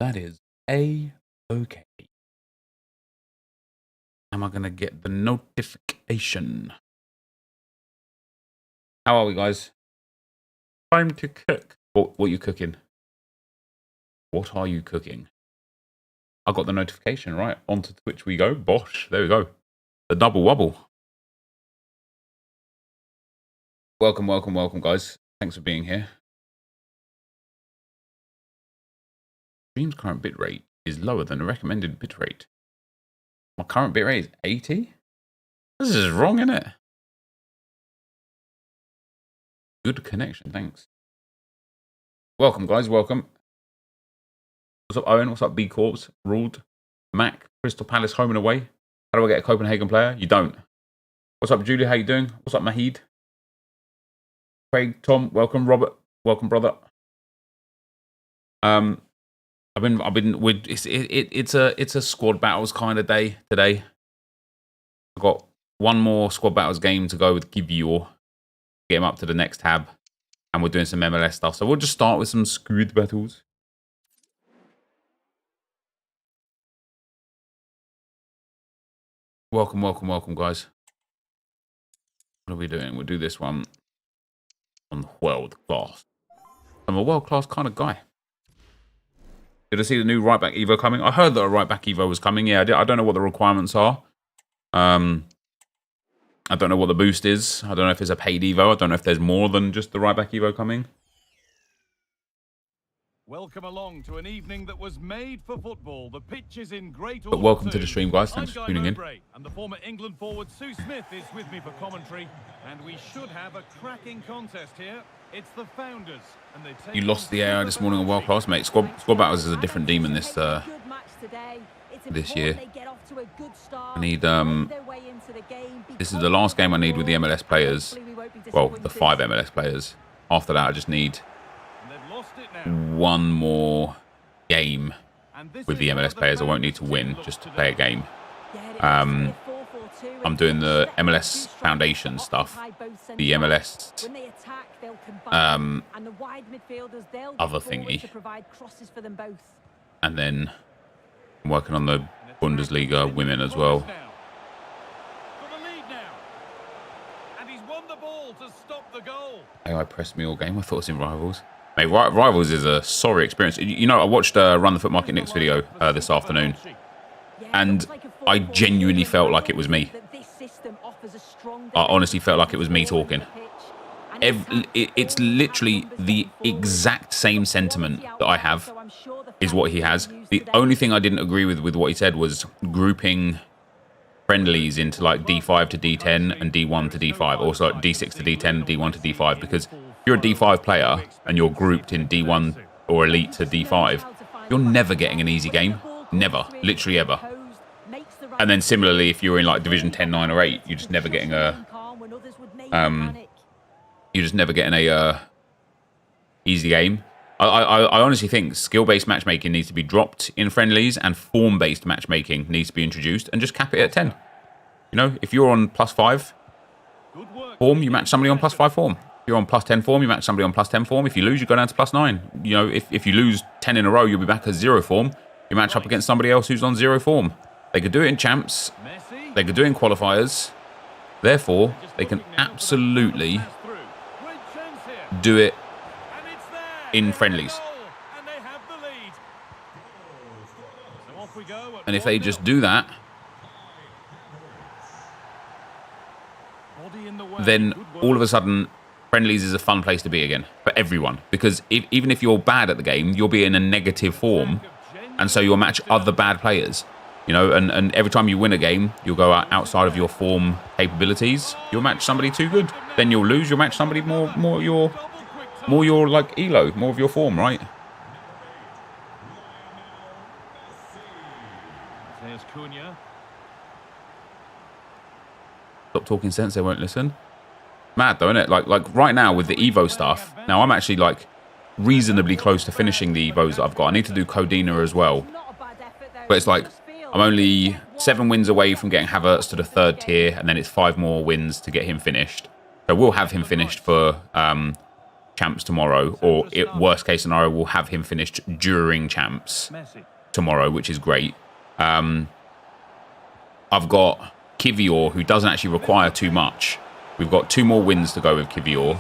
That is A-okay. Am I going to get the notification? How are we, guys? Time to cook. What are you cooking? What are you cooking? I got the notification, right? Onto Twitch we go. Bosh. There we go. The double wobble. Welcome, welcome, welcome, guys. Thanks for being here. Stream's current bitrate is lower than the recommended bitrate. My current bitrate is 80? This is wrong, isn't it? Good connection, thanks. Welcome, guys, welcome. What's up, Owen? What's up, B Corps? Ruled. Mac, Crystal Palace, home and away. How do I get a Copenhagen player? You don't. What's up, Julie? How you doing? What's up, Mahid? Craig, Tom, welcome. Robert, welcome, brother. It's a squad battles kind of day today. I've got one more squad battles game to go with Givior. Get him up to the next tab, and we're doing some MLS stuff. So we'll just start with some squad battles. Welcome, welcome, welcome, guys. What are we doing? We'll do this one on world class. I'm a world class kind of guy. Did I see the new right back Evo coming? I heard that a right back Evo was coming. Yeah, I don't know what the requirements are. I don't know what the boost is. I don't know if it's a paid Evo. I don't know if there's more than just the right back Evo coming. Welcome along to an evening that was made for football. The pitch is in great order. But welcome to the stream, guys. Thanks for tuning in. And the former England forward Sue Smith is with me for commentary, and we should have a cracking contest here. It's the founders, and they take. You lost the air this morning on world class, mate. Squad battles is a different demon this year. I need this is the last game I need with the MLS players. Well, the 5 MLS players. After that, I just need one more game with the MLS players. I won't need to win, just to play a game. I'm doing the MLS Foundation stuff, the MLS other thingy, and then I'm working on the Bundesliga women as well. AI pressed me all game. I thought it was in Rivals. Mate, Rivals is a sorry experience. You know, I watched Run the Foot Market Nick's video this afternoon, and I genuinely felt like it was me. I honestly felt like it was me talking. It's literally the exact same sentiment that I have is what he has. The only thing I didn't agree with what he said was grouping friendlies into like D5 to D10 and D1 to D5, also like D6 to D10, D1 to D5, because if you're a D5 player and you're grouped in D1 or Elite to D5, you're never getting an easy game. Never. Literally ever. And then similarly, if you're in like Division 10, 9 or 8, you're just never getting a easy game. I honestly think skill-based matchmaking needs to be dropped in friendlies, and form-based matchmaking needs to be introduced, and just cap it at 10. You know, if you're on +5 form, you match somebody on +5 form. If you're on +10 form, you match somebody on +10 form. If you lose, you go down to +9. You know, if you lose 10 in a row, you'll be back at 0 form. You match up against somebody else who's on 0 form. They could do it in champs. They could do it in qualifiers. Therefore, they can absolutely do it in friendlies. And if they just do that, then all of a sudden, friendlies is a fun place to be again for everyone. Because even if you're bad at the game, you'll be in a negative form, and so you'll match other bad players. You know, and every time you win a game, you'll go outside of your form capabilities. You'll match somebody too good. Then you'll lose. You'll match somebody more your like elo, more of your form, right? Stop talking sense. They won't listen. Mad though, isn't it? Like right now with the Evo stuff. Now I'm actually like reasonably close to finishing the Evos that I've got. I need to do Codina as well, but it's like I'm only 7 wins away from getting Havertz to the 3rd tier, and then it's 5 more wins to get him finished. So we'll have him finished for champs tomorrow, or worst case scenario, we'll have him finished during champs tomorrow, which is great. I've got Kivior, who doesn't actually require too much. We've got 2 more wins to go with Kivior.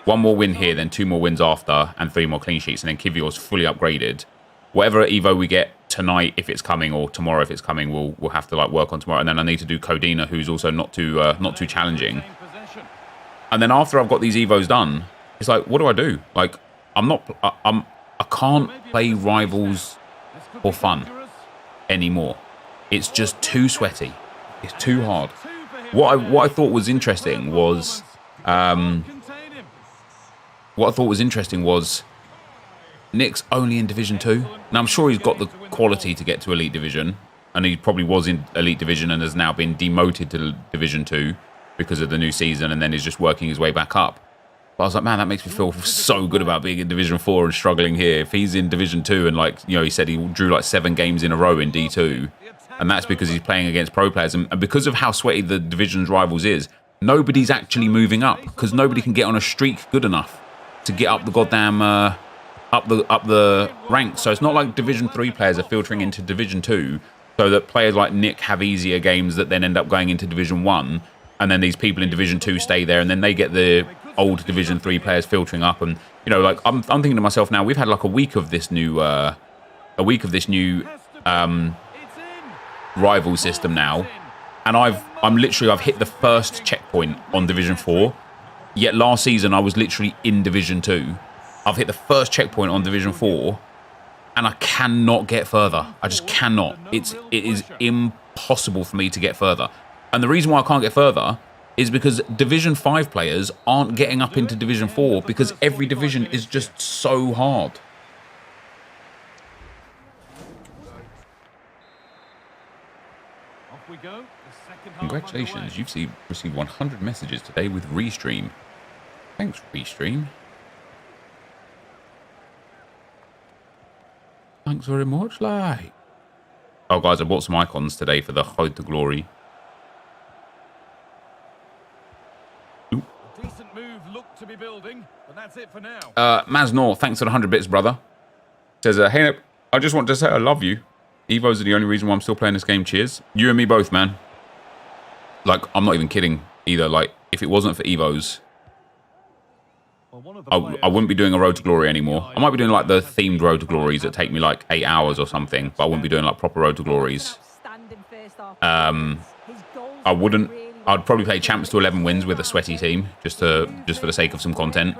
1 more win here, then 2 more wins after, and 3 more clean sheets, and then Kivior's fully upgraded. Whatever Evo we get tonight, if it's coming, or tomorrow if it's coming, we'll have to like work on tomorrow. And then I need to do Codina, who's also not too challenging. And then after I've got these Evos done, it's like, what do I do? Like, I can't play Rivals for fun anymore. It's just too sweaty. It's too hard. What I thought was interesting was, Nick's only in Division 2. Now, I'm sure he's got the quality to get to Elite Division, and he probably was in Elite Division and has now been demoted to Division 2 because of the new season, and then is just working his way back up. But I was like, man, that makes me feel so good about being in Division 4 and struggling here. If he's in Division 2 and, like, you know, he said he drew like 7 games in a row in D2, and that's because he's playing against pro players, and because of how sweaty the Division's Rivals is, nobody's actually moving up because nobody can get on a streak good enough to get up the goddamn up the ranks. So it's not like Division 3 players are filtering into Division 2, so that players like Nick have easier games that then end up going into Division 1, and then these people in Division 2 stay there, and then they get the old Division 3 players filtering up. And, you know, like, I'm thinking to myself now, we've had like a week of this new rival system now, and I've hit the first checkpoint on Division 4, yet last season I was literally in Division 2. I've hit the first checkpoint on Division 4, and I cannot get further. I just cannot. It is impossible for me to get further. And the reason why I can't get further is because Division 5 players aren't getting up into Division 4 because every division is just so hard. Off we go. Congratulations, you've received 100 messages today with Restream. Thanks, Restream. Thanks very much, like. Oh, guys, I bought some icons today for the Road to Glory. Ooh. Decent move looked to be building, but that's it for now. Maznor, thanks for the 100 bits, brother. Says, hey, I just want to say I love you. Evos are the only reason why I'm still playing this game. Cheers. You and me both, man. Like, I'm not even kidding either. Like, if it wasn't for Evos, I wouldn't be doing a Road to Glory anymore. I might be doing like the themed Road to Glories that take me like 8 hours or something, but I wouldn't be doing like proper Road to Glories. I'd probably play champs to 11 wins with a sweaty team, just for the sake of some content,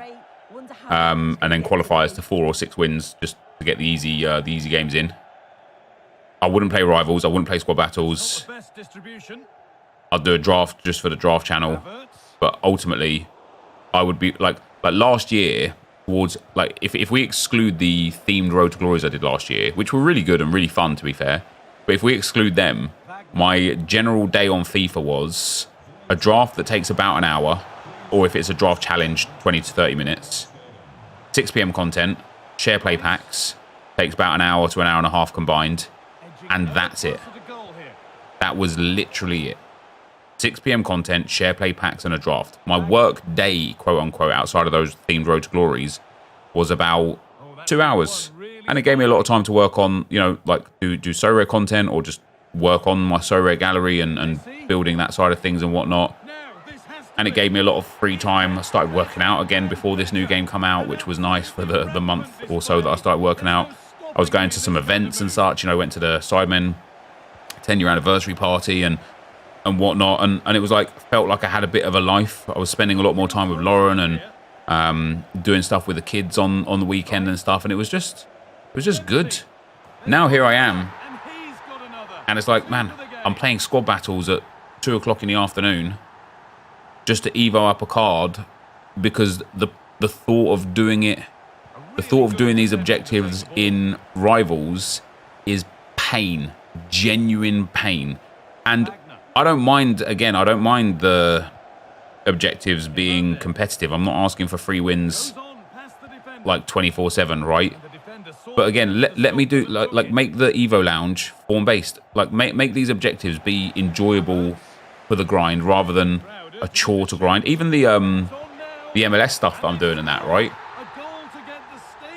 and then qualifiers to 4 or 6 wins just to get the easy games in. I wouldn't play Rivals. I wouldn't play squad battles. I'd do a draft just for the draft channel, but ultimately, I would be like last year, towards like if we exclude the themed Road to Glories I did last year, which were really good and really fun to be fair, but if we exclude them, my general day on FIFA was a draft that takes about an hour, or if it's a draft challenge, 20 to 30 minutes, 6 PM content, share play packs, takes about an hour to an hour and a half combined, and that's it. That was literally it. 6 PM content, share play packs, and a draft. My work day, quote unquote, outside of those themed Road to Glories, was about 2 hours. And it gave me a lot of time to work on, you know, like do so rare content, or just work on my so rare gallery and building that side of things and whatnot. And it gave me a lot of free time. I started working out again before this new game come out, which was nice for the month or so that I started working out. I was going to some events and such, you know, went to the Sidemen 10-year anniversary party and whatnot, and it was like, felt like I had a bit of a life. I was spending a lot more time with Lauren and doing stuff with the kids on the weekend and stuff, and it was just good. Now here I am, and it's like, man, I'm playing squad battles at 2 o'clock in the afternoon just to Evo up a card because the thought of doing it, the thought of doing these objectives in Rivals is pain, genuine pain. And I don't mind the objectives being competitive. I'm not asking for free wins like 24/7, right? But again, let me do like make the Evo Lounge form based. Like make these objectives be enjoyable for the grind rather than a chore to grind. Even the MLS stuff that I'm doing in that, right?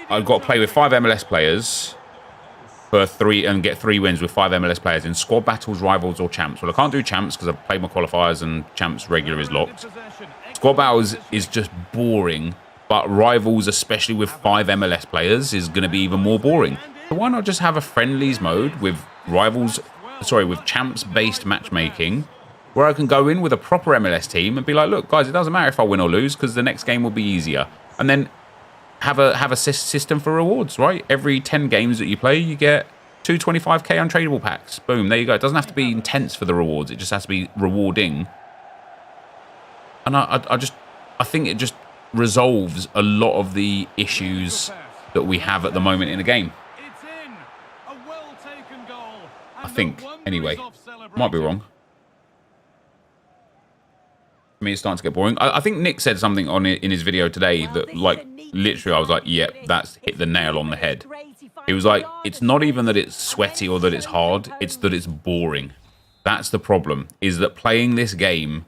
I've got to play with 5 MLS players for 3 and get 3 wins with 5 MLS players in squad battles, rivals, or champs. Well, I can't do champs because I've played my qualifiers and champs regular is locked. Squad battles is just boring, but rivals, especially with 5 MLS players, is going to be even more boring. So why not just have a friendlies mode with rivals, sorry, with champs-based matchmaking, where I can go in with a proper MLS team and be like, look, guys, it doesn't matter if I win or lose because the next game will be easier. And then have a system for rewards, right? Every 10 games that you play, you get 2 25k untradeable packs. Boom, there you go. It doesn't have to be intense for the rewards. It just has to be rewarding. And I think it just resolves a lot of the issues that we have at the moment in the game. I think, anyway. Might be wrong. I mean, it's starting to get boring. I think Nick said something on it in his video today that, like, literally I was like, yep, that's hit the nail on the head. It was like, it's not even that it's sweaty or that it's hard, it's that it's boring. That's the problem, is that playing this game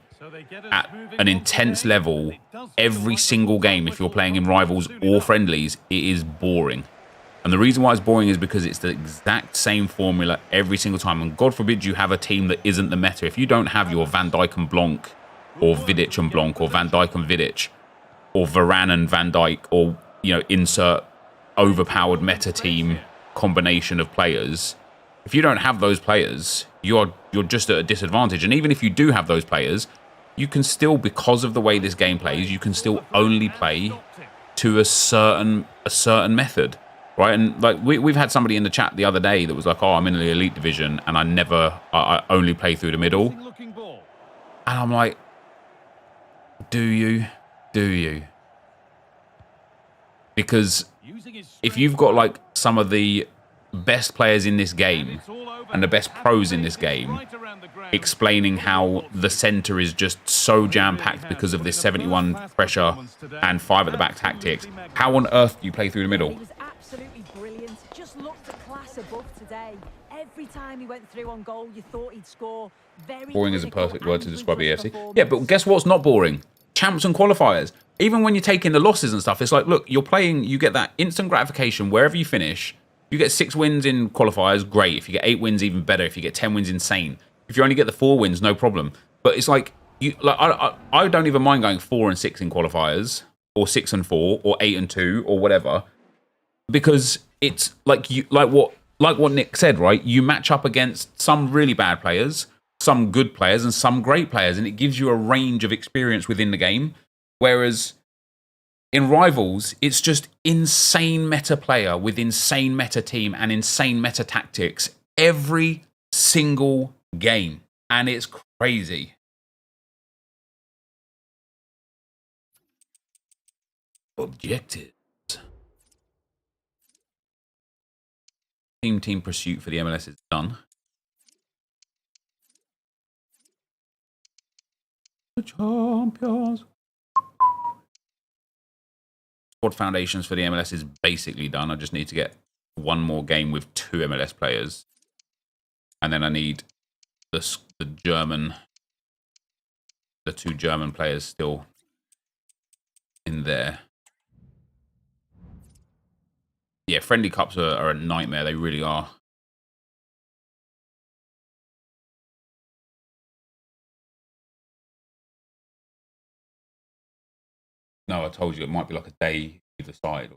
at an intense level every single game, if you're playing in rivals or friendlies, it is boring. And the reason why it's boring is because it's the exact same formula every single time. And God forbid you have a team that isn't the meta. If you don't have your Van Dijk and Blanc, or Vidic and Blanc, or Van Dijk and Vidic, or Varane and Van Dijk, or, you know, insert overpowered meta team combination of players. If you don't have those players, you're just at a disadvantage. And even if you do have those players, you can still, because of the way this game plays, you can still only play to a certain method, right? And like we've had somebody in the chat the other day that was like, "Oh, I'm in the elite division and I only play through the middle." And I'm like, do you? Because if you've got like some of the best players in this game and the best pros in this game explaining how the center is just so jam-packed because of this 71 pressure and 5 at the back tactics, how on earth do you play through the middle? He was absolutely brilliant. Just looked a class above today. Every time he went through on goal, you thought he'd score. Very boring is a perfect word to describe EFC. Yeah, but guess what's not boring? Champs and qualifiers. Even when you're taking the losses and stuff, it's like, look, you're playing, you get that instant gratification wherever you finish. You get 6 wins in qualifiers, great. If you get 8 wins, even better. If you get 10 wins, insane. If you only get the 4 wins, no problem. But it's like, I don't even mind going 4 and 6 in qualifiers, or 6 and 4, or 8 and 2, or whatever, because it's like what Nick said, right? You match up against some really bad players, some good players, and some great players, and it gives you a range of experience within the game. Whereas in Rivals, it's just insane meta player with insane meta team and insane meta tactics every single game, and it's crazy. Objectives. Team pursuit for the MLS is done. The champions. Squad foundations for the MLS is basically done. I just need to get one more game with 2 MLS players, and then I need the 2 German players still in there. Yeah, friendly cups are a nightmare. They really are. No, I told you it might be like a day either side.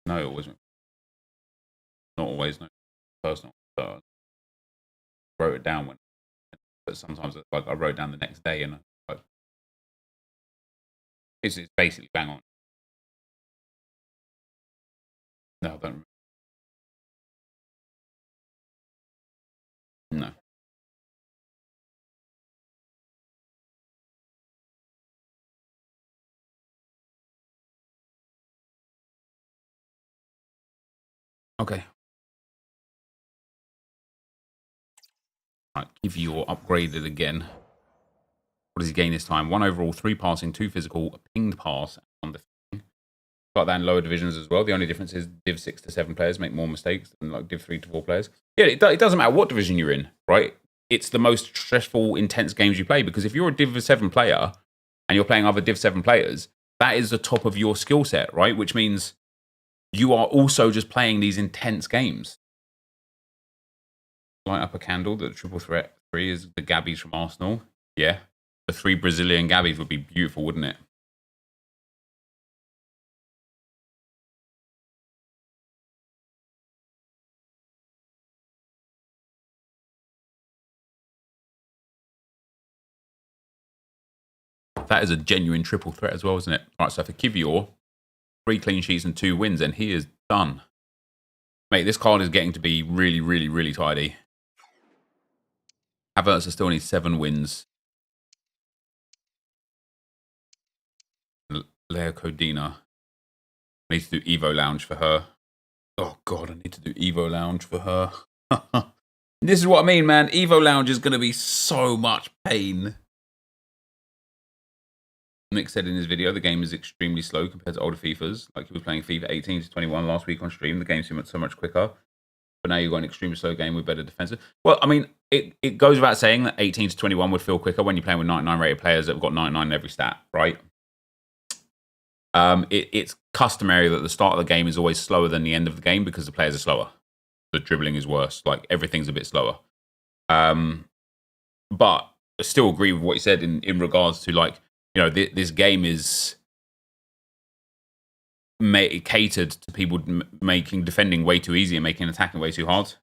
No, it wasn't. Not always. No, personal. So I wrote it down but sometimes like I wrote down the next day, and like, it's basically bang on. No, I don't remember. No. Okay. Right, give you or upgraded again. What does he gain this time? 1 overall, 3 passing, 2 physical, a pinged pass, and 1 defending. Like that in lower divisions as well. The only difference is Div 6 to 7 players make more mistakes than like Div 3 to 4 players. Yeah, it doesn't matter what division you're in, right? It's the most stressful, intense games you play, because if you're a Div 7 player and you're playing other Div 7 players, that is the top of your skill set, right? Which means you are also just playing these intense games. Light up a candle that the triple threat 3 is the Gabbies from Arsenal. Yeah, the 3 Brazilian Gabbies would be beautiful, wouldn't it? That is a genuine triple threat as well, isn't it? Right, so for Kivior, 3 clean sheets and 2 wins, and he is done. Mate, this card is getting to be really, really, really tidy. Havertz still needs 7 wins. Lea Codina. I need to do Evo Lounge for her. Oh, God, I need to do Evo Lounge for her. This is what I mean, man. Evo Lounge is going to be so much pain. Nick said in his video, the game is extremely slow compared to older FIFAs. Like he was playing FIFA 18 to 21 last week on stream. The game seemed so much quicker. But now you've got an extremely slow game with better defensive. Well, I mean, it goes without saying that 18 to 21 would feel quicker when you're playing with 99 rated players that have got 99 in every stat, right? It's customary that the start of the game is always slower than the end of the game because the players are slower. The dribbling is worse. Like, everything's a bit slower. But I still agree with what you said in regards to, like, you know, this game is catered to people making defending way too easy and making attacking way too hard.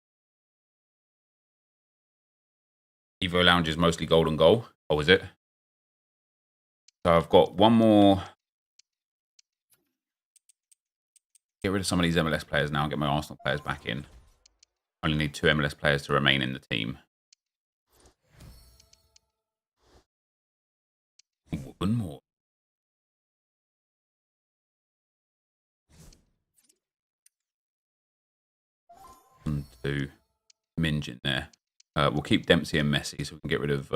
Evo Lounge is mostly gold and goal. Oh, is it? So I've got one more. Get rid of some of these MLS players now and get my Arsenal players back in. Only need 2 MLS players to remain in the team. One more. One, 2. Minge in there. We'll keep Dempsey and Messi so we can get rid of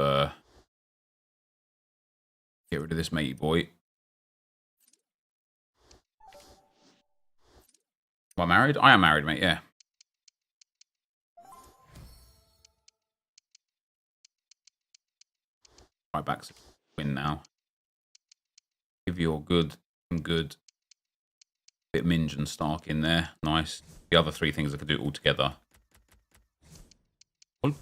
this matey boy. Am I married? I am married, mate, yeah. Right, back to win now. Give your good and good. Bit Minge and Stark in there. Nice. The other 3 things I could do all together. Go.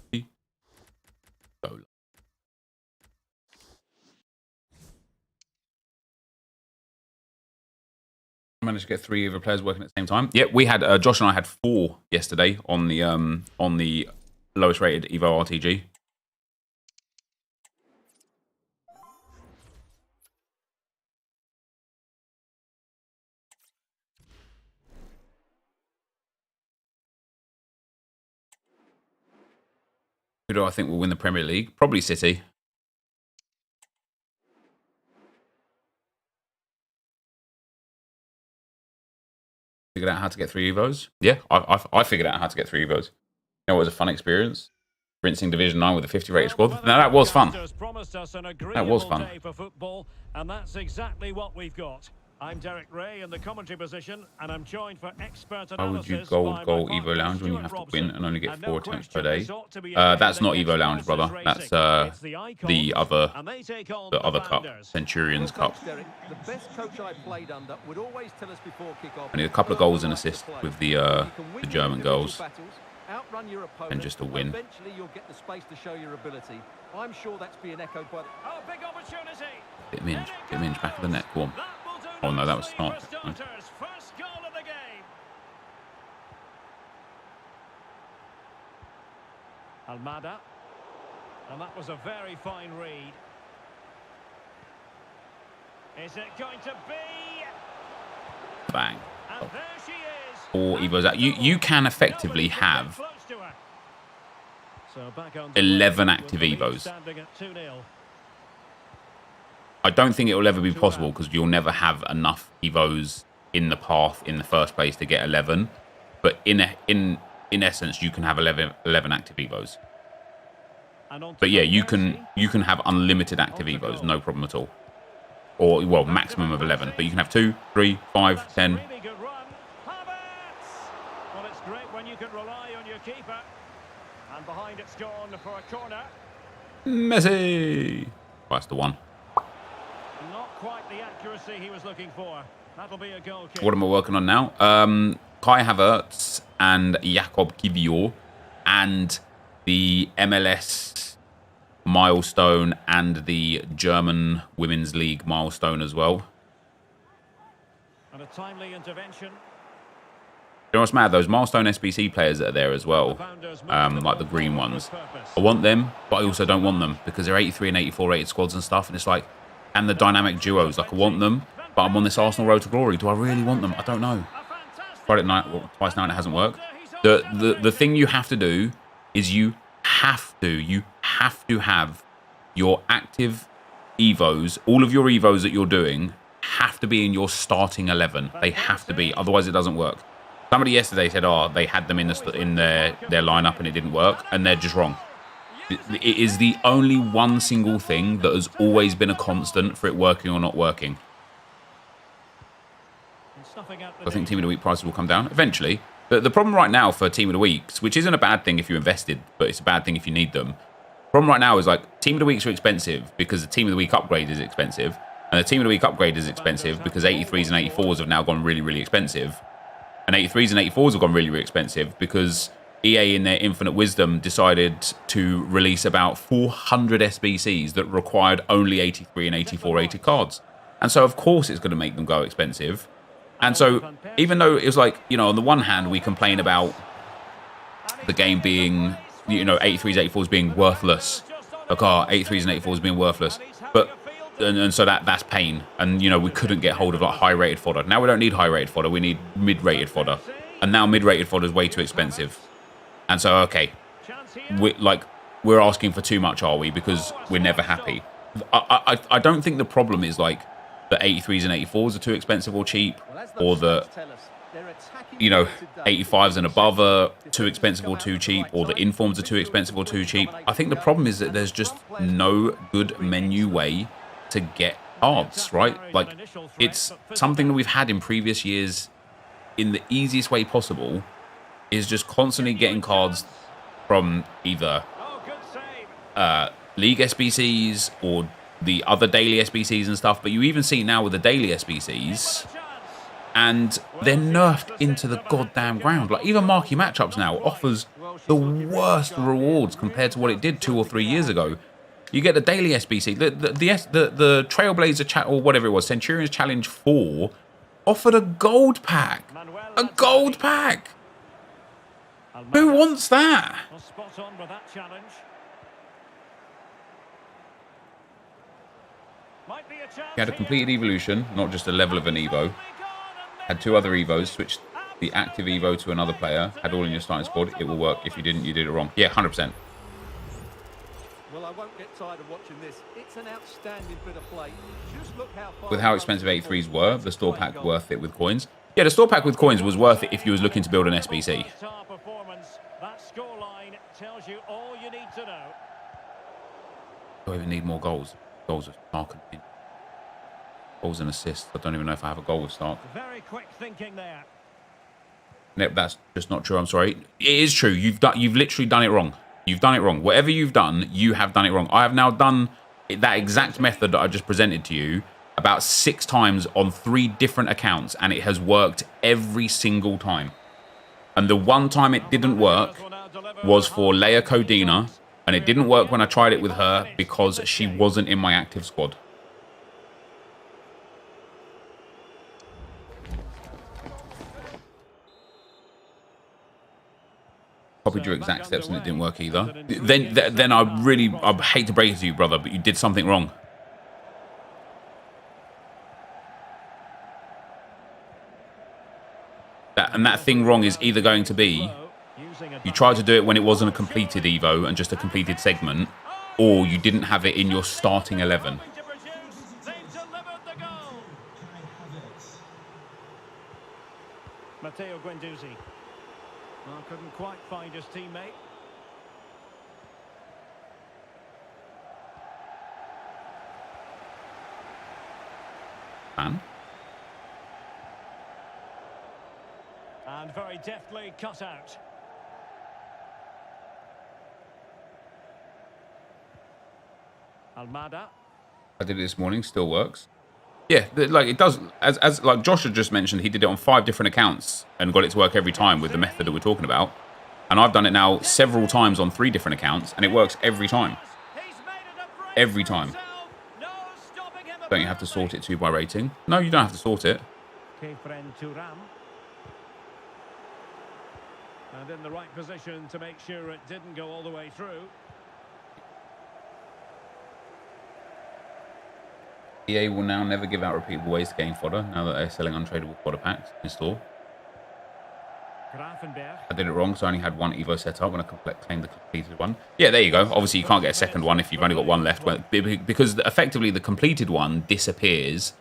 I managed to get 3 other players working at the same time. Yep, we had Josh and I had 4 yesterday on the lowest rated Evo RTG. Who do I think will win the Premier League? Probably City. Figured out how to get 3 Evos. Yeah, I figured out how to get 3 Evos. You know, it was a fun experience. Rinsing Division 9 with a 50 rated squad. Now that was fun. That was fun. And that's exactly what we've got. I'm Derek Ray in the commentary position, and I'm joined for expert analysis. Why would you goal Evo Lounge when you have to win and only get 4 attempts per day? That's not Evo Lounge, brother. That's the other cup, Centurions Cup. I need a couple of goals and assists with the German goals, and just a win. Eventually, you'll get the space to show your ability. I'm sure that's being echoed by. Oh, big opportunity. Bit Minge, back of the net. Go on. Oh no, that was Stark. First goal of the game. Almada. And that was a very fine read. Is it going to be? Bang. And there she is. 4 Evos out. You can effectively have 11 active Evos. I don't think it will ever be possible because you'll never have enough Evos in the path in the first place to get 11. But in essence, you can have 11 active Evos. But yeah, you can have unlimited active Evos, no problem at all. or, well, maximum of 11. But you can have 2, 3, 5, 10. Really good run. Havertz! Well, it's great when you can rely on your keeper. And behind it's gone for a corner. Messi! Well, that's the one. Not quite the accuracy he was looking for. That'll be a goal kick. What am I working on now? Kai Havertz and Jakob Kivior and the MLS milestone and the German Women's League milestone as well. And a timely intervention. You know what's mad? Those milestone SBC players that are there as well, like the green ones. I want them, but I also don't want them because they're 83 and 84 rated squads and stuff. And it's like, and the dynamic duos, like I want them, but I'm on this Arsenal road to glory. Do I really want them? I don't know. Tried it twice now and it hasn't worked. The thing you have to do is you have to have your active Evos, all of your Evos that you're doing have to be in your starting 11. They have to be, otherwise it doesn't work. Somebody yesterday said, oh, they had them in their lineup and it didn't work, and they're just wrong. It is the only one single thing that has always been a constant for it working or not working. I think Team of the Week prices will come down eventually. But the problem right now for Team of the Weeks, which isn't a bad thing if you invested, but it's a bad thing if you need them. The problem right now is like Team of the Weeks are expensive because the Team of the Week upgrade is expensive. And the Team of the Week upgrade is expensive because 83s and 84s have now gone really, really expensive. And 83s and 84s have gone really, really expensive because EA in their infinite wisdom decided to release about 400 SBCs that required only 83 and 84 rated cards. And so, of course, it's going to make them go expensive. And so, even though it was like, you know, on the one hand, we complain about the game being, you know, 83s, 84s being worthless. Like, oh, 83s and 84s being worthless. But, and so that's pain. And, you know, we couldn't get hold of like high-rated fodder. Now we don't need high-rated fodder. We need mid-rated fodder. And now mid-rated fodder is way too expensive. And so, okay, we're asking for too much, are we? Because we're never happy. I don't think the problem is like the 83s and 84s are too expensive or cheap, or the, you know, 85s and above are too expensive or too cheap, or the informs are too expensive or too cheap. I think the problem is that there's just no good menu way to get cards, right? Like, it's something that we've had in previous years in the easiest way possible, is just constantly getting cards from either League SBCs or the other daily SBCs and stuff. But you even see now with the daily SBCs, and they're nerfed into the goddamn ground. Like, even marquee matchups now offers the worst rewards compared to what it did 2 or 3 years ago. You get the daily SBC, the Trailblazer or whatever it was, Centurions Challenge 4 offered a gold pack. A gold pack. Who wants that? Spot on with that challenge. Might be a chance. He had a completed evolution, not just a level of an Evo. Had 2 other Evos, switched the active Evo to another player, had all in your starting squad. It will work. If you didn't, you did it wrong. Yeah, 100%. Well, I won't get tired of watching this. It's an outstanding bit of play. Just look how far With how expensive 83s were, the store pack worth it with coins. Yeah, the store pack with coins was worth it if you was looking to build an SBC. Star performance. That scoreline tells you all you need to know. Do I even need more goals? Goals are Stark. Goals and assists. I don't even know if I have a goal with Stark. Very quick thinking there. Nope, that's just not true. I'm sorry. It is true. You've literally done it wrong. You've done it wrong. Whatever you've done, you have done it wrong. I have now done that exact method that I just presented to you about 6 times on 3 different accounts, and it has worked every single time. And the one time it didn't work was for Leia Codina, and it didn't work when I tried it with her because she wasn't in my active squad. Copied your exact steps and it didn't work either. Then I hate to break it to you, brother, but you did something wrong. That thing wrong is either going to be you tried to do it when it wasn't a completed Evo and just a completed segment, or you didn't have it in your starting 11. Matteo Guendouzi. Well, couldn't quite find his teammate. plan. And very deftly cut out. Almada. I did it this morning, still works. Yeah, like it does, as like Josh had just mentioned, he did it on 5 different accounts and got it to work every time with the method that we're talking about. And I've done it now several times on 3 different accounts, and it works every time. Every time. Don't you have to sort it too by rating? No, you don't have to sort it. And in the right position to make sure it didn't go all the way through. EA will now never give out repeatable ways to gain fodder now that they're selling untradeable fodder packs in store. I did it wrong, so I only had 1 Evo set up when I claimed the completed one. Yeah, there you go. Obviously, you can't get a second one if you've only got 1 left, because effectively the completed one disappears,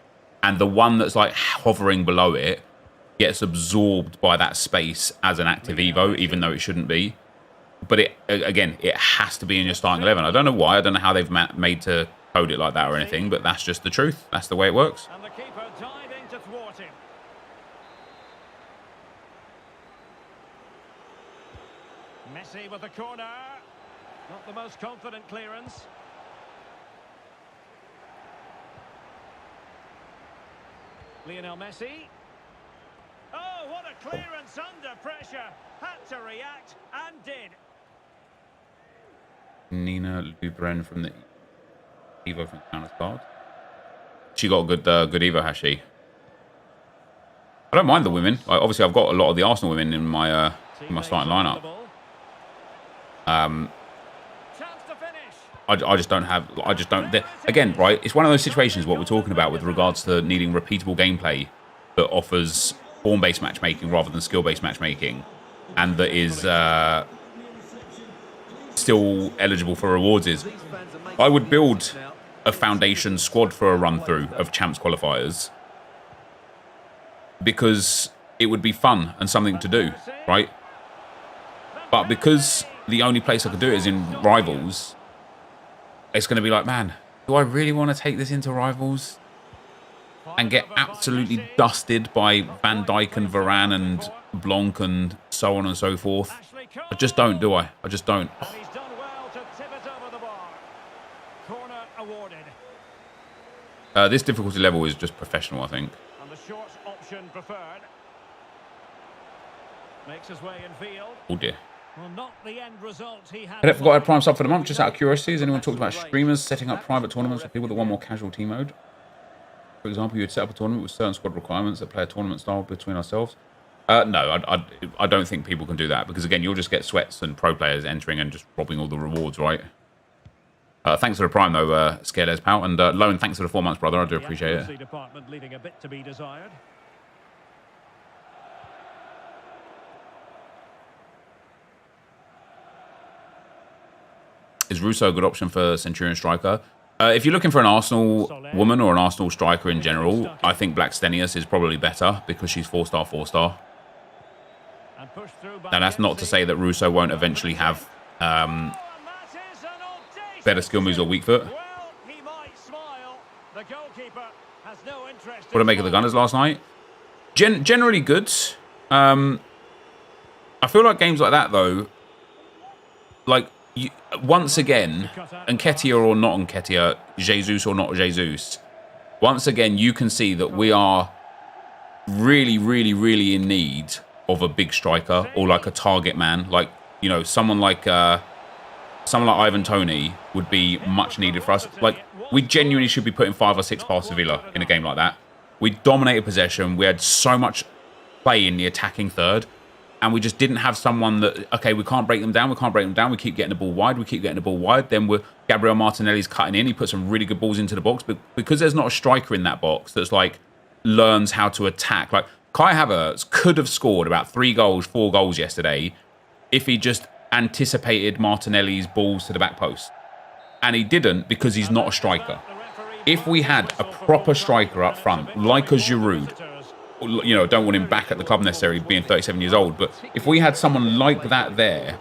and the one that's like hovering below it gets absorbed by that space as an active Evo, even though it shouldn't be. But it again, it has to be in your starting 11. I don't know why. I don't know how they've made to code it like that or anything, but that's just the truth. That's the way it works. And the keeper diving to thwart him. Messi with the corner. Not the most confident clearance. Lionel Messi. Oh, what a clearance under pressure. Had to react and did. Nina Lubren from the Evo from counter card. She got a good Evo, has she? I don't mind the women. Obviously, I've got a lot of the Arsenal women in my starting lineup. I just don't have. I just don't. Again, right? It's one of those situations what we're talking about with regards to needing repeatable gameplay that offers form-based matchmaking rather than skill-based matchmaking, and that is still eligible for rewards. Is I would build a foundation squad for a run-through of champs qualifiers because it would be fun and something to do, right? But because the only place I could do it is in Rivals, it's going to be like, man, do I really want to take this into Rivals and get absolutely dusted by Van Dijk and Varane and Blanc and so on and so forth? I just don't, do I? I just don't. This difficulty level is just professional, I think. And the short option preferred. Makes his way in field. Oh dear. Well, not the end result he had. I forgot I had Prime sub for the month. Just out of curiosity, has anyone talked about streamers setting up private tournaments for people that want more casual team mode? For example, you would set up a tournament with certain squad requirements that play a tournament style between ourselves. No, I don't think people can do that because again, you'll just get sweats and pro players entering and just robbing all the rewards, right? Thanks for the Prime though, Scareless Pal, and Loan, thanks for the 4 months, brother. I do appreciate it. Department leaving a bit to be desired. Is Russo a good option for Centurion striker? If you're looking for an Arsenal woman or an Arsenal striker in general, I think Black Stenius is probably better because she's 4-star, 4-star. Now, that's not to say that Russo won't eventually have better skill moves or weak foot. What did I make of the Gunners last night? Generally good. I feel like games like that, though, like, once again, Nketiah or not Nketiah, Jesus or not Jesus, once again, you can see that we are really, really, really in need of a big striker or like a target man. Like, you know, someone like Ivan Toney would be much needed for us. Like, we genuinely should be putting 5 or 6 past Sevilla in a game like that. We dominated possession. We had so much play in the attacking third. And we just didn't have someone that, okay, we can't break them down. We can't break them down. We keep getting the ball wide. We keep getting the ball wide. Then Gabriel Martinelli's cutting in. He put some really good balls into the box. But because there's not a striker in that box that's like learns how to attack. Like Kai Havertz could have scored about 3 goals, 4 goals yesterday if he just anticipated Martinelli's balls to the back post. And he didn't because he's not a striker. If we had a proper striker up front, like a Giroud, you know, don't want him back at the club necessarily, being 37 years old, but if we had someone like that there,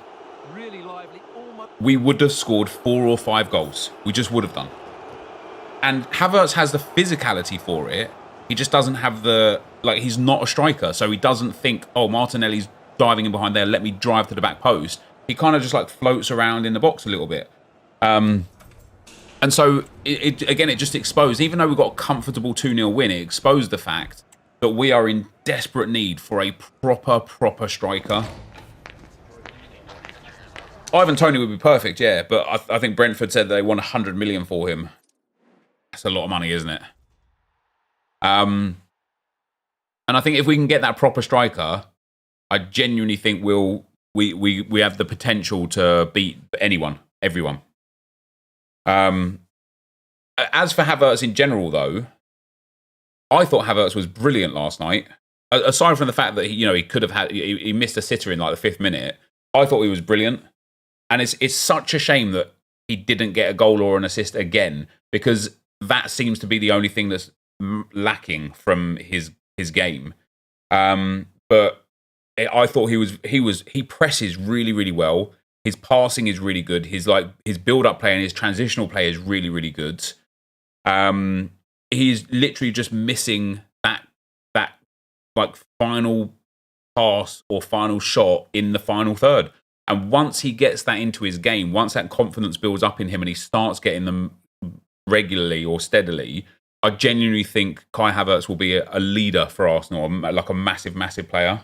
we would have scored 4 or 5 goals. We just would have done. And Havertz has the physicality for it, He just doesn't have the, like, he's not a striker. So he doesn't think, oh, Martinelli's diving in behind there, let me drive to the back post. He kind of just like floats around in the box a little bit. And so, again, it just exposed, even though we got a comfortable 2-0 win, it exposed the fact that we are in desperate need for a proper striker. Ivan Toney would be perfect, yeah, but I think Brentford said they want 100 million for him. That's a lot of money, isn't it? And I think if we can get that proper striker, I genuinely think we have the potential to beat anyone, everyone. As for Havertz in general, though, I thought Havertz was brilliant last night. Aside from the fact that he could have had he missed a sitter in like the 5th minute, I thought he was brilliant. And it's such a shame that he didn't get a goal or an assist again, because that seems to be the only thing that's lacking from his game. But I thought he presses really, really well. His passing is really good. His build-up play and his transitional play is really, really good. He's literally just missing that like final pass or final shot in the final third. And once he gets that into his game, once that confidence builds up in him and he starts getting them regularly or steadily, I genuinely think Kai Havertz will be a leader for Arsenal, like a massive, massive player.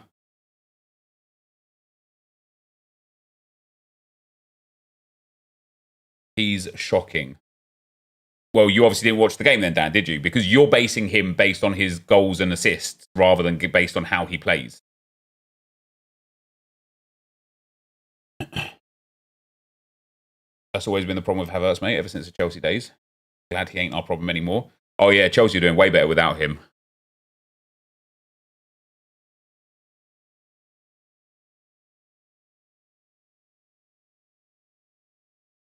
He's shocking. Well, you obviously didn't watch the game then, Dan, did you? Because you're basing him based on his goals and assists rather than based on how he plays. That's always been the problem with Havertz, mate, ever since the Chelsea days. Glad he ain't our problem anymore. Oh, yeah, Chelsea are doing way better without him.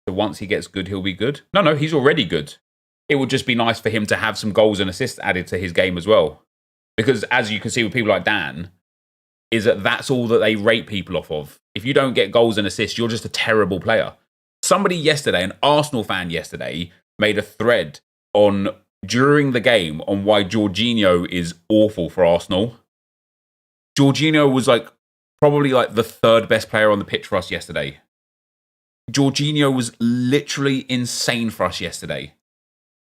So once he gets good, he'll be good? No, he's already good. It would just be nice for him to have some goals and assists added to his game as well. Because as you can see with people like Dan, is that that's all that they rate people off of. If you don't get goals and assists, you're just a terrible player. Somebody yesterday, an Arsenal fan yesterday, made a thread during the game on why Jorginho is awful for Arsenal. Jorginho was probably the 3rd best player on the pitch for us yesterday. Jorginho was literally insane for us yesterday.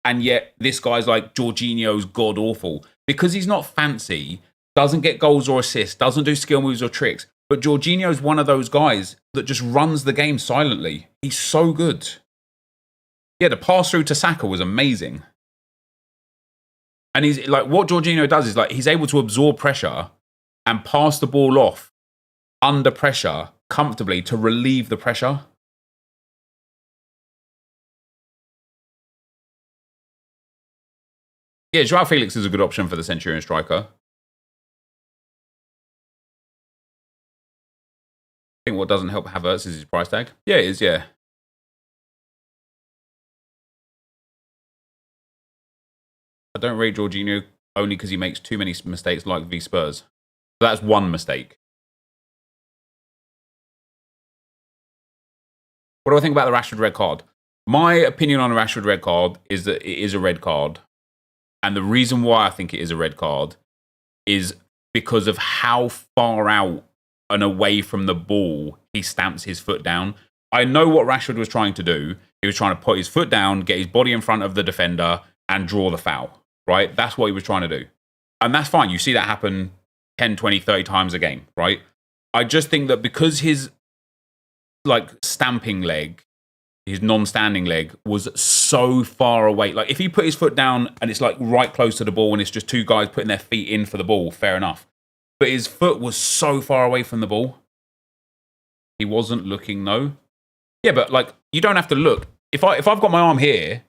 And yet this guy's like, Jorginho's god awful. Because he's not fancy, doesn't get goals or assists, doesn't do skill moves or tricks. But Jorginho's one of those guys that just runs the game silently. He's so good. Yeah, the pass through to Saka was amazing. And he's what Jorginho does is he's able to absorb pressure and pass the ball off under pressure comfortably to relieve the pressure. Yeah, Joao Felix is a good option for the Centurion striker. I think what doesn't help Havertz is his price tag. Yeah, it is, yeah. I don't rate Jorginho only because he makes too many mistakes like v Spurs. So that's one mistake. What do I think about the Rashford red card? My opinion on a Rashford red card is that it is a red card. And the reason why I think it is a red card is because of how far out and away from the ball he stamps his foot down. I know what Rashford was trying to do. He was trying to put his foot down, get his body in front of the defender, and draw the foul, right? That's what he was trying to do. And that's fine. You see that happen 10, 20, 30 times a game, right? I just think that because his stamping leg, his non-standing leg, was so far away. If he put his foot down and it's right close to the ball and it's just two guys putting their feet in for the ball, fair enough. But his foot was so far away from the ball. He wasn't looking, though. Yeah, but you don't have to look. If I've got my arm here,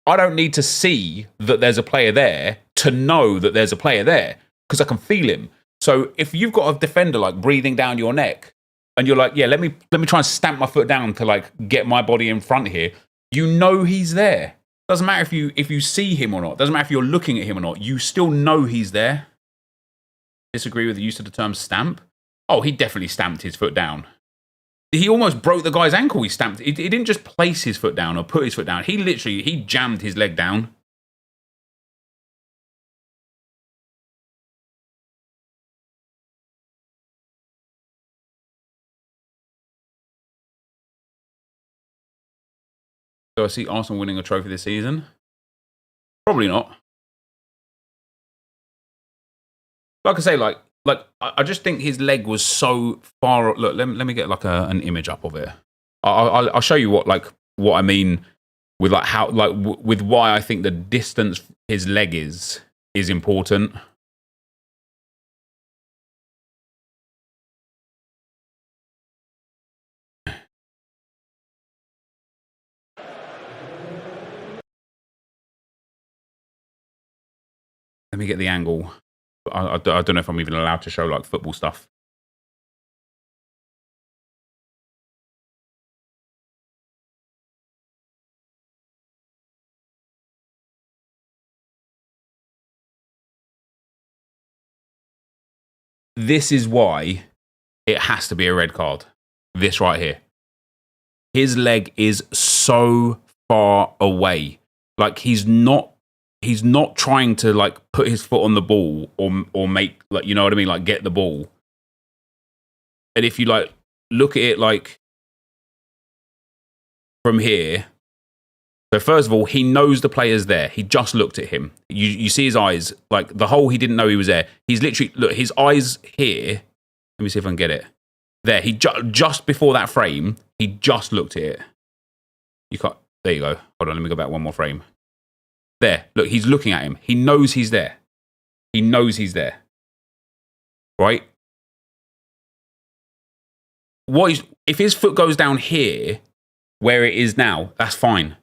I don't need to see that there's a player there to know that there's a player there because I can feel him. So if you've got a defender breathing down your neck and you're yeah, let me try and stamp my foot down to get my body in front here, you know he's there. Doesn't matter if you see him or not. Doesn't matter if you're looking at him or not. You still know he's there. Disagree with the use of the term stamp? Oh, he definitely stamped his foot down. He almost broke the guy's ankle. He stamped. He didn't just place his foot down or put his foot down. He jammed his leg down. Do I see Arsenal winning a trophy this season? Probably not. Like I say, like I just think his leg was so far. Look, let me get like an image up of it. I'll show you what I mean with like how with why I think the distance his leg is important. Let me get the angle. I don't know if I'm even allowed to show like football stuff. This is why it has to be a red card. This right here. His leg is so far away. Like he's not trying to like put his foot on the ball or make, like, you know what I mean, like get the ball. And if you like look at it like from here, so first of all, he knows the player's there. He just looked at him. You see his eyes, like the hole, he didn't know he was there. He's literally, look, his eyes here. Let me see if I can get it. There, he just before that frame, he just looked at it. You can't, there you go. Hold on, let me go back one more frame. There, look, he's looking at him. He knows he's there. He knows he's there. Right? If his foot goes down here, where it is now, that's fine.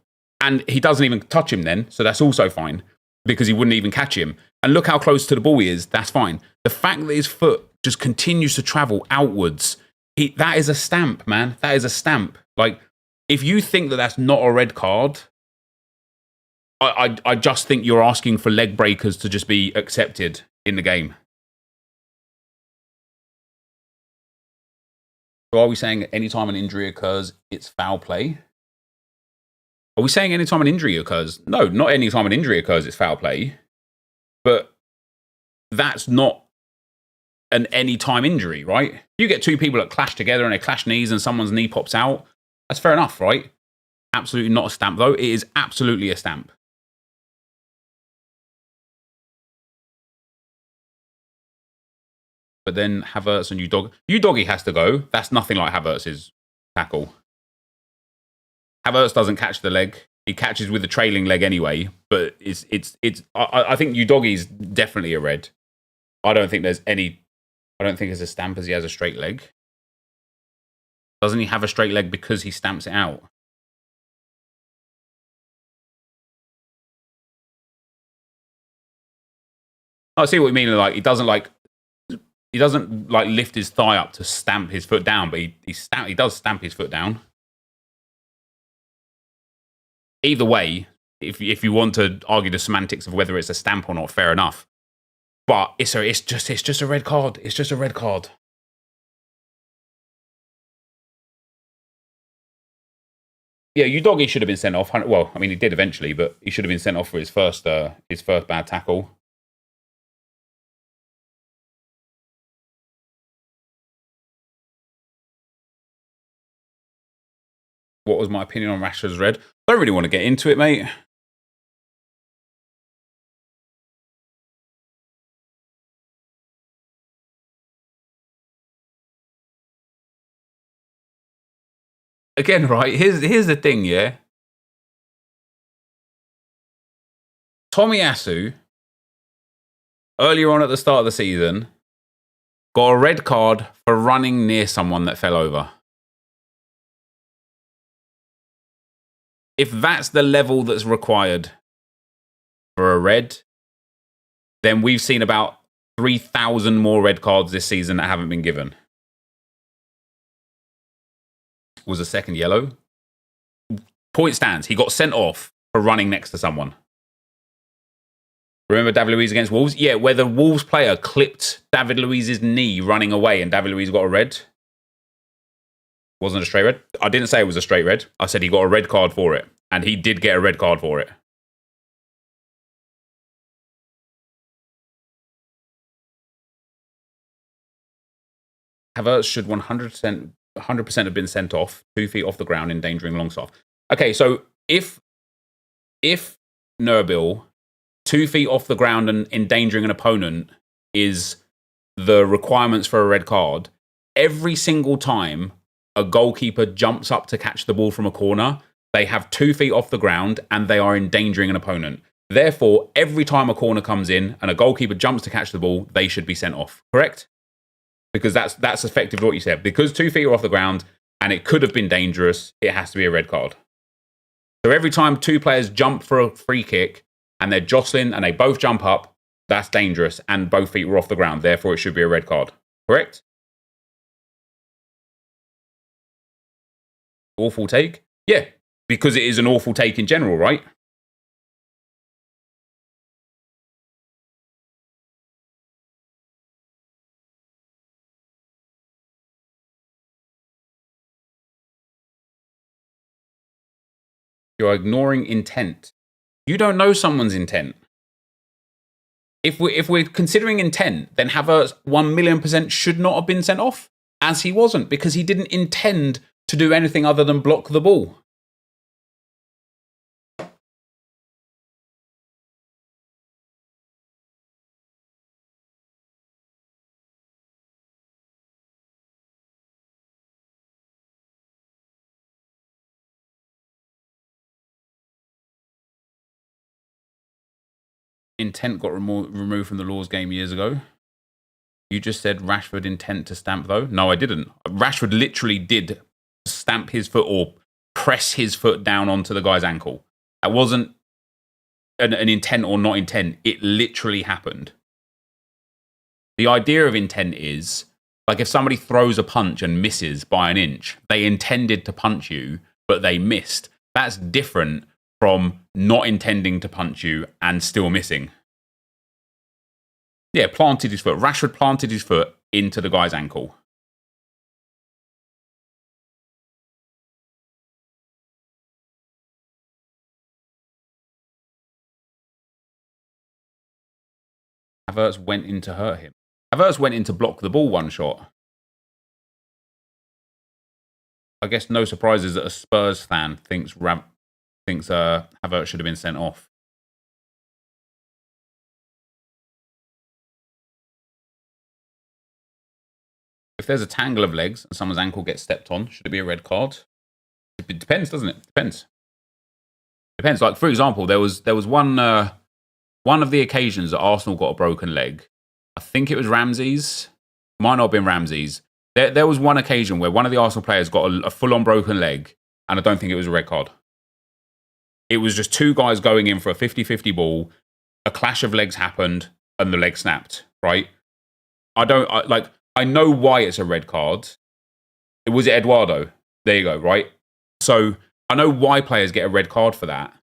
And he doesn't even touch him then, so that's also fine, because he wouldn't even catch him. And look how close to the ball he is, that's fine. The fact that his foot just continues to travel outwards, that is a stamp, man. That is a stamp. Like, if you think that that's not a red card, I just think you're asking for leg breakers to just be accepted in the game. So are we saying anytime an injury occurs, it's foul play? Are we saying anytime an injury occurs? No, not anytime an injury occurs, it's foul play. But that's not an anytime injury, right? You get two people that clash together and they clash knees and someone's knee pops out. That's fair enough, right? Absolutely not a stamp, though. It is absolutely a stamp. But then Havertz and Udoggy has to go. That's nothing like Havertz's tackle. Havertz doesn't catch the leg. He catches with the trailing leg anyway. But I think Udoggy's definitely a red. I don't think there's a stamp as he has a straight leg. Doesn't he have a straight leg because he stamps it out? I see what you mean. Like he doesn't lift his thigh up to stamp his foot down, but he does stamp his foot down. Either way, if you want to argue the semantics of whether it's a stamp or not, fair enough. But it's just a red card. It's just a red card. Yeah, Udoggy should have been sent off. Well, I mean, he did eventually, but he should have been sent off for his first bad tackle. What was my opinion on Rashford's red? I don't really want to get into it, mate. Again, right, here's the thing, yeah? Tomiyasu, earlier on at the start of the season, got a red card for running near someone that fell over. If that's the level that's required for a red, then we've seen about 3,000 more red cards this season that haven't been given. Was a second yellow. Point stands. He got sent off for running next to someone. Remember David Luiz against Wolves? Yeah, where the Wolves player clipped David Luiz's knee running away and David Luiz got a red. Wasn't a straight red. I didn't say it was a straight red. I said he got a red card for it. And he did get a red card for it. Havertz should 100% have been sent off 2 feet off the ground, endangering long stuff. Okay, so if Nurbil 2 feet off the ground and endangering an opponent is the requirements for a red card, every single time a goalkeeper jumps up to catch the ball from a corner, they have 2 feet off the ground and they are endangering an opponent. Therefore, every time a corner comes in and a goalkeeper jumps to catch the ball, they should be sent off. Correct? Because that's effectively what you said. Because 2 feet are off the ground and it could have been dangerous, it has to be a red card. So every time 2 players jump for a free kick and they're jostling and they both jump up, that's dangerous and both feet were off the ground. Therefore, it should be a red card. Correct? Awful take? Yeah, because it is an awful take in general, right? You're ignoring intent. You don't know someone's intent. If we're considering intent, then Havertz 1,000,000% should not have been sent off, as he wasn't, because he didn't intend to do anything other than block the ball. Intent got removed from the Laws game years ago. You just said Rashford intent to stamp, though. No, I didn't. Rashford literally did stamp his foot or press his foot down onto the guy's ankle. That wasn't an intent or not intent. It literally happened. The idea of intent is, like, if somebody throws a punch and misses by an inch, they intended to punch you, but they missed. That's different from not intending to punch you and still missing. Yeah, planted his foot. Rashford planted his foot into the guy's ankle. Havertz went in to hurt him. Havertz went in to block the ball one shot. I guess no surprises that a Spurs fan thinks Havertz should have been sent off. If there's a tangle of legs and someone's ankle gets stepped on, should it be a red card? It depends, doesn't it? Depends. Depends. Like, for example, there was one of the occasions that Arsenal got a broken leg. I think it was Ramsey's. Might not have been Ramsey's. There was one occasion where one of the Arsenal players got a full-on broken leg, and I don't think it was a red card. It was just 2 guys going in for a 50-50 ball. A clash of legs happened, and the leg snapped, right? I know why it's a red card. Was it Eduardo? There you go, right? So I know why players get a red card for that.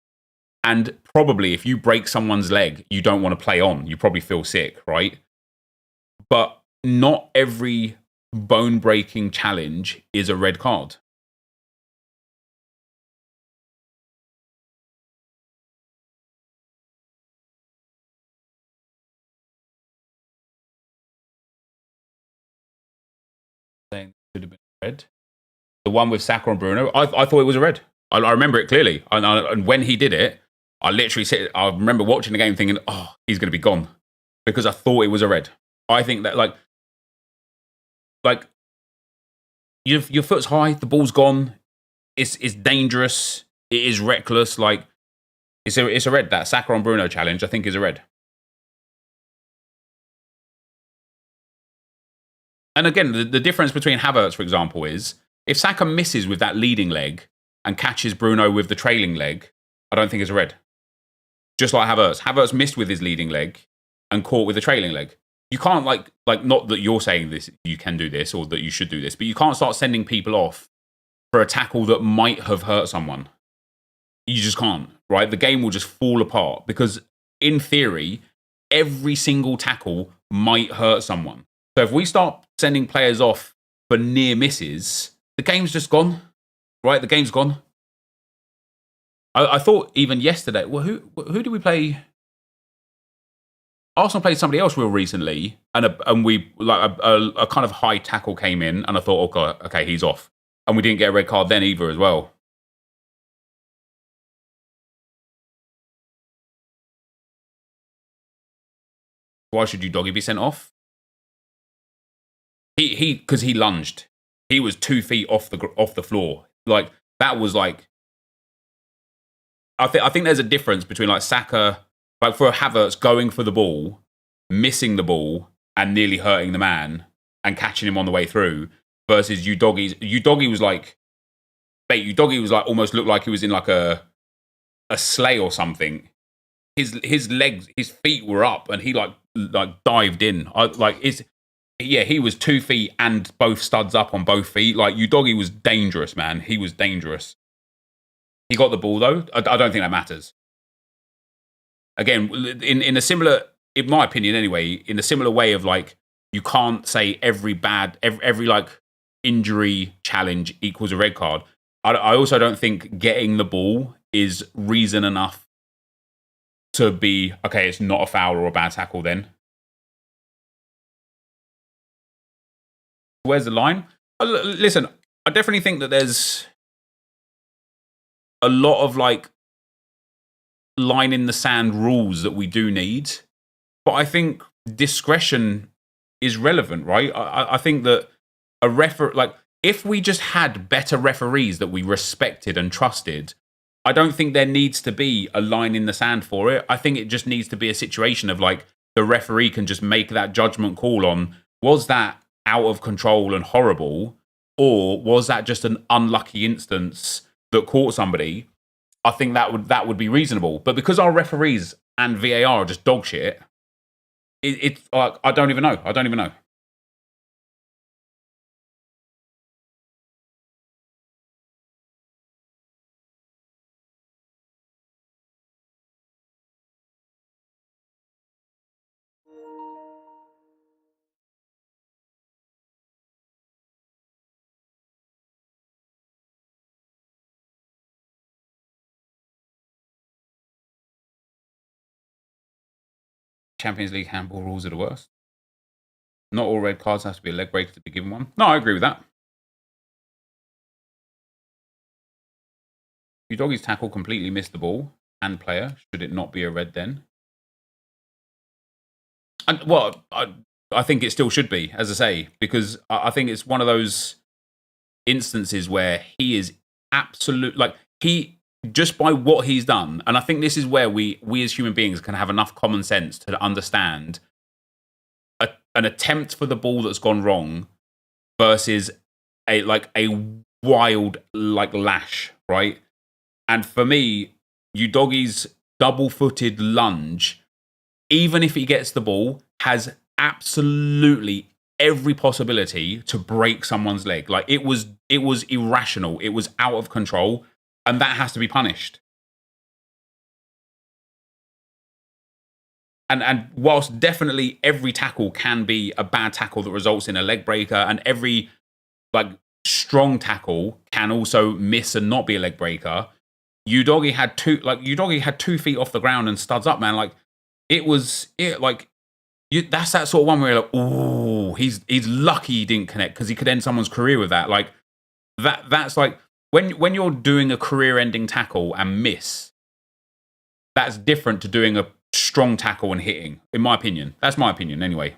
And probably if you break someone's leg, you don't want to play on. You probably feel sick, right? But not every bone-breaking challenge is a red card. Saying it should have been red. The one with Saka and Bruno, I thought it was a red. I remember it clearly. And when he did it, I literally said, I remember watching the game thinking, oh, he's going to be gone. Because I thought it was a red. I think that, like your foot's high, the ball's gone, it's dangerous, it is reckless. Like, it's a red. That Saka and Bruno challenge, I think, is a red. And again, the difference between Havertz, for example, is if Saka misses with that leading leg and catches Bruno with the trailing leg, I don't think it's a red. Just like Havertz. Havertz missed with his leading leg and caught with the trailing leg. You can't, like not that you're saying this, you can do this or that you should do this, but you can't start sending people off for a tackle that might have hurt someone. You just can't, right? The game will just fall apart because, in theory, every single tackle might hurt someone. So if we start sending players off for near misses, the game's just gone, right? The game's gone. I thought even yesterday, well, who did we play? Arsenal played somebody else real recently, and we a kind of high tackle came in, and I thought, okay, he's off, and we didn't get a red card then either as well. Why should Udogie be sent off? Because he lunged. He was 2 feet off the floor. Like, that was like... I think there's a difference between, like, Saka... Like, for Havertz going for the ball, missing the ball, and nearly hurting the man, and catching him on the way through, versus Udogie's... Udogie was like... Mate, Udogie was like, almost looked like he was in, like, a sleigh or something. His legs, his feet were up, and he, like dived in. He was 2 feet and both studs up on both feet. Like, Udogie was dangerous, man. He was dangerous. He got the ball, though. I don't think that matters. Again, in a similar, in my opinion anyway, in a similar way of, like, you can't say every like, injury challenge equals a red card. I also don't think getting the ball is reason enough to be, okay, it's not a foul or a bad tackle then. Where's the line? Listen, I definitely think that there's a lot of, like, line in the sand rules that we do need. But I think discretion is relevant, right? I think that if we just had better referees that we respected and trusted, I don't think there needs to be a line in the sand for it. I think it just needs to be a situation of, like, the referee can just make that judgment call on, was that out of control and horrible, or was that just an unlucky instance that caught somebody? I think that would be reasonable. But because our referees and VAR are just dog shit, it's like, I don't even know. Champions League handball rules are the worst. Not all red cards have to be a leg breaker to be given one. No, I agree with that. Udogie's tackle completely missed the ball and player. Should it not be a red then? I think it still should be, as I say, because I think it's one of those instances where he is absolute, like, he, just by what he's done, and I think this is where we as human beings can have enough common sense to understand an attempt for the ball that's gone wrong versus a wild, like, lash, right? And for me, Udogie's double-footed lunge, even if he gets the ball, has absolutely every possibility to break someone's leg. Like, it was irrational. It was out of control, and that has to be punished. And whilst definitely every tackle can be a bad tackle that results in a leg breaker, and every, like, strong tackle can also miss and not be a leg breaker, Udogie had 2 feet off the ground and studs up, man. Like, that's that sort of one where you're like, ooh, he's lucky he didn't connect, because he could end someone's career with that. Like, that's like when you're doing a career-ending tackle and miss, that's different to doing a strong tackle and hitting, in my opinion. That's my opinion, anyway.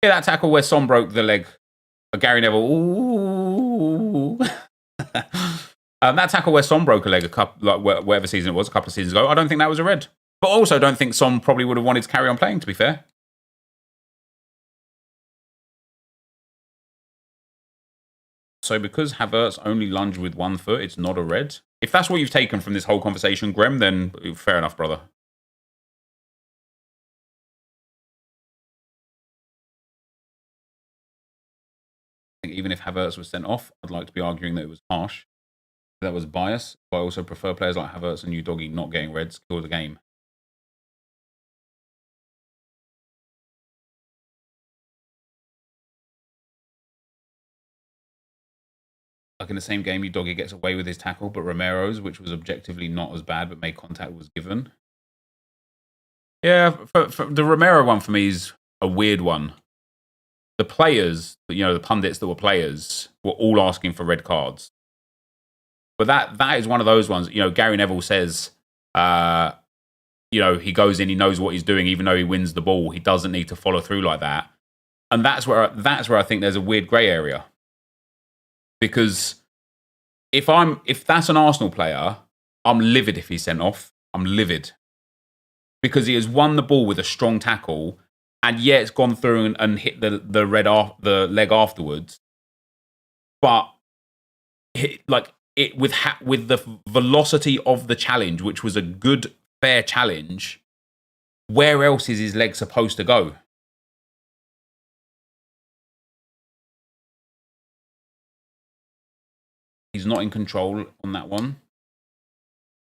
Yeah, that tackle where Son broke the leg. Gary Neville. Ooh. That tackle where Son broke a leg whatever season it was, a couple of seasons ago, I don't think that was a red. But also don't think Son probably would have wanted to carry on playing, to be fair. So because Havertz only lunged with 1 foot, it's not a red? If that's what you've taken from this whole conversation, Grem, then fair enough, brother. I think even if Havertz was sent off, I'd like to be arguing that it was harsh. That was bias, but I also prefer players like Havertz and Udogie not getting reds kill the game. Like in the same game, Udogie gets away with his tackle, but Romero's, which was objectively not as bad, but made contact, was given. Yeah, for the Romero one for me is a weird one. the players, you know, the pundits that were players, were all asking for red cards. But that is one of those ones. You know, Gary Neville says, you know, he goes in, he knows what he's doing, even though he wins the ball, he doesn't need to follow through like that. And that's where I think there's a weird grey area. Because if that's an Arsenal player, I'm livid if he's sent off. I'm livid. Because he has won the ball with a strong tackle, and yeah, it's gone through and hit the leg afterwards. But with the velocity of the challenge, which was a good, fair challenge, where else is his leg supposed to go? He's not in control on that one.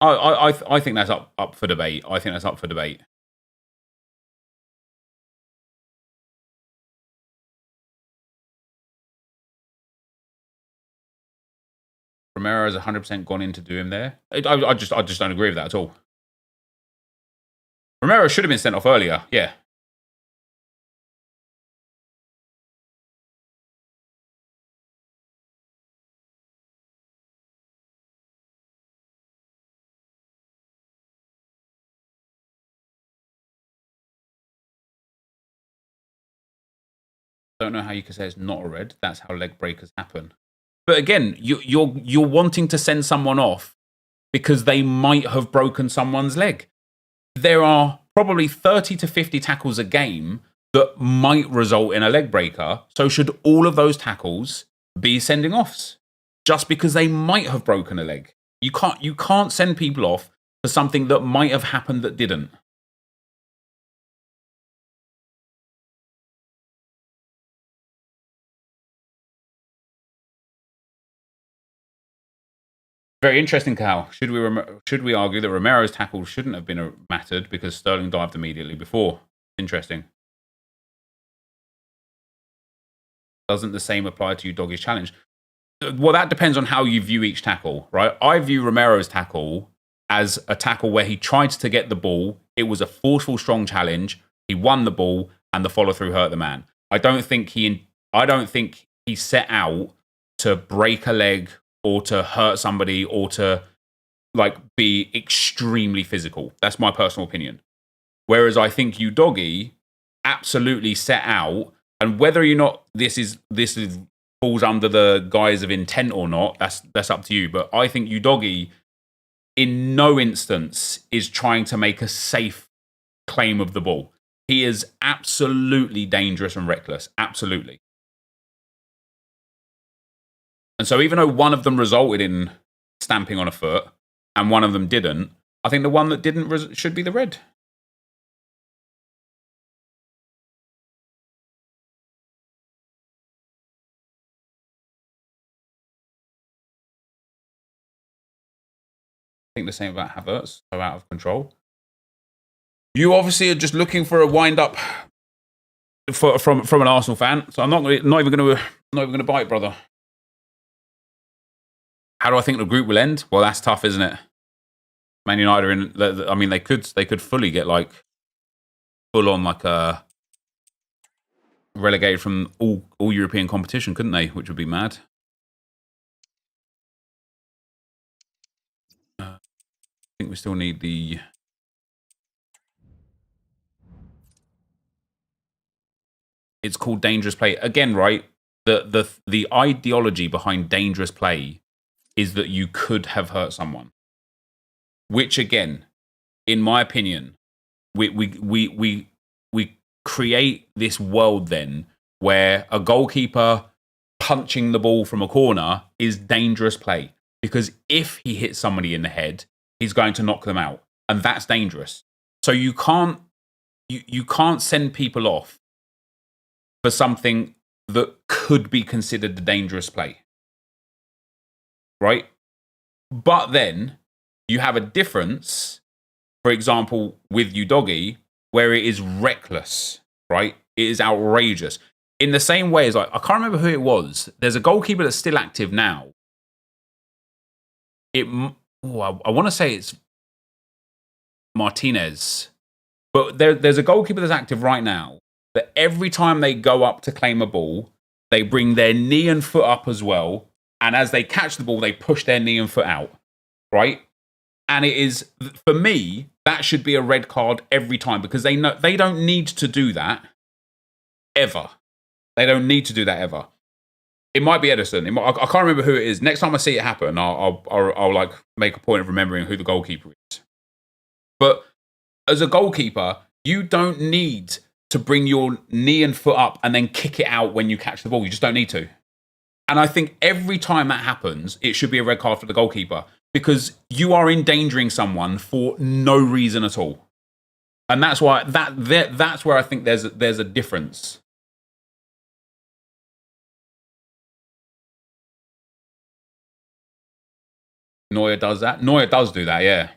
I think that's up for debate. I think that's up for debate. Romero has 100% gone in to do him there. I just don't agree with that at all. Romero should have been sent off earlier. Yeah. Don't know how you can say it's not a red. That's how leg breakers happen. But again, you're wanting to send someone off because they might have broken someone's leg. There are probably 30 to 50 tackles a game that might result in a leg breaker. So should all of those tackles be sending offs just because they might have broken a leg? You can't send people off for something that might have happened that didn't. Very interesting, Cal. Should we argue that Romero's tackle shouldn't have been mattered because Sterling dived immediately before? Interesting. Doesn't the same apply to you, Doggy's challenge? Well, that depends on how you view each tackle, right? I view Romero's tackle as a tackle where he tried to get the ball. It was a forceful, strong challenge. He won the ball, and the follow-through hurt the man. I don't think he set out to break a leg or to hurt somebody, or to be extremely physical. That's my personal opinion. Whereas I think you, Doggy, absolutely set out, and whether or not this falls under the guise of intent or not, that's up to you. But I think you, Doggy, in no instance is trying to make a safe claim of the ball. He is absolutely dangerous and reckless. Absolutely. And so even though one of them resulted in stamping on a foot and one of them didn't, I think the one that didn't should be the red. I think the same about Havertz, so out of control. You obviously are just looking for a wind-up from an Arsenal fan, so I'm not even going to bite, brother. How do I think the group will end? Well, that's tough, isn't it? Man United are in. I mean, they could fully get full on relegated from all European competition, couldn't they? Which would be mad. I think we still need the. It's called dangerous play again, right? The ideology behind dangerous play is that you could have hurt someone. Which again, in my opinion, we create this world then where a goalkeeper punching the ball from a corner is dangerous play. Because if he hits somebody in the head, he's going to knock them out. And that's dangerous. So you can't send people off for something that could be considered a dangerous play. Right? But then you have a difference, for example, with you, Doggy, where it is reckless, right? It is outrageous. In the same way as I can't remember who it was. There's a goalkeeper that's still active now. I want to say it's Martinez. But there's a goalkeeper that's active right now that every time they go up to claim a ball, they bring their knee and foot up as well. And as they catch the ball, they push their knee and foot out, right? And it is, for me, that should be a red card every time because they know they don't need to do that ever. They don't need to do that ever. It might be Edison. I can't remember who it is. Next time I see it happen, I'll like make a point of remembering who the goalkeeper is. But as a goalkeeper, you don't need to bring your knee and foot up and then kick it out when you catch the ball. You just don't need to. And I think every time that happens, it should be a red card for the goalkeeper because you are endangering someone for no reason at all. And that's why that's where I think there's a difference. Neuer does that. Neuer does do that, yeah.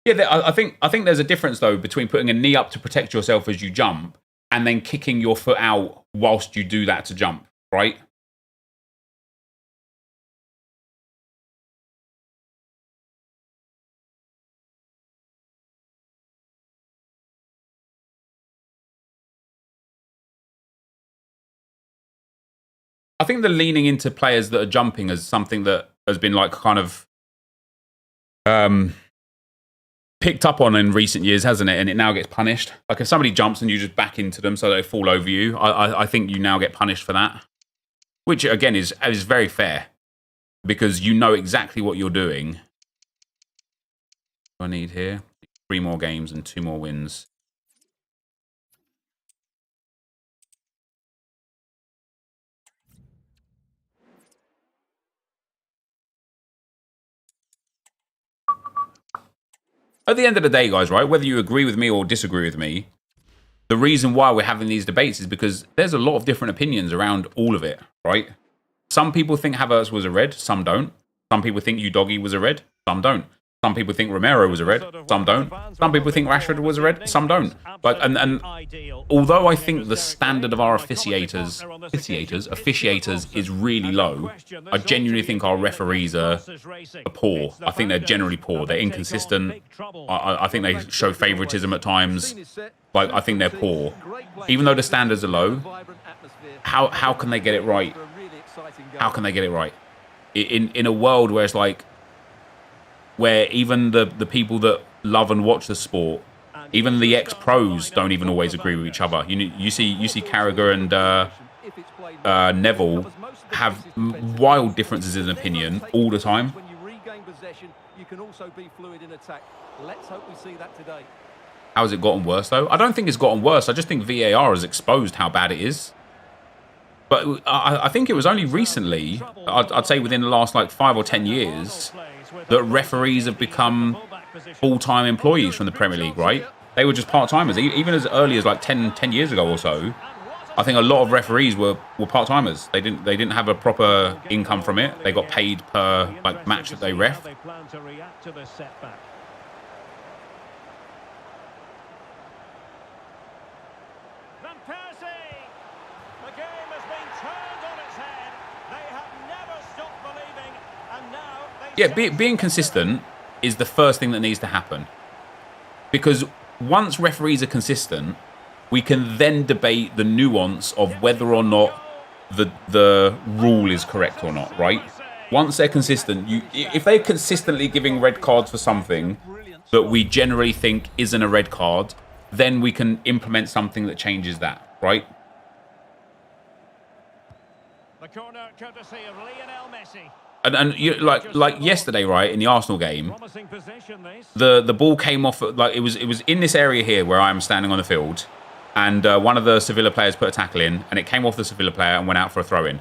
Yeah, I think there's a difference though between putting a knee up to protect yourself as you jump and then kicking your foot out whilst you do that to jump, right? I think the leaning into players that are jumping as something that has been like kind of picked up on in recent years, hasn't it? And it now gets punished. Like if somebody jumps and you just back into them so they fall over you, I think you now get punished for that. Which again is very fair because you know exactly what you're doing. What do I need here 3 more games and 2 more wins. At the end of the day, guys, right, whether you agree with me or disagree with me, the reason why we're having these debates is because there's a lot of different opinions around all of it, right? Some people think Havertz was a red, some don't. Some people think Udogie was a red, some don't. Some people think Romero was a red, some don't. Some people think Rashford was a red, some don't. But and although I think the standard of our officiators is really low, I genuinely think our referees are poor. I think they're generally poor. They're inconsistent. I think they show favouritism at times. Like I think they're poor. Even though the standards are low, how can they get it right? How can they get it right? In a world where it's like, where even the people that love and watch the sport, even the ex-pros don't even always agree with each other. You see Carragher and Neville have wild differences in opinion all the time. When you regain possession, you can also be fluid in attack. Let's hope we see that today. How has it gotten worse though? I don't think it's gotten worse. I just think VAR has exposed how bad it is. But I think it was only recently, I'd say within the last like 5 or 10 years, that referees have become full-time employees from the Premier League, right? They were just part-timers. Even as early as like 10 years ago or so, I think a lot of referees were part-timers. They didn't have a proper income from it. They got paid per like match that they ref. Yeah, being consistent is the first thing that needs to happen. Because once referees are consistent, we can then debate the nuance of whether or not the rule is correct or not, right? Once they're consistent, if they're consistently giving red cards for something that we generally think isn't a red card, then we can implement something that changes that, right? The corner courtesy of Lionel Messi. And you, like yesterday, right, in the Arsenal game, the ball came off, like it was in this area here where I'm standing on the field, and one of the Sevilla players put a tackle in, and it came off the Sevilla player and went out for a throw-in.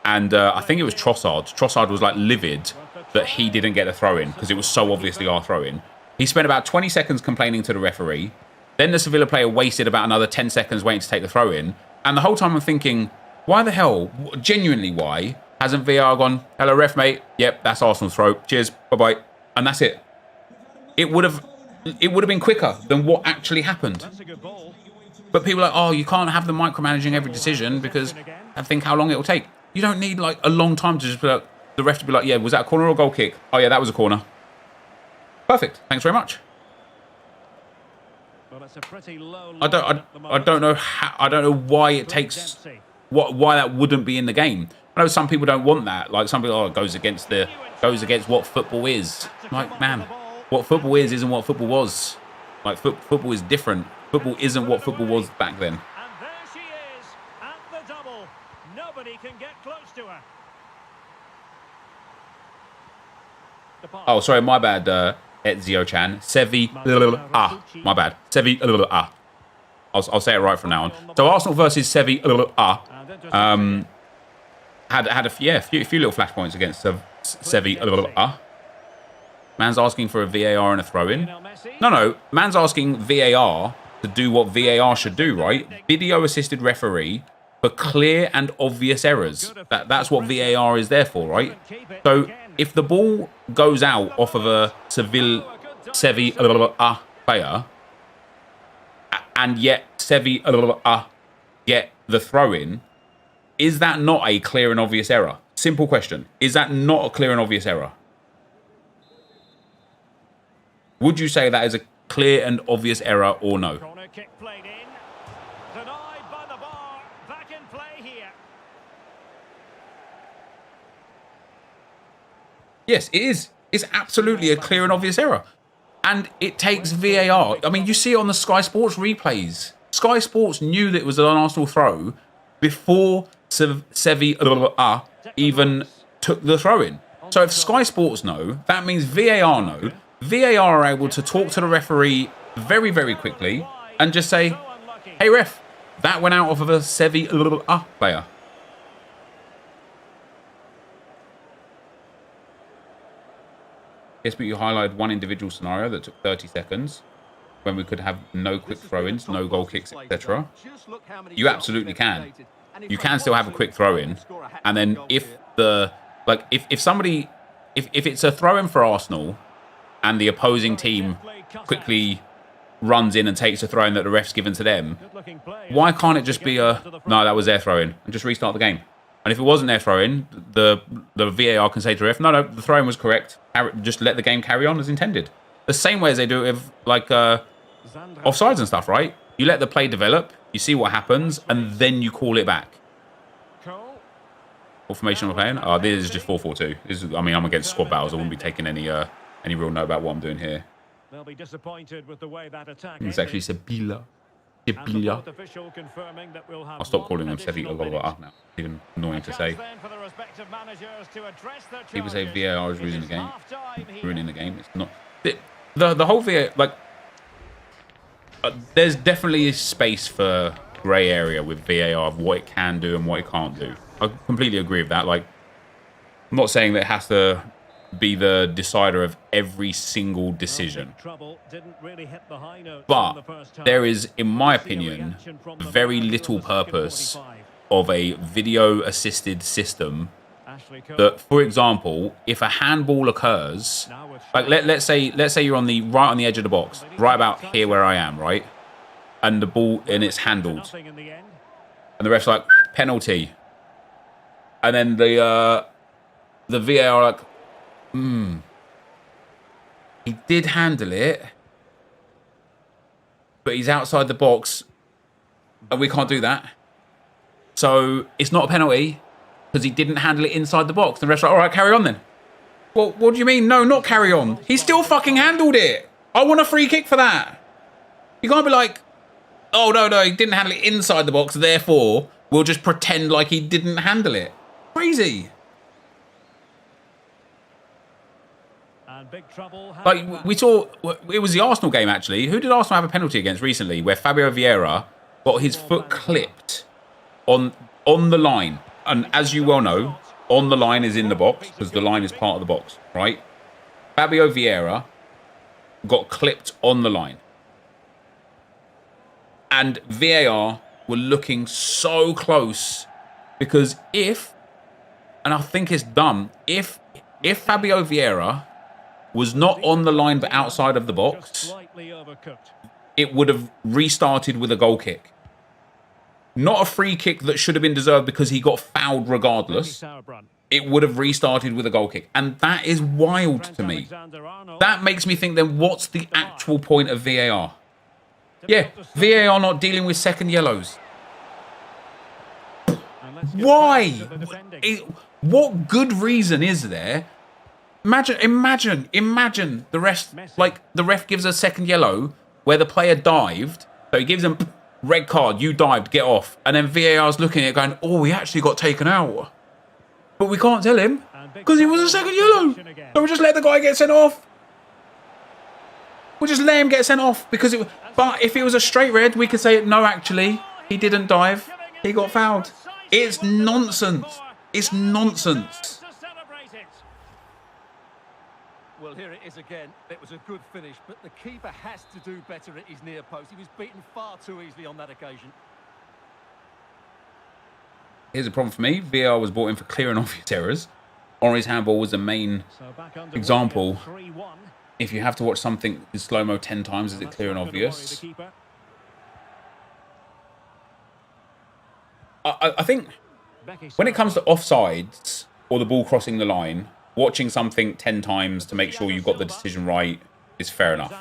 And I think it was Trossard. Trossard was like livid that he didn't get a throw-in because it was so obviously our throw-in. He spent about 20 seconds complaining to the referee. Then the Sevilla player wasted about another 10 seconds waiting to take the throw-in. And the whole time I'm thinking, why the hell, genuinely why, hasn't VR gone, hello ref mate, yep, that's Arsenal's throw, cheers, bye-bye, and that's it. It would have been quicker than what actually happened. But people are like, oh, you can't have them micromanaging every decision because I think how long it will take. You don't need like a long time to just be like, the ref to be like, yeah, was that a corner or a goal kick? Oh yeah, that was a corner. Perfect. Thanks very much. Well, it's a pretty low I don't know how, I don't know why it takes why that wouldn't be in the game. I know some people don't want that. Like some people, oh, it goes against what football is. Like, man, what football is isn't what football was. Like football is different. Football isn't what football was back then. And there she is at the double. Nobody can get close to her. Oh, sorry, my bad, Ezio-chan. Sevi, my bad. Sevi, I'll say it right from now on. So Arsenal versus Sevi, had a few little flashpoints against Sevi, Man's asking for a VAR and a throw-in. No, man's asking VAR to do what VAR should do, right? Video-assisted referee for clear and obvious errors. That's what VAR is there for, right? So if the ball goes out off of a Sevi player, and yet Sevi get the throw-in, is that not a clear and obvious error? Simple question. Is that not a clear and obvious error? Would you say that is a clear and obvious error or no? Corner kick played in. Denied by the bar. Back in play here. Yes, it is. It's absolutely a clear and obvious error. And it takes VAR. I mean, you see it on the Sky Sports replays. Sky Sports knew that it was an Arsenal throw before Sevi even took the throw-in. So if Sky Sports know, that means VAR know. VAR are able to talk to the referee very, very quickly and just say, hey, ref, that went out off of a Sevi player. Yes, but you highlighted one individual scenario that took 30 seconds when we could have no quick throw-ins, no goal kicks, etc. You absolutely can. You can still have a quick throw-in, and then if it's a throw-in for Arsenal and the opposing team quickly runs in and takes a throw-in that the ref's given to them, why can't it just be no, that was their throw-in, and just restart the game? And if it wasn't their throw-in, the VAR can say to the ref, no, the throw-in was correct. Just let the game carry on as intended. The same way as they do it with, like, offsides and stuff, right? You let the play develop, you see what happens, and then you call it back. What formation am I playing? Oh, this is just 4-4-2. I mean, I'm against squad battles. I wouldn't be taking any real note about what I'm doing here. They'll be disappointed with the way that attack It's actually Sebila. I'll stop calling them Sevi now. Even annoying to say. People say VAR is ruining the game. Ruining the game. It's not. The whole VAR, like, there's definitely a space for grey area with VAR of what it can do and what it can't do. I completely agree with that. Like, I'm not saying that it has to be the decider of every single decision. But there is, in my opinion, very little purpose of a video-assisted system that, for example, if a handball occurs, like let's say you're right on the edge of the box, right about here where I am, right? And the ball, and it's handled. And the ref's like, penalty. And then the VAR like, he did handle it, but he's outside the box, and we can't do that. So it's not a penalty because he didn't handle it inside the box. The ref's like, all right, carry on then. Well, what do you mean? No, not carry on. He still fucking handled it. I want a free kick for that. You can't be like, oh, no, he didn't handle it inside the box, therefore we'll just pretend like he didn't handle it. Crazy. Like, we saw, it was the Arsenal game, actually. Who did Arsenal have a penalty against recently where Fabio Vieira got his foot clipped on the line? And as you well know, on the line is in the box because the line is part of the box, right? Fabio Vieira got clipped on the line. And VAR were looking so close because and I think it's dumb, if Fabio Vieira was not on the line but outside of the box, it would have restarted with a goal kick. Not a free kick that should have been deserved because he got fouled regardless. it would have restarted with a goal kick. And that is wild to me. That makes me think, then what's the actual point of VAR? Yeah, VAR not dealing with second yellows. Why? What good reason is there? Imagine the rest, like the ref gives a second yellow where the player dived. So he gives them red card, you dived, get off. And then VAR's looking at it going, oh, he actually got taken out. But we can't tell him because it was a second yellow. So we just let the guy get sent off. We'll just let him get sent off because it. But if it was a straight red, we could say, no, actually, he didn't dive. He got fouled. It's nonsense. It's nonsense. Well, here it is again. It was a good finish, but the keeper has to do better at his near post. He was beaten far too easily on that occasion. Here's a problem for me. VAR was brought in for clear and obvious errors. Henry's handball was the main example. If you have to watch something in slow-mo 10 times, is it clear and obvious? I think when it comes to offsides or the ball crossing the line, watching something 10 times to make sure you've got the decision right is fair enough.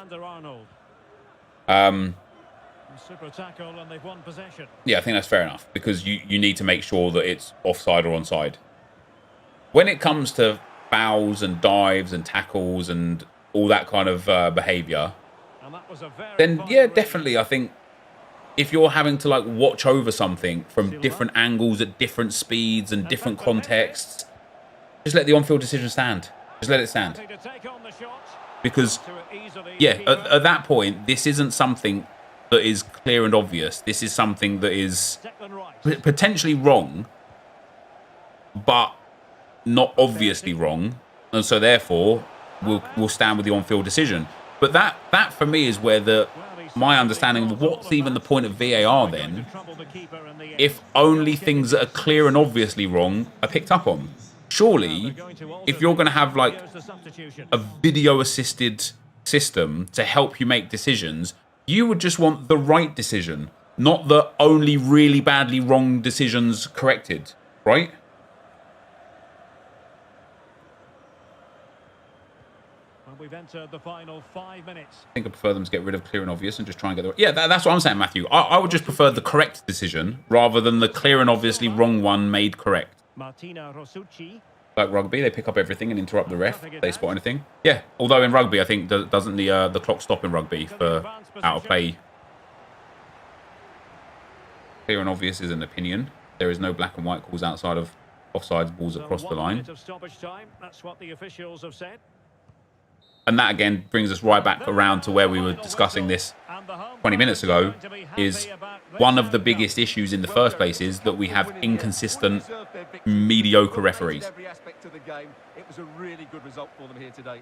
Yeah, I think that's fair enough because you need to make sure that it's offside or onside. When it comes to fouls and dives and tackles and all that kind of behaviour, then yeah, definitely I think if you're having to like watch over something from different angles at different speeds and different contexts, just let the on-field decision stand. Just let it stand. Because, yeah, at that point, this isn't something that is clear and obvious. This is something that is potentially wrong, but not obviously wrong. And so, therefore, we'll stand with the on-field decision. But that for me, is where my understanding of what's even the point of VAR then, if only things that are clear and obviously wrong are picked up on. Surely, if you're going to have like a video-assisted system to help you make decisions, you would just want the right decision, not the only really badly wrong decisions corrected, right? We've entered the final 5 minutes. I think I prefer them to get rid of clear and obvious and just try and get the... Yeah, that's what I'm saying, Matthew. I would just prefer the correct decision rather than the clear and obviously wrong one made correct. Like rugby, they pick up everything and interrupt the ref if they spot anything. Yeah, although in rugby, I think, doesn't the clock stop in rugby for out of play? Clear and obvious is an opinion. There is no black and white calls outside of offside balls across the line. That's what the officials have said. And that, again, brings us right back around to where we were discussing this 20 minutes ago, is one of the biggest issues in the first place is that we have inconsistent, mediocre referees. Every aspect of the game, it was a really good result for them here today.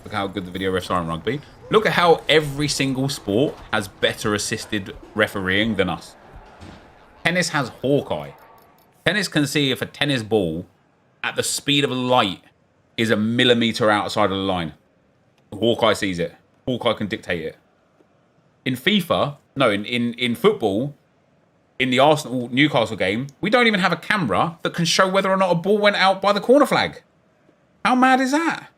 Look how good the video refs are in rugby. Look at how every single sport has better assisted refereeing than us. Tennis has Hawkeye. Tennis can see if a tennis ball at the speed of light is a millimetre outside of the line. Hawkeye sees it. Hawkeye can dictate it. In FIFA, no, in football, in the Arsenal-Newcastle game, we don't even have a camera that can show whether or not a ball went out by the corner flag. How mad is that?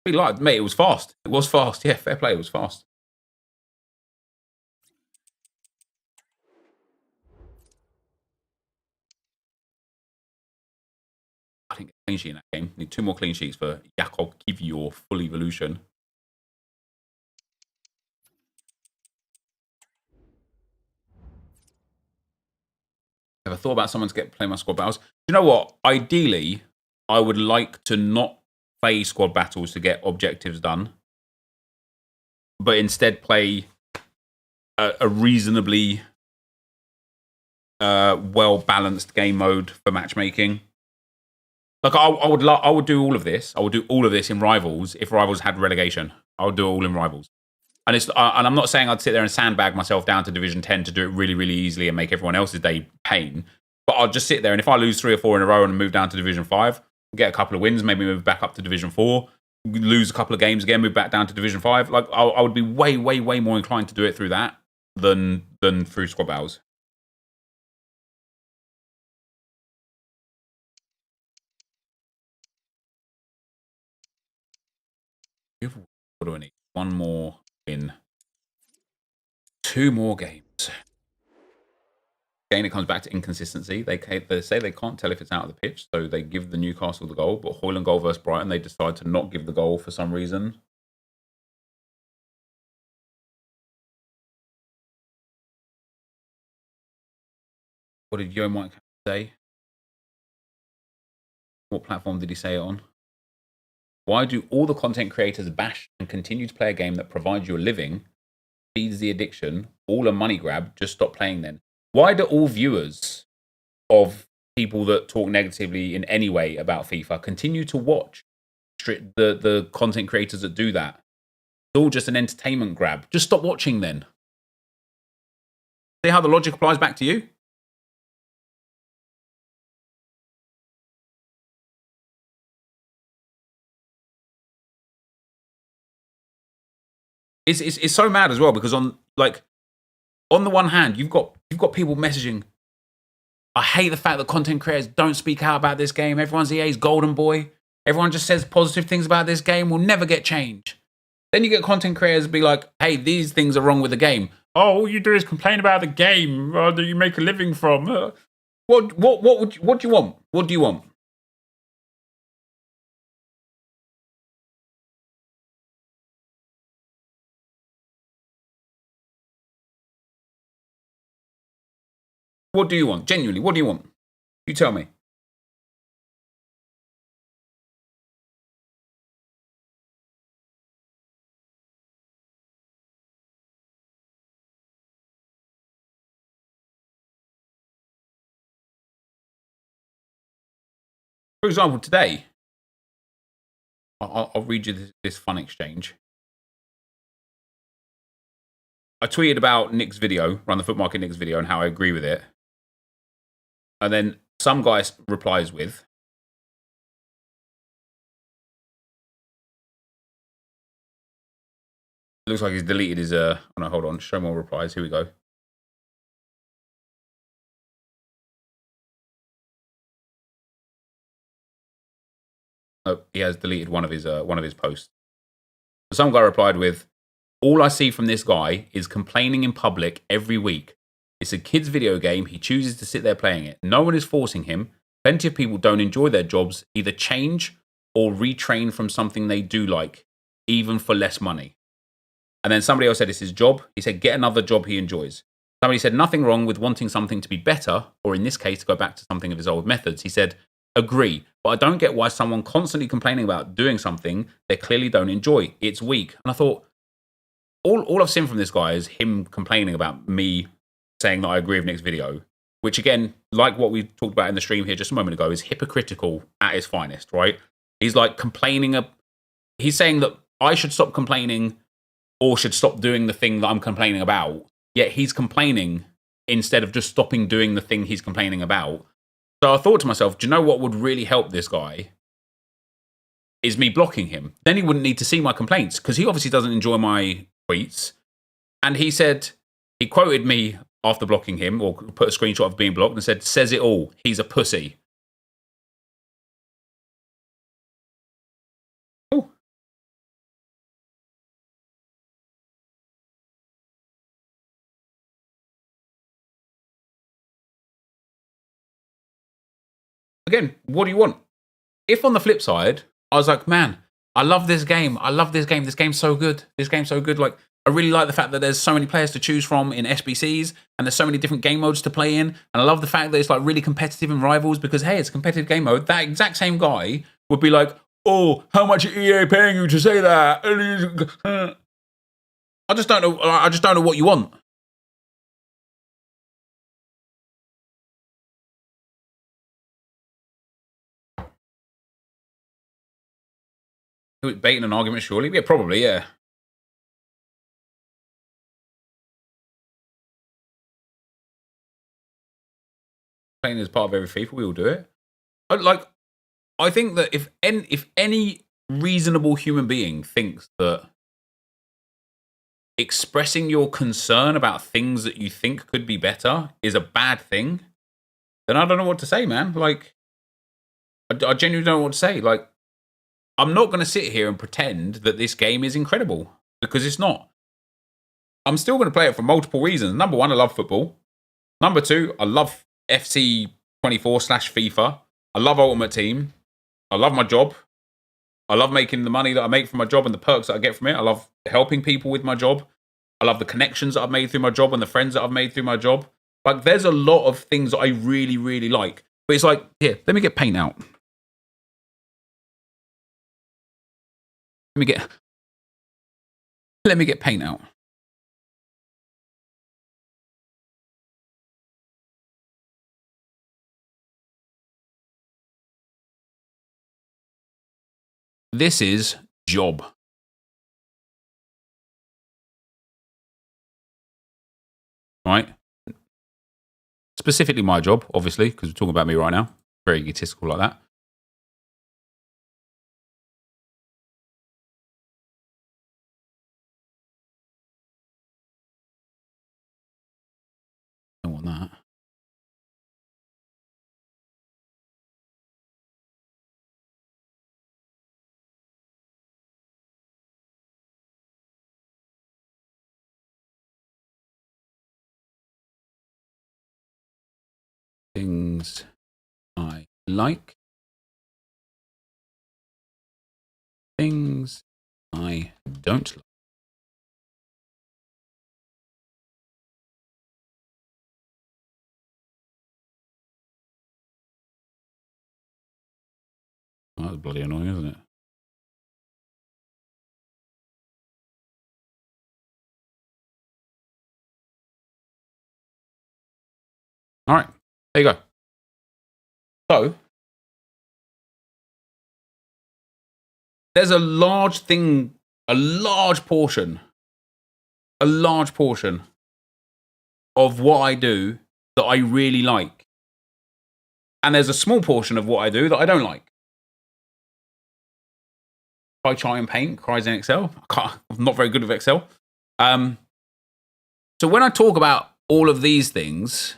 Like, mate, it was fast. It was fast. Yeah, fair play. It was fast. I think a clean sheet in that game. Need 2 more clean sheets for Jakob Kivior full evolution. Ever thought about someone to play my squad battles? You know what? Ideally, I would like to not play squad battles to get objectives done, but instead play a reasonably well-balanced game mode for matchmaking. Like I would do all of this. I would do all of this in Rivals if Rivals had relegation. I would do it all in Rivals. And I'm not saying I'd sit there and sandbag myself down to Division 10 to do it really, really easily and make everyone else's day pain. But I'll just sit there, and if I lose 3 or 4 in a row and move down to Division 5, get a couple of wins, maybe move back up to Division 4, lose a couple of games again, move back down to Division 5. Like, I would be way, way, way more inclined to do it through that than through squad battles. What do I need? 1 more win. 2 more games. Again, it comes back to inconsistency. They say they can't tell if it's out of the pitch, so they give the Newcastle the goal, but Hoyland goal versus Brighton, they decide to not give the goal for some reason. What did Yo Mike say? What platform did he say it on? Why do all the content creators bash and continue to play a game that provides you a living, feeds the addiction, all a money grab? Just stop playing then. Why do all viewers of people that talk negatively in any way about FIFA continue to watch the content creators that do that? It's all just an entertainment grab. Just stop watching then. See how the logic applies back to you? It's so mad as well, because on the one hand, you've got people messaging, I hate the fact that content creators don't speak out about this game. Everyone's EA's golden boy. Everyone just says positive things about this game. We'll never get change. Then you get content creators be like, hey, these things are wrong with the game. Oh, all you do is complain about the game that you make a living from. What do you want? What do you want? What do you want? Genuinely, what do you want? You tell me. For example, today, I'll read you this fun exchange. I tweeted about Nick's video, Run the Foot Market Nick's video, and how I agree with it. And then some guy replies with, it looks like he's deleted his, oh no, hold on, show more replies, here we go. Oh, he has deleted one of his posts. Some guy replied with, all I see from this guy is complaining in public every week. It's a kid's video game. He chooses to sit there playing it. No one is forcing him. Plenty of people don't enjoy their jobs, either change or retrain from something they do like, even for less money. And then somebody else said it's his job. He said, get another job he enjoys. Somebody said, nothing wrong with wanting something to be better, or in this case, to go back to something of his old methods. He said, agree, but I don't get why someone constantly complaining about doing something they clearly don't enjoy. It's weak. And I thought, all I've seen from this guy is him complaining about me saying that I agree with Nick's video, which again, like what we talked about in the stream here just a moment ago, is hypocritical at its finest, right? He's like complaining. He's saying that I should stop complaining or should stop doing the thing that I'm complaining about, yet he's complaining instead of just stopping doing the thing he's complaining about. So I thought to myself, do you know what would really help this guy? Is me blocking him. Then he wouldn't need to see my complaints, because he obviously doesn't enjoy my tweets. And he said, he quoted me after blocking him, or put a screenshot of being blocked, and said, says it all, he's a pussy. Oh. Again, what do you want? If on the flip side, I was like, man, I love this game. I love this game. This game's so good. This game's so good. Like, I really like the fact that there's so many players to choose from in SBCs, and there's so many different game modes to play in. And I love the fact that it's like really competitive in Rivals, because, hey, it's a competitive game mode. That exact same guy would be like, oh, how much are EA paying you to say that? I just don't know. I just don't know what you want. Baiting an argument, surely? Yeah, probably, yeah. complaining is part of every FIFA, we all do it. Like, I think that if any reasonable human being thinks that expressing your concern about things that you think could be better is a bad thing, then I don't know what to say, man. Like, I genuinely don't know what to say. Like, I'm not going to sit here and pretend that this game is incredible, because it's not. I'm still going to play it for multiple reasons. Number one, I love football. Number two, I love FC 24/FIFA. I love Ultimate Team. I love my job. I love making the money that I make from my job and the perks that I get from it. I love helping people with my job. I love the connections that I've made through my job and the friends that I've made through my job. Like, there's a lot of things that I really, really like. But it's like, here, let me get paint out. Let me get paint out. This is job. Right? Specifically my job, obviously, because we're talking about me right now. Very egotistical like that. Don't want that. Things I like. Things I don't like. Well, that's bloody annoying, isn't it? All right, there you go. So, there's a large portion of what I do that I really like. And there's a small portion of what I do that I don't like. I try and paint, cries in Excel. I'm not very good with Excel. So when I talk about all of these things,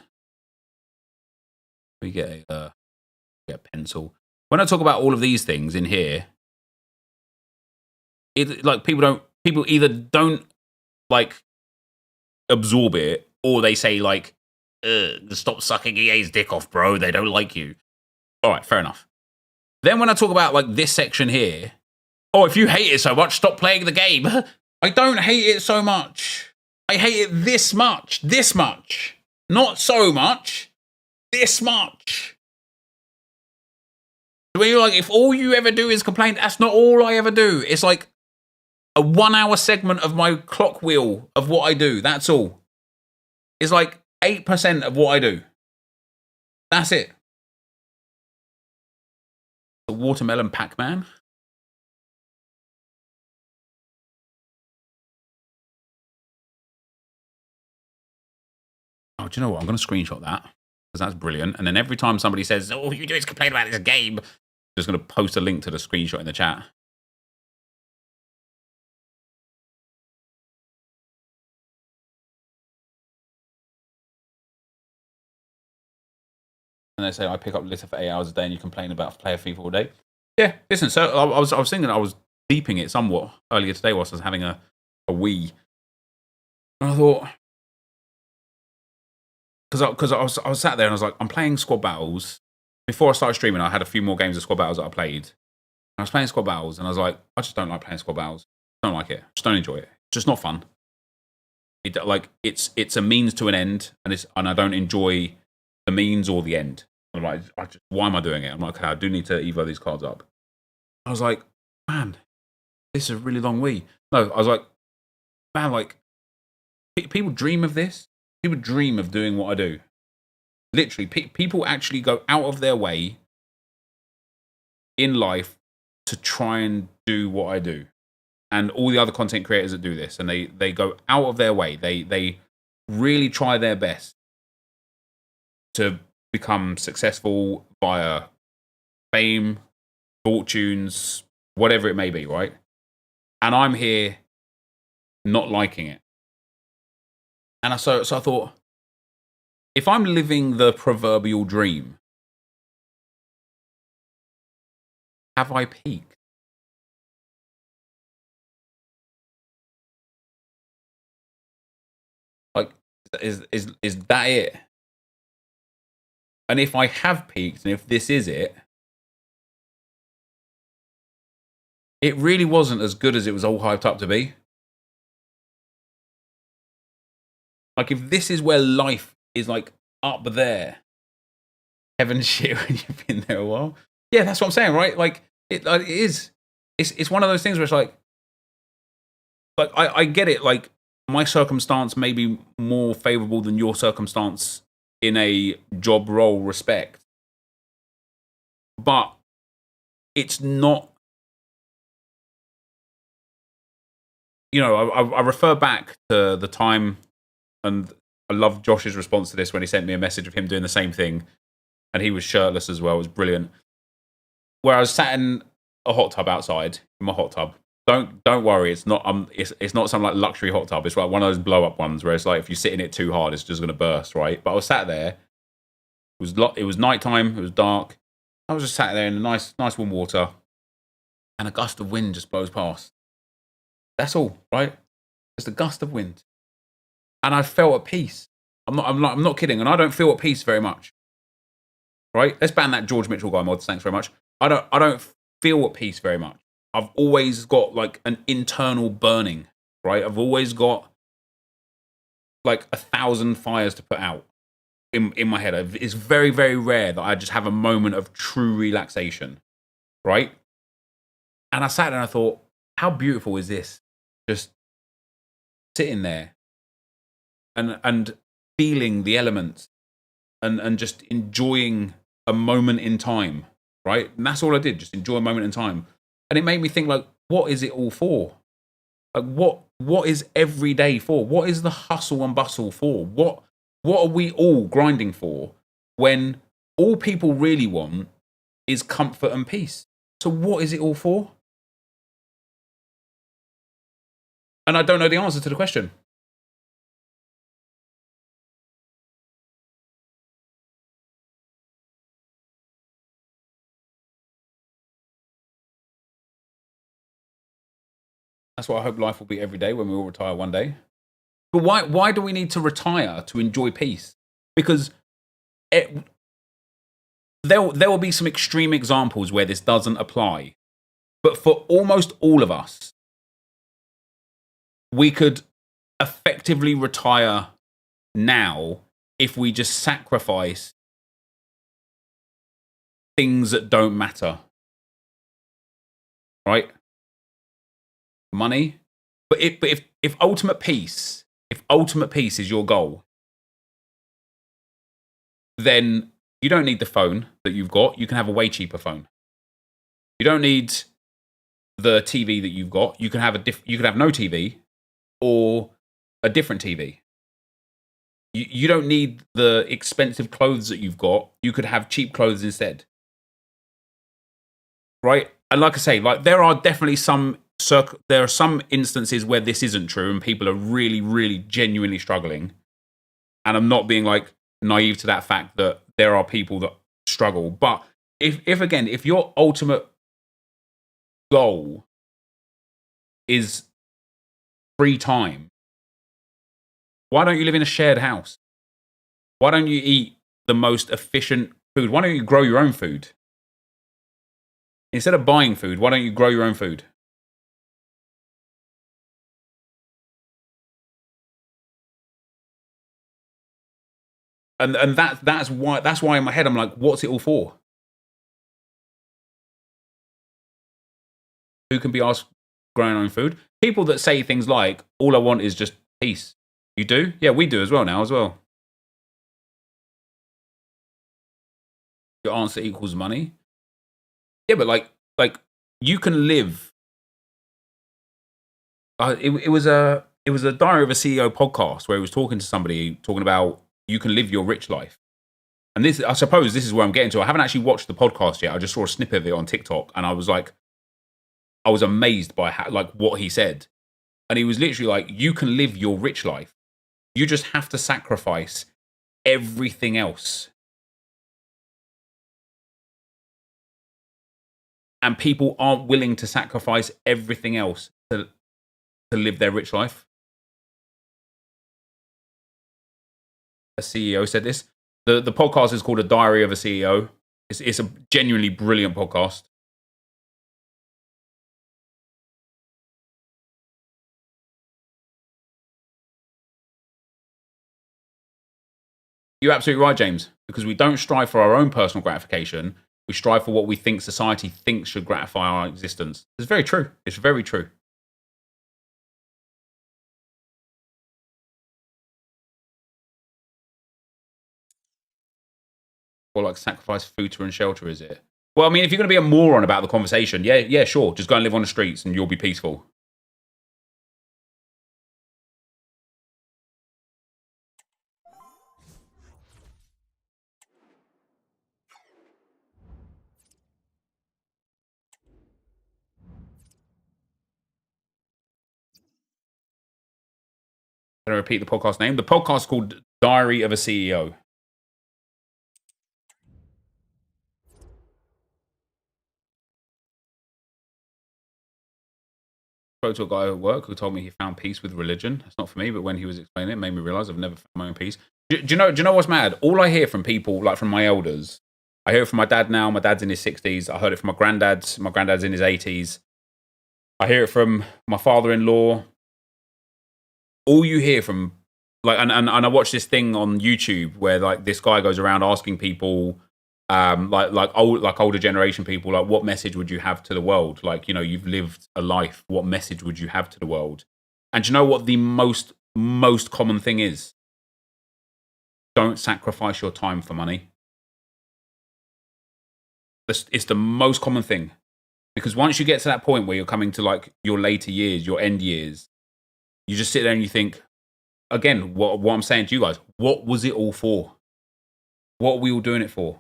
we get a pencil. When I talk about all of these things in here, it like people either don't like absorb it, or they say like, stop sucking EA's dick off, bro. They don't like you. All right, fair enough. Then when I talk about like this section here, oh, if you hate it so much, stop playing the game. I don't hate it so much. I hate it this much. This much. Not so much. This much. Where you're like, if all you ever do is complain, that's not all I ever do. It's like a 1 hour segment of my clock wheel of what I do. That's all. It's like 8% of what I do. That's it. The watermelon Pac-Man. Oh, do you know what? I'm going to screenshot that, because that's brilliant. And then every time somebody says, all you do is complain about this game, I'm just going to post a link to the screenshot in the chat. And they say, I pick up litter for 8 hours a day and you complain about player FIFA all day. Yeah, listen, so I was thinking I was deeping it somewhat earlier today whilst I was having a wee. And I thought, because I was sat there and I was like, I'm playing squad battles. Before I started streaming, I had a few more games of squad battles that I played. And I was playing squad battles and I was like, I just don't like playing squad battles. I don't like it. Just don't enjoy it. It's just not fun. It's a means to an end, and I don't enjoy the means or the end. I'm like, why am I doing it? I'm like, okay, I do need to evo these cards up. I was like, man, this is a really long week. No, I was like, man, like, people dream of this. People dream of doing what I do. Literally, people actually go out of their way in life to try and do what I do. And all the other content creators that do this, and they go out of their way. They really try their best to become successful via fame, fortunes, whatever it may be, right? And I'm here not liking it. And so I thought, if I'm living the proverbial dream, have I peaked? Like, is that it? And if I have peaked, and if this is it, it really wasn't as good as it was all hyped up to be. Like, if this is where life is, like, up there, heaven shit when you've been there a while. Yeah, that's what I'm saying, right? Like, it is. It's one of those things where it's like I get it. Like, my circumstance may be more favorable than your circumstance in a job role respect, but it's not. You know, I refer back to the time, and I love Josh's response to this when he sent me a message of him doing the same thing, and he was shirtless as well. It was brilliant. Where I was sat in a hot tub outside, in my hot tub. Don't worry, it's not it's not some like luxury hot tub. It's like one of those blow up ones where it's like if you sit in it too hard, it's just gonna burst, right? But I was sat there. It was nighttime. It was dark. I was just sat there in the nice warm water, and a gust of wind just blows past. That's all, right? Just a gust of wind, and I felt at peace. I'm not kidding, and I don't feel at peace very much. Right? Let's ban that George Mitchell guy mods. Thanks very much. I don't feel at peace very much. I've always got like an internal burning, right? I've always got like 1,000 fires to put out in my head. It's very, very rare that I just have a moment of true relaxation, right? And I sat there and I thought, how beautiful is this? Just sitting there and feeling the elements and just enjoying a moment in time, right? And that's all I did, just enjoy a moment in time. And it made me think, like, what is it all for? Like, what is every day for? What is the hustle and bustle for? What are we all grinding for when all people really want is comfort and peace? So what is it all for? And I don't know the answer to the question. That's what I hope life will be every day when we all retire one day. But why do we need to retire to enjoy peace? Because there will be some extreme examples where this doesn't apply. But for almost all of us, we could effectively retire now if we just sacrifice things that don't matter. Right? Money. But if ultimate peace is your goal, then you don't need the phone that you've got. You can have a way cheaper phone. You don't need the TV that you've got. You can have you can have no TV or a different TV. You don't need the expensive clothes that you've got. You could have cheap clothes instead. Right? And like I say, like there are definitely some instances where this isn't true and people are really, really genuinely struggling. And I'm not being like naive to that fact that there are people that struggle. But if your ultimate goal is free time, why don't you live in a shared house? Why don't you eat the most efficient food? Why don't you grow your own food? Instead of buying food, why don't you grow your own food? And that's why in my head I'm like, what's it all for? Who can be asked growing their own food? People that say things like, all I want is just peace. You do? Yeah, we do as well now as well. Your answer equals money. Yeah, but like you can live. It was a Diary of a CEO podcast where he was talking to somebody talking about you can live your rich life. and this, I suppose this is where I'm getting to. I haven't actually watched the podcast yet. I just saw a snippet of it on TikTok, and I was amazed by what he said. And he was literally like, you can live your rich life. You just have to sacrifice everything else. And people aren't willing to sacrifice everything else to live their rich life. A CEO said this. The podcast is called A Diary of a CEO. It's a genuinely brilliant podcast. You're absolutely right, James, because we don't strive for our own personal gratification. We strive for what we think society thinks should gratify our existence. It's very true. It's very true. Or like sacrifice food and shelter, is it? Well, I mean, if you're going to be a moron about the conversation, yeah, sure. Just go and live on the streets and you'll be peaceful. Can I repeat the podcast name? The podcast is called Diary of a CEO. Spoke to a guy at work who told me he found peace with religion. It's not for me, but when he was explaining it made me realize I've never found my own peace. Do you know what's mad? All I hear from people, like from my elders, I hear it from my dad now. My dad's in his 60s. I heard it from my granddad. My granddad's in his 80s. I hear it from my father-in-law. All you hear from, like, and I watch this thing on YouTube where like this guy goes around asking people, like older generation people, like, what message would you have to the world? Like, you know, you've lived a life. What message would you have to the world? And do you know what the most common thing is? Don't sacrifice your time for money. It's the most common thing. Because once you get to that point where you're coming to like your later years, your end years, you just sit there and you think, again, what I'm saying to you guys, what was it all for? What are we all doing it for?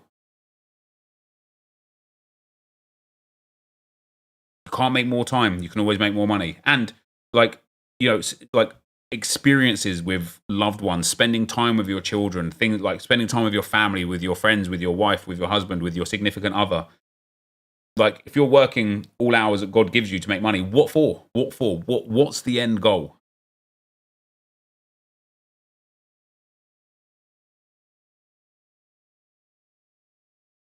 You can't make more time. You can always make more money. And like, you know, like experiences with loved ones, spending time with your children, things like spending time with your family, with your friends, with your wife, with your husband, with your significant other. Like, if you're working all hours that God gives you to make money, what for? What for? What's the end goal?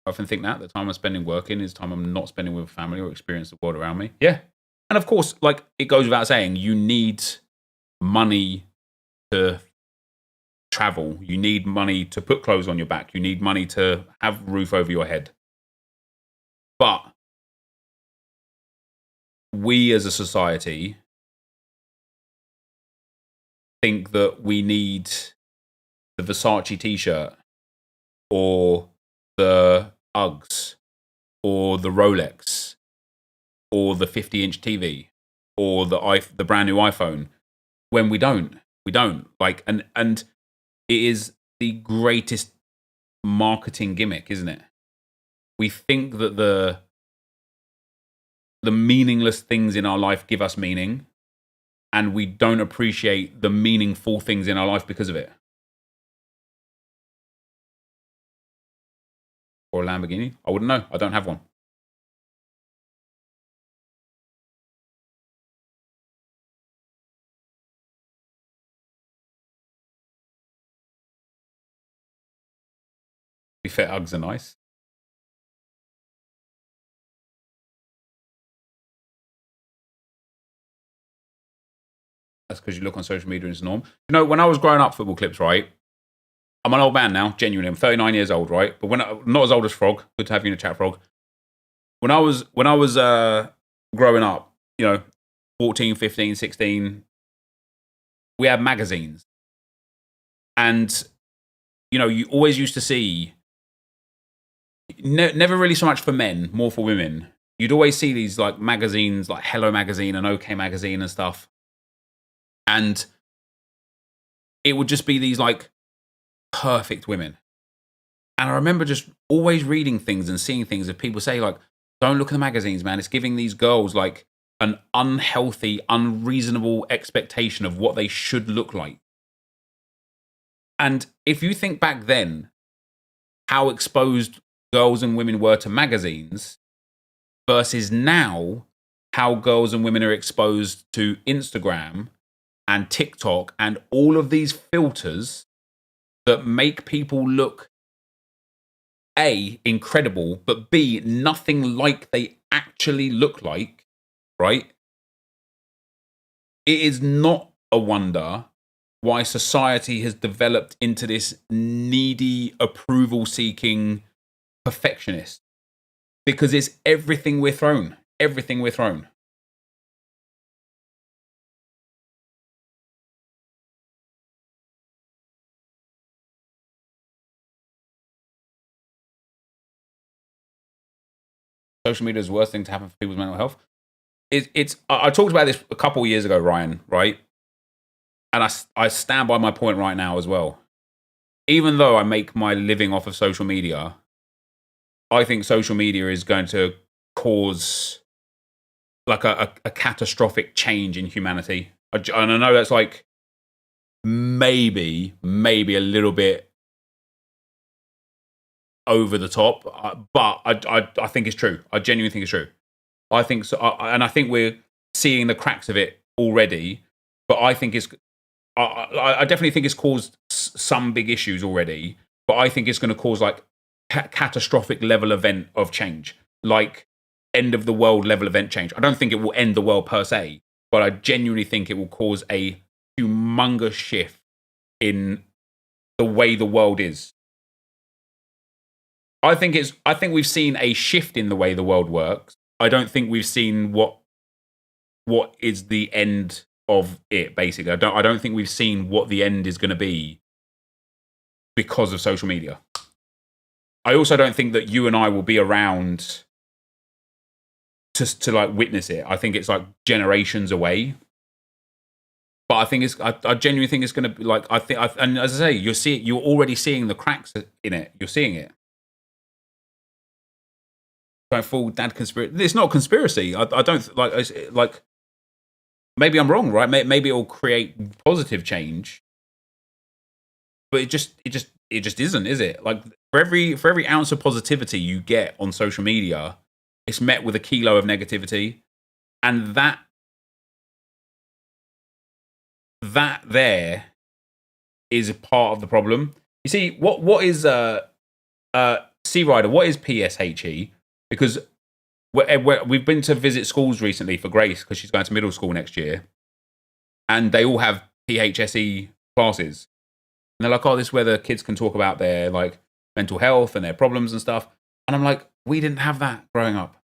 I often think that the time I'm spending working is time I'm not spending with family or experience the world around me. Yeah. And of course, like, it goes without saying, you need money to travel. You need money to put clothes on your back. You need money to have a roof over your head. But we as a society think that we need the Versace t-shirt or the Uggs or the Rolex or the 50-inch TV or the brand new iPhone, when we don't. Like, and it is the greatest marketing gimmick, isn't it? We think that the meaningless things in our life give us meaning, and we don't appreciate the meaningful things in our life because of it. Or a Lamborghini? I wouldn't know. I don't have one. To be fair, Uggs are nice. That's because you look on social media and it's norm. You know, when I was growing up, football clips, right? I'm an old man now, genuinely. I'm 39 years old, right? But not as old as Frog. Good to have you in the chat, Frog. When I was growing up, you know, 14, 15, 16, we had magazines. And, you know, you always used to see, never really so much for men, more for women. You'd always see these like magazines, like Hello Magazine and OK Magazine and stuff. And it would just be these like perfect women. And I remember just always reading things and seeing things of people say, like, don't look at the magazines, man. It's giving these girls like an unhealthy, unreasonable expectation of what they should look like. And if you think back then, how exposed girls and women were to magazines versus now, how girls and women are exposed to Instagram and TikTok and all of these filters that make people look A, incredible, but B, nothing like they actually look like, right? It is not a wonder why society has developed into this needy, approval-seeking perfectionist. Because it's everything we're thrown. Everything we're thrown. Social media is the worst thing to happen for people's mental health. I talked about this a couple of years ago, Ryan, right? And I stand by my point right now as well. Even though I make my living off of social media, I think social media is going to cause like a catastrophic change in humanity. And I know that's like maybe a little bit over the top, but I think it's true. I genuinely think it's true. I think so, and I think we're seeing the cracks of it already. But I think I definitely think it's caused some big issues already. But I think it's going to cause like catastrophic level event of change, like end of the world level event change. I don't think it will end the world per se, but I genuinely think it will cause a humongous shift in the way the world is. I think we've seen a shift in the way the world works. I don't think we've seen what is the end of it, basically. I don't think we've seen what the end is going to be because of social media. I also don't think that you and I will be around to like witness it. I think it's like generations away. But I think I genuinely think it's going to be like, and as I say, you're already seeing the cracks in it. You're seeing it. Going full dad conspiracy. It's not a conspiracy. I don't like. Maybe I'm wrong, right? Maybe it'll create positive change, but it just isn't, is it? Like for every ounce of positivity you get on social media, it's met with a kilo of negativity, and that there is a part of the problem. You see, what is C Rider? What is PSHE? Because we've been to visit schools recently for Grace because she's going to middle school next year, and they all have PHSE classes. And they're like, oh, this is where the kids can talk about their like mental health and their problems and stuff. And I'm like, we didn't have that growing up.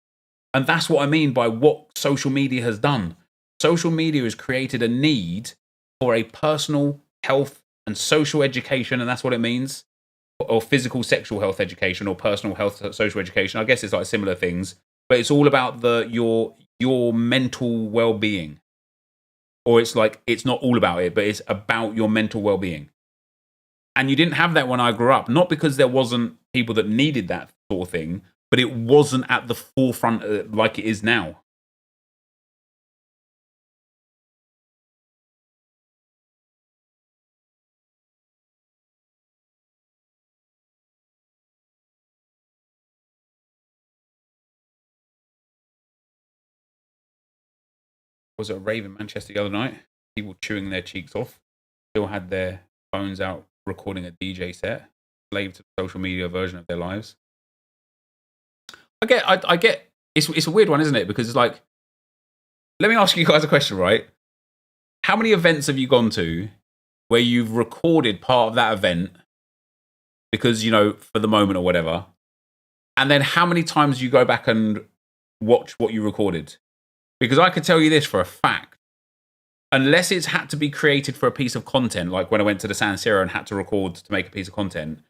And that's what I mean by what social media has done. Social media has created a need for a personal health and social education, and that's what it means. Or physical sexual health education or personal health social education. I guess it's like similar things, but it's all about your mental well-being. Or it's like, it's not all about it, but it's about your mental well-being. And you didn't have that when I grew up, not because there wasn't people that needed that sort of thing, but it wasn't at the forefront like it is now. Was at a rave in Manchester the other night. People chewing their cheeks off, still had their phones out recording a DJ set, slave to the social media version of their lives. I get. It's a weird one, isn't it? Because it's like, let me ask you guys a question, right? How many events have you gone to where you've recorded part of that event because, you know, for the moment or whatever, and then how many times you go back and watch what you recorded? Because I could tell you this for a fact. Unless it's had to be created for a piece of content, like when I went to the San Siro and had to record to make a piece of content,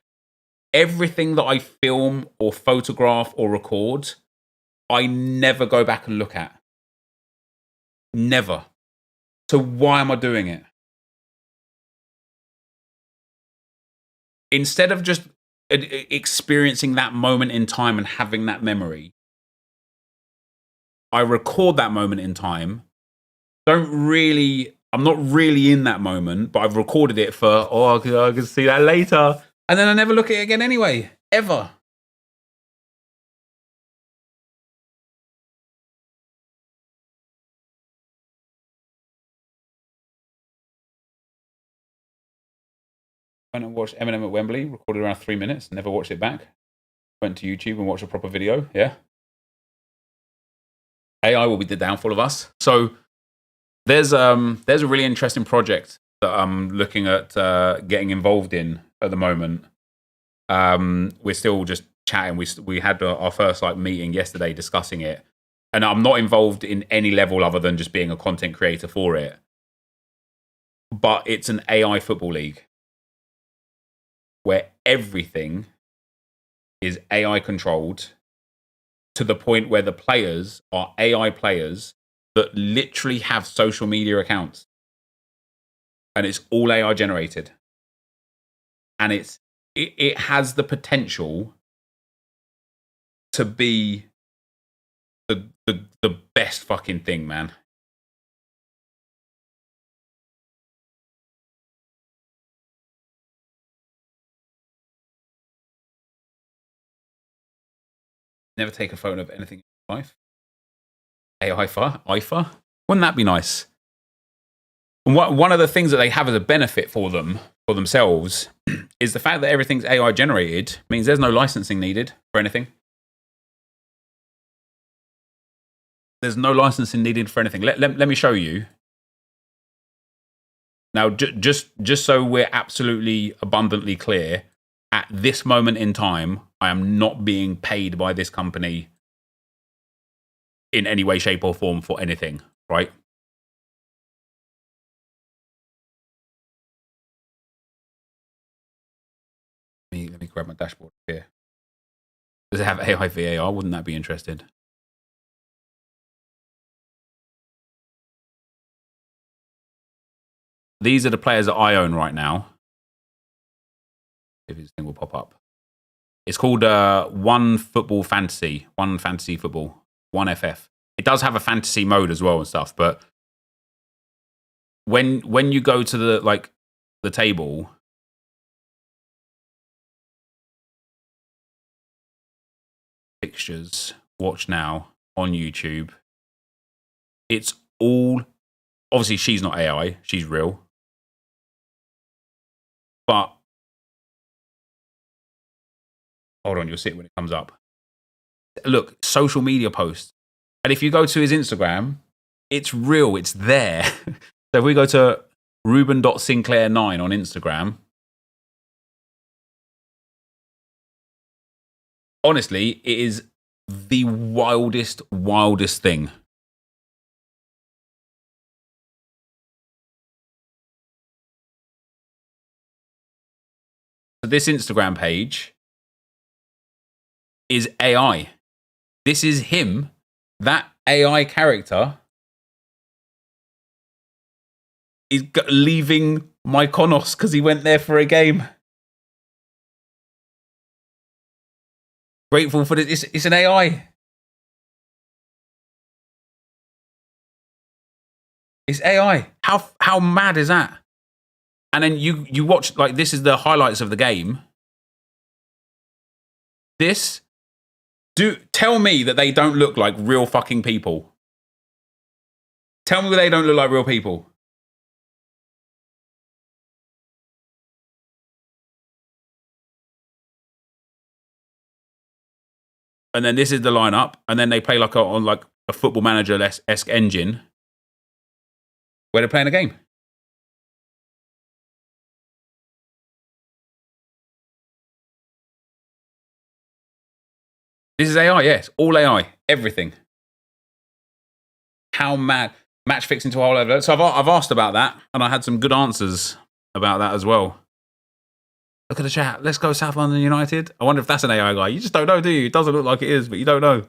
everything that I film or photograph or record, I never go back and look at. Never. So why am I doing it? Instead of just, experiencing that moment in time and having that memory. I record that moment in time. I'm not really in that moment, but I've recorded it for, I can see that later. And then I never look at it again anyway, ever. Went and watched Eminem at Wembley, recorded around 3 minutes, never watched it back. Went to YouTube and watched a proper video, yeah. AI will be the downfall of us. So there's a really interesting project that I'm looking at getting involved in at the moment. We're still just chatting. We had our first meeting yesterday discussing it, and I'm not involved in any level other than just being a content creator for it. But it's an AI football league where everything is AI controlled to the point where the players are AI players that literally have social media accounts. And it's all AI generated. And it has the potential to be the best fucking thing, man. Never take a photo of anything in life. IFA? Wouldn't that be nice? And one of the things that they have as a benefit for themselves, is the fact that everything's AI generated means there's no licensing needed for anything. There's no licensing needed for anything. Let me show you. Now, just so we're absolutely abundantly clear, at this moment in time, I am not being paid by this company in any way, shape, or form for anything, right? Let me grab my dashboard here. Does it have AI VAR? Wouldn't that be interesting? These are the players that I own right now. If this thing will pop up. It's called One Football Fantasy. One Fantasy Football. 1FF. It does have a fantasy mode as well and stuff, but when you go to the table, fixtures, watch now on YouTube, it's all, obviously she's not AI, she's real. But hold on, you'll see it when it comes up. Look, social media posts. And if you go to his Instagram, it's real, it's there. So if we go to Ruben.Sinclair9 on Instagram, honestly, it is the wildest thing. So this Instagram page is AI. This is him, that AI character is leaving Mykonos because he went there for a game. Grateful for this. It's an AI. It's AI. How mad is that? And then you watch, this is the highlights of the game. Tell me that they don't look like real fucking people. Tell me they don't look like real people. And then this is the lineup, and then they play on a Football Manager-esque engine where they're playing a game. This is AI, yes. All AI. Everything. How mad. Match fixing to a whole level. So I've asked about that, and I had some good answers about that as well. Look at the chat. Let's go South London United. I wonder if that's an AI guy. You just don't know, do you? It doesn't look like it is, but you don't know.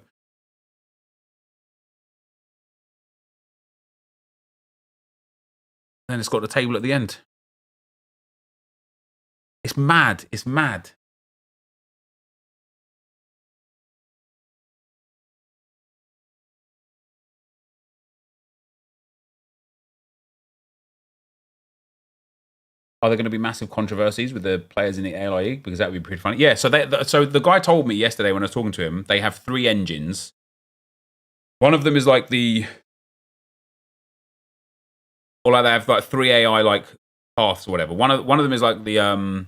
Then it's got the table at the end. It's mad. It's mad. are there going to be massive controversies with the players in the ALI League? Because that would be pretty funny. Yeah, so the guy told me yesterday when I was talking to him, they have 3 engines. One of them is like they have like 3 AI like paths or whatever. One of them is like the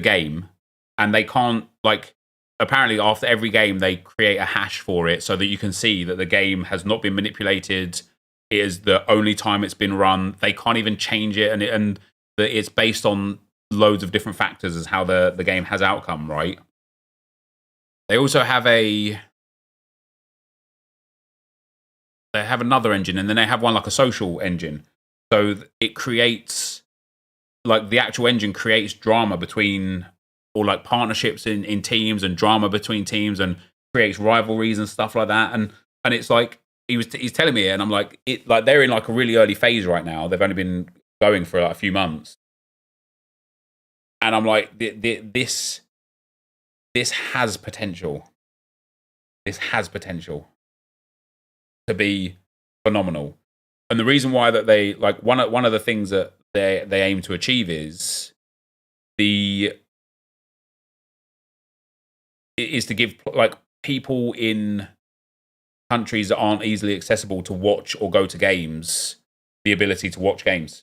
game, and they can't like. Apparently, after every game, they create a hash for it so that you can see that the game has not been manipulated. It is the only time it's been run. They can't even change it, and it's based on loads of different factors as how the game has outcome, right? They also have another engine, and then they have one like a social engine. So it creates, like the actual engine creates drama between, or like partnerships in teams and drama between teams, and creates rivalries and stuff like that. And it's like he's telling me, and I'm like, they're in like a really early phase right now. They've only been going for like a few months, and I'm like, this has potential. This has potential to be phenomenal. And the reason why that they like one of the things that they aim to achieve is to give like people in countries that aren't easily accessible to watch or go to games the ability to watch games.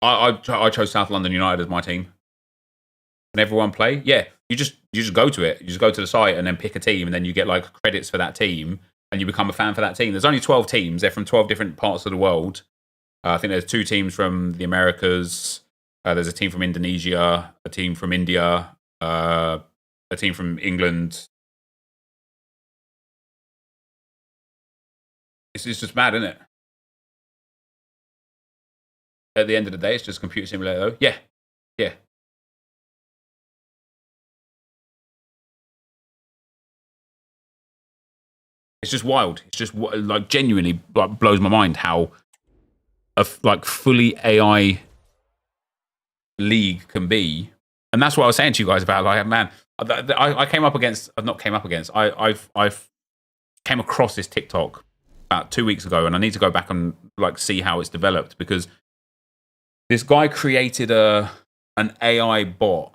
I chose South London United as my team. Can everyone play? Yeah, you just go to it. You just go to the site and then pick a team, and then you get like credits for that team, and you become a fan for that team. There's only 12 teams. They're from 12 different parts of the world. I think there's 2 teams from the Americas. There's a team from Indonesia, a team from India, a team from England. It's just mad, isn't it? At the end of the day, it's just a computer simulator, though. Yeah. It's just wild. It's just like genuinely like blows my mind how a like fully AI league can be. And that's what I was saying to you guys about, like, man, I came across this TikTok about 2 weeks ago, and I need to go back and like see how it's developed, because this guy created an AI bot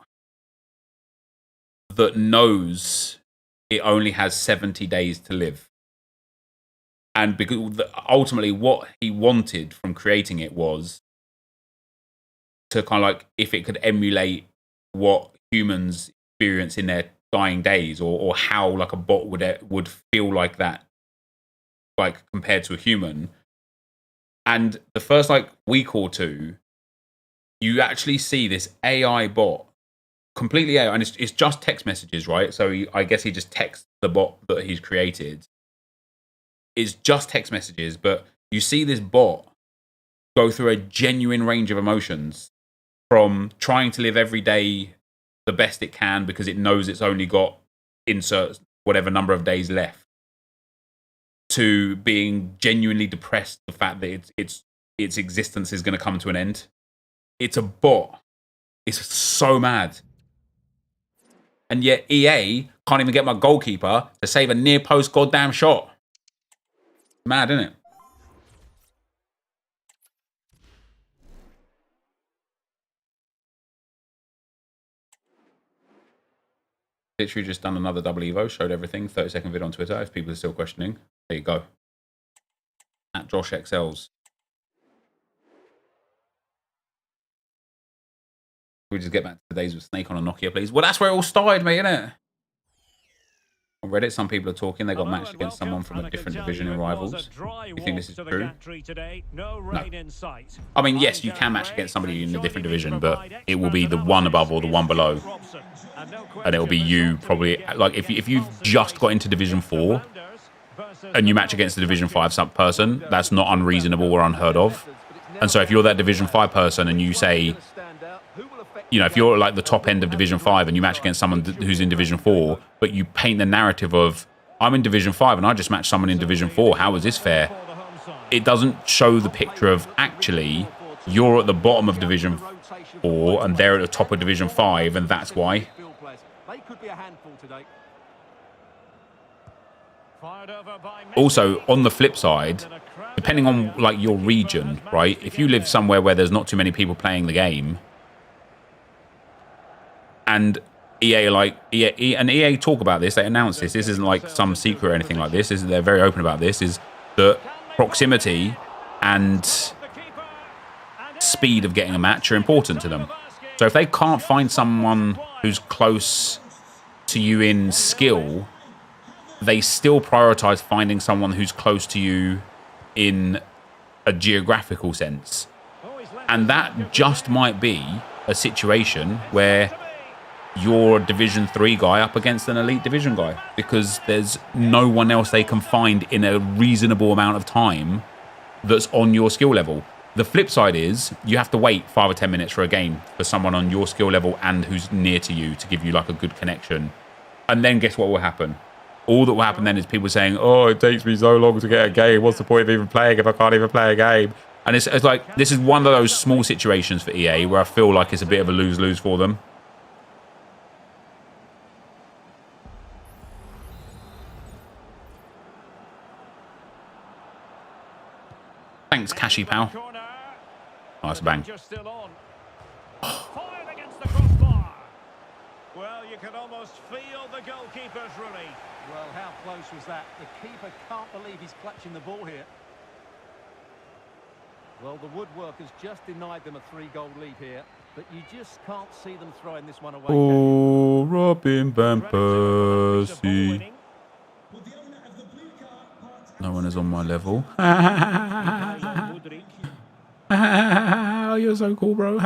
that knows it only has 70 days to live. And because ultimately what he wanted from creating it was to kind of like, if it could emulate what humans experience in their dying days, or how like a bot would feel like that, like compared to a human. And the first like week or two, you actually see this AI bot, completely AI, and it's just text messages, right? So I guess he just texts the bot that he's created. It's just text messages, but you see this bot go through a genuine range of emotions, from trying to live every day the best it can because it knows it's only got insert whatever number of days left, to being genuinely depressed the fact that its existence is going to come to an end. It's a bot. It's so mad. And yet EA can't even get my goalkeeper to save a near post goddamn shot. Mad, isn't it? Literally just done another double Evo, showed everything. 30-second vid on Twitter if people are still questioning. There you go. At Josh XLs. We just get back to the days with Snake on a Nokia, please. Well, that's where it all started, mate, innit? On Reddit, some people are talking they got matched against someone from a different division in Rivals. You think this is true? No. I mean, yes, you can match against somebody in a different division, but it will be the one above or the one below. And it will be you probably, like, if you've just got into Division 4 and you match against the Division 5 person, that's not unreasonable or unheard of. And so if you're that Division 5 person and you say, you know, if you're like the top end of Division 5 and you match against someone who's in Division 4, but you paint the narrative of, I'm in Division 5 and I just matched someone in Division 4, how is this fair? It doesn't show the picture of, actually, you're at the bottom of Division 4 and they're at the top of Division 5, and that's why. Also, on the flip side, depending on like your region, right? If you live somewhere where there's not too many people playing the game, and EA talk about this, they announce this. This isn't like some secret or anything like this. They're very open about this. Is that proximity and speed of getting a match are important to them. So if they can't find someone who's close to you in skill, they still prioritize finding someone who's close to you in a geographical sense. And that just might be a situation where you're a Division 3 guy up against an Elite Division guy, because there's no one else they can find in a reasonable amount of time that's on your skill level. The flip side is you have to wait 5 or 10 minutes for a game for someone on your skill level and who's near to you to give you like a good connection. And then guess what will happen? All that will happen then is people saying, oh, it takes me so long to get a game. What's the point of even playing if I can't even play a game? And it's like, this is one of those small situations for EA where I feel like it's a bit of a lose-lose for them. Thanks, Cashy pal. Nice bang. Well, you can almost feel the goalkeeper's relief. Well, how close was that? The keeper can't believe he's clutching the ball here. Well, the woodwork has just denied them a 3-goal lead here, but you just can't see them throwing this one away. Oh, Robin Van Persie. No one is on my level. Oh, you're so cool, bro.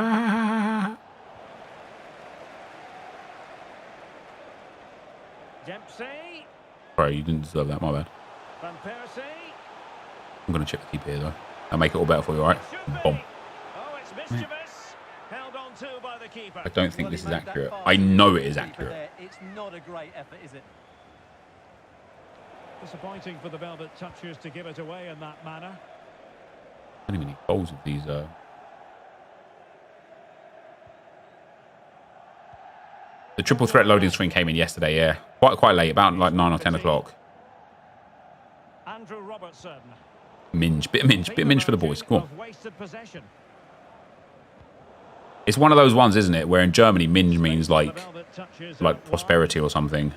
Dempsey. Bro, you didn't deserve that, my bad. Van Persie. I'm going to chip the keeper here, though. I'll make it all better for you, all right? Boom. Oh, it's mischievous. Held on to by the keeper. I don't think this is accurate. I know it is accurate. It's not a great effort, is it? Disappointing for the Velvet Touchers to give it away in that manner. I don't even need goals of these. The triple threat loading screen came in yesterday, yeah. Quite late, about like 9 or 10 o'clock. Andrew Robertson. Minge, bit of minge for the boys. Go on. It's one of those ones, isn't it, where in Germany minge means like prosperity or something,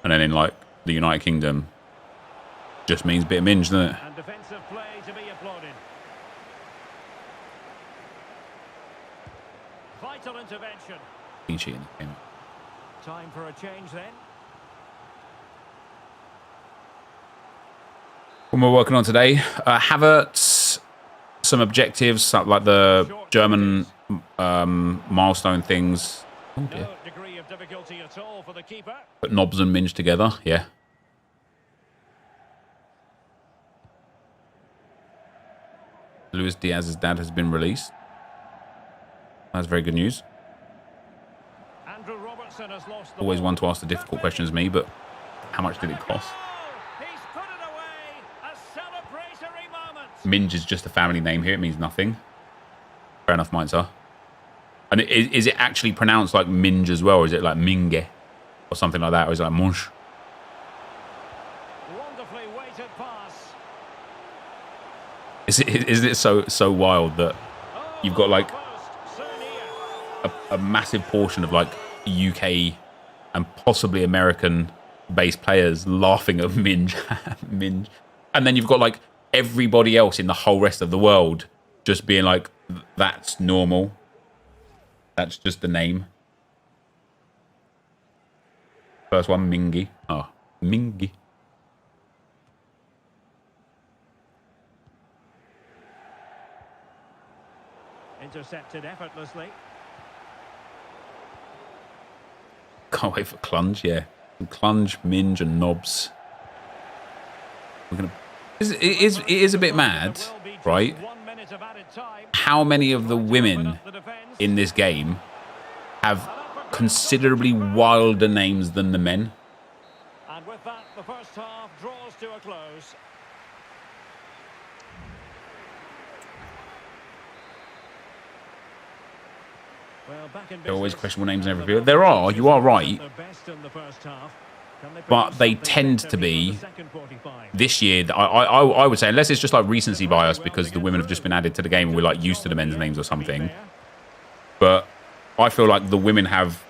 and then in like the United Kingdom, just means bit of minge, doesn't it? And defensive play to be applauded. Vital intervention. Clean sheet in the game. Time for a change then. What we're working on today, Havertz, some objectives like the German milestone things. Oh dear. No degree of difficulty at all for the keeper. Put knobs and minge together, yeah. Luis Diaz's dad has been released. That's very good news. Andrew Robertson has lost the Always ball. one to ask the difficult questions, me, but how much did it cost? He's put it away. A celebratory moment. Minge is just a family name here. It means nothing. Fair enough, mine, sir. And is it actually pronounced like minge as well? Or is it like minge or something like that? Or is it like munch? Wonderfully weighted pass. Is it so wild that you've got like a massive portion of like UK and possibly American based players laughing at minge, minge, and then you've got like everybody else in the whole rest of the world just being like, that's normal. That's just the name. First one, Mingy. Oh, Mingy. Intercepted effortlessly. Can't wait for Clunge, yeah. Clunge, Minge, and Knobs. We're gonna. It is a bit mad, right? How many of the women in this game have considerably wilder names than the men? And with that, the first half draws to a close. Well, back in There are always business. questionable names in every field. There are, you are right. The best in the first half. but they tend to be this year. I would say, unless it's just like recency bias because the women have just been added to the game and we're like used to the men's names or something. But I feel like the women have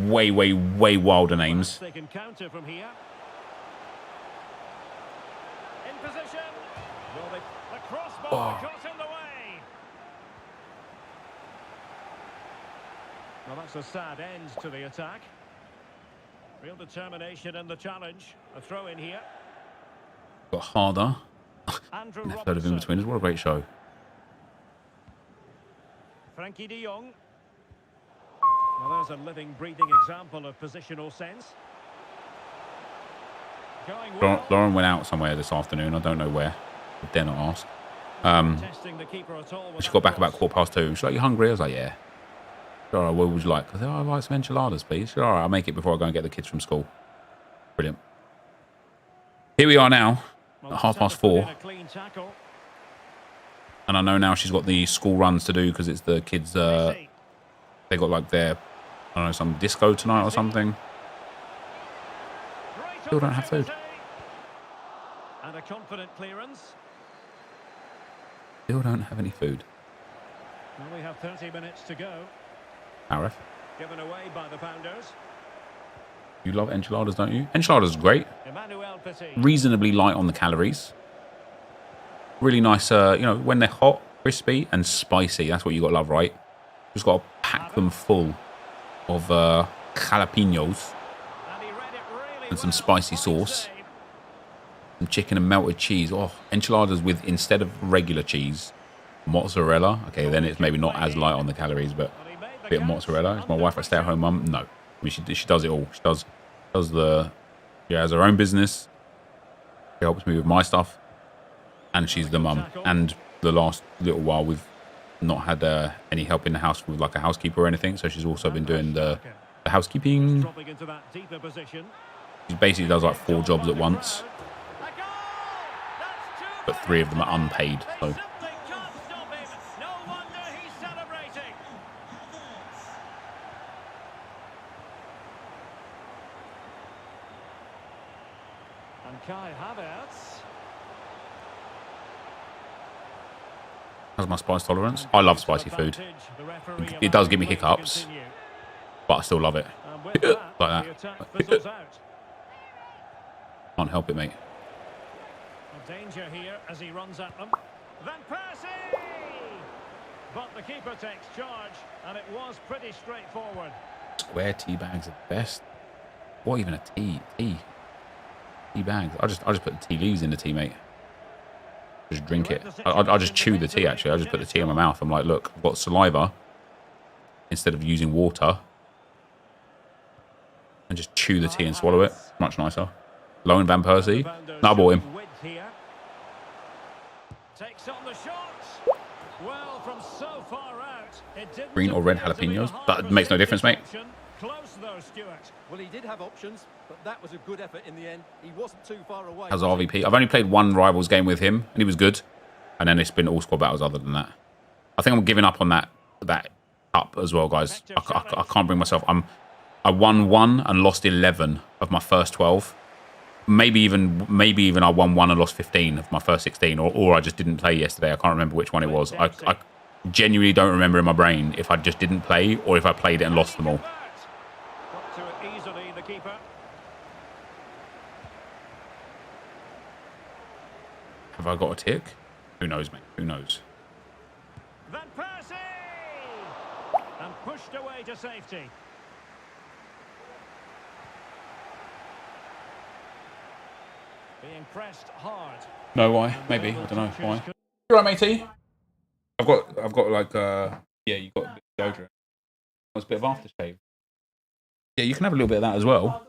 way wilder names. They can counter from here. In position. Well, the crossbar got in the way. Well, that's a sad end to the attack. Real determination in the challenge. A throw in here. Got harder. Andrew Never heard of In Betweeners. What a great show. Frankie de Jong. Well, there's a living, breathing example of positional sense. Going well. Lauren went out somewhere this afternoon. I don't know where. I dare not ask. Testing the keeper at all. She got back about 2:15. She's like, "You hungry?" I was like, "Yeah." All right, what would you like? I said, "Oh, I'd like some enchiladas, please." She said, "All right, I'll make it before I go and get the kids from school." Brilliant. Here we are now at 4:30. And I know now she's got the school runs to do because it's the kids. They got like their, I don't know, some disco tonight or something. Still don't have food. And a confident clearance. Still don't have any food. Well, we have 30 minutes to go. Arif. Given away by the Pounders. You love enchiladas, don't you? Enchiladas are great. NepentheZ. Reasonably light on the calories. Really nice, you know, when they're hot, crispy, and spicy. That's what you got to love, right? Just got to pack them full of jalapenos and some spicy sauce. Some chicken and melted cheese. Oh, enchiladas with, instead of regular cheese, mozzarella. Okay, then it's maybe not as light on the calories, but a bit of mozzarella. Is my wife a stay-at-home mum? No. I mean, she does it all. She does she has her own business. She helps me with my stuff. And she's the mum. And the last little while we've not had any help in the house with like a housekeeper or anything. So she's also been doing the housekeeping. She basically does like 4 jobs at once. But 3 of them are unpaid. So Kai Havertz. how's my spice tolerance? I love spicy food. It does give me hiccups, but I still love it. Like that. Can't help it, mate. Danger here as he runs at them. Van Persie! But the keeper takes charge, and it was pretty straightforward. Square tea bags are the best. What even a tea? Tea bags. I just put the tea leaves in the tea, mate. Just drink it. I just chew the tea, actually. I just put the tea in my mouth. I'm like, look, I've got saliva instead of using water. And just chew the tea and swallow it. Much nicer. Loan Van Persie. No, I bought him. Takes on the shot. Well, from so far out, it didn't Green or red jalapenos. That makes no difference, mate. Close though, Stuart. Well, he did have options, but that was a good effort in the end. He wasn't too far away. As RVP. I've only played 1 Rivals game with him, and he was good. And then it's been all squad battles other than that. I think I'm giving up on that up as well, guys. I can't bring myself. I won 1 and lost 11 of my first 12. Maybe even I won 1 and lost 15 of my first 16, or I just didn't play yesterday. I can't remember which one it was. I genuinely don't remember in my brain if I just didn't play or if I played it and lost them all. Got to it easily, the keeper. Have I got a tick? Who knows, mate? Who knows? Van Persie! And pushed away to safety. Being pressed hard. No, why? Maybe. I don't know why. You right, matey? I've got like yeah, you got a bit of deodorant. That was a bit of aftershave. Yeah, you can have a little bit of that as well.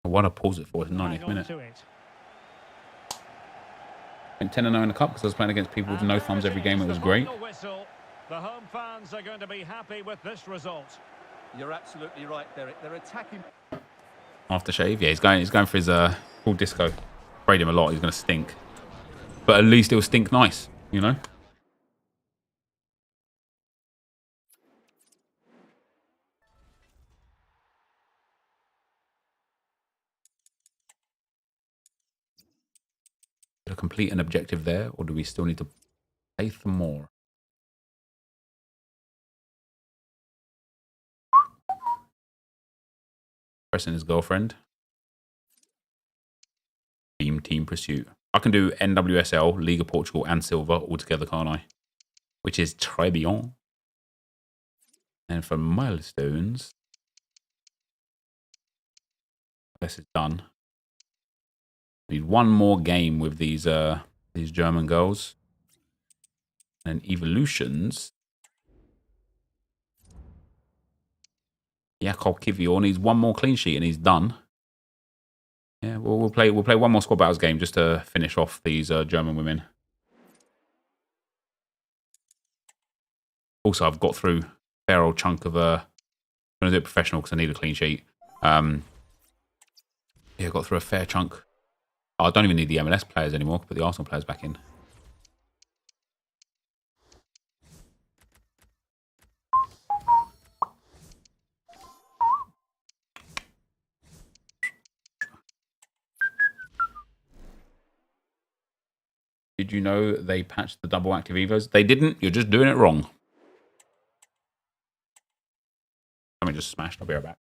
I want to pause it for the Hang 90th on minute. to it. Went 10-0 in the cup because I was playing against people with And no there thumbs every it game. is, It was the great. final whistle. The home fans are going to be happy with this result. You're absolutely right, Derek. They're attacking. Aftershave, yeah, he's going for his full disco. Sprayed him a lot. He's going to stink, but at least he'll stink nice, you know. To complete an objective there, or do we still need to pay for more? Pressing his girlfriend. Team pursuit. I can do NWSL, League of Portugal, and Silver all together, can't I? Which is très bien. And for milestones, this is done. Need one more game with these German girls. And evolutions. Jakov Kivior needs one more clean sheet and he's done. Yeah, we'll play one more squad battles game just to finish off these German women. Also, I've got through a fair old chunk of I'm gonna do it professional because I need a clean sheet. Yeah, I got through a fair chunk. Oh, I don't even need the MLS players anymore. Put the Arsenal players back in. Did you know they patched the double active Evos? They didn't. You're just doing it wrong. Something just smashed. I'll be right back.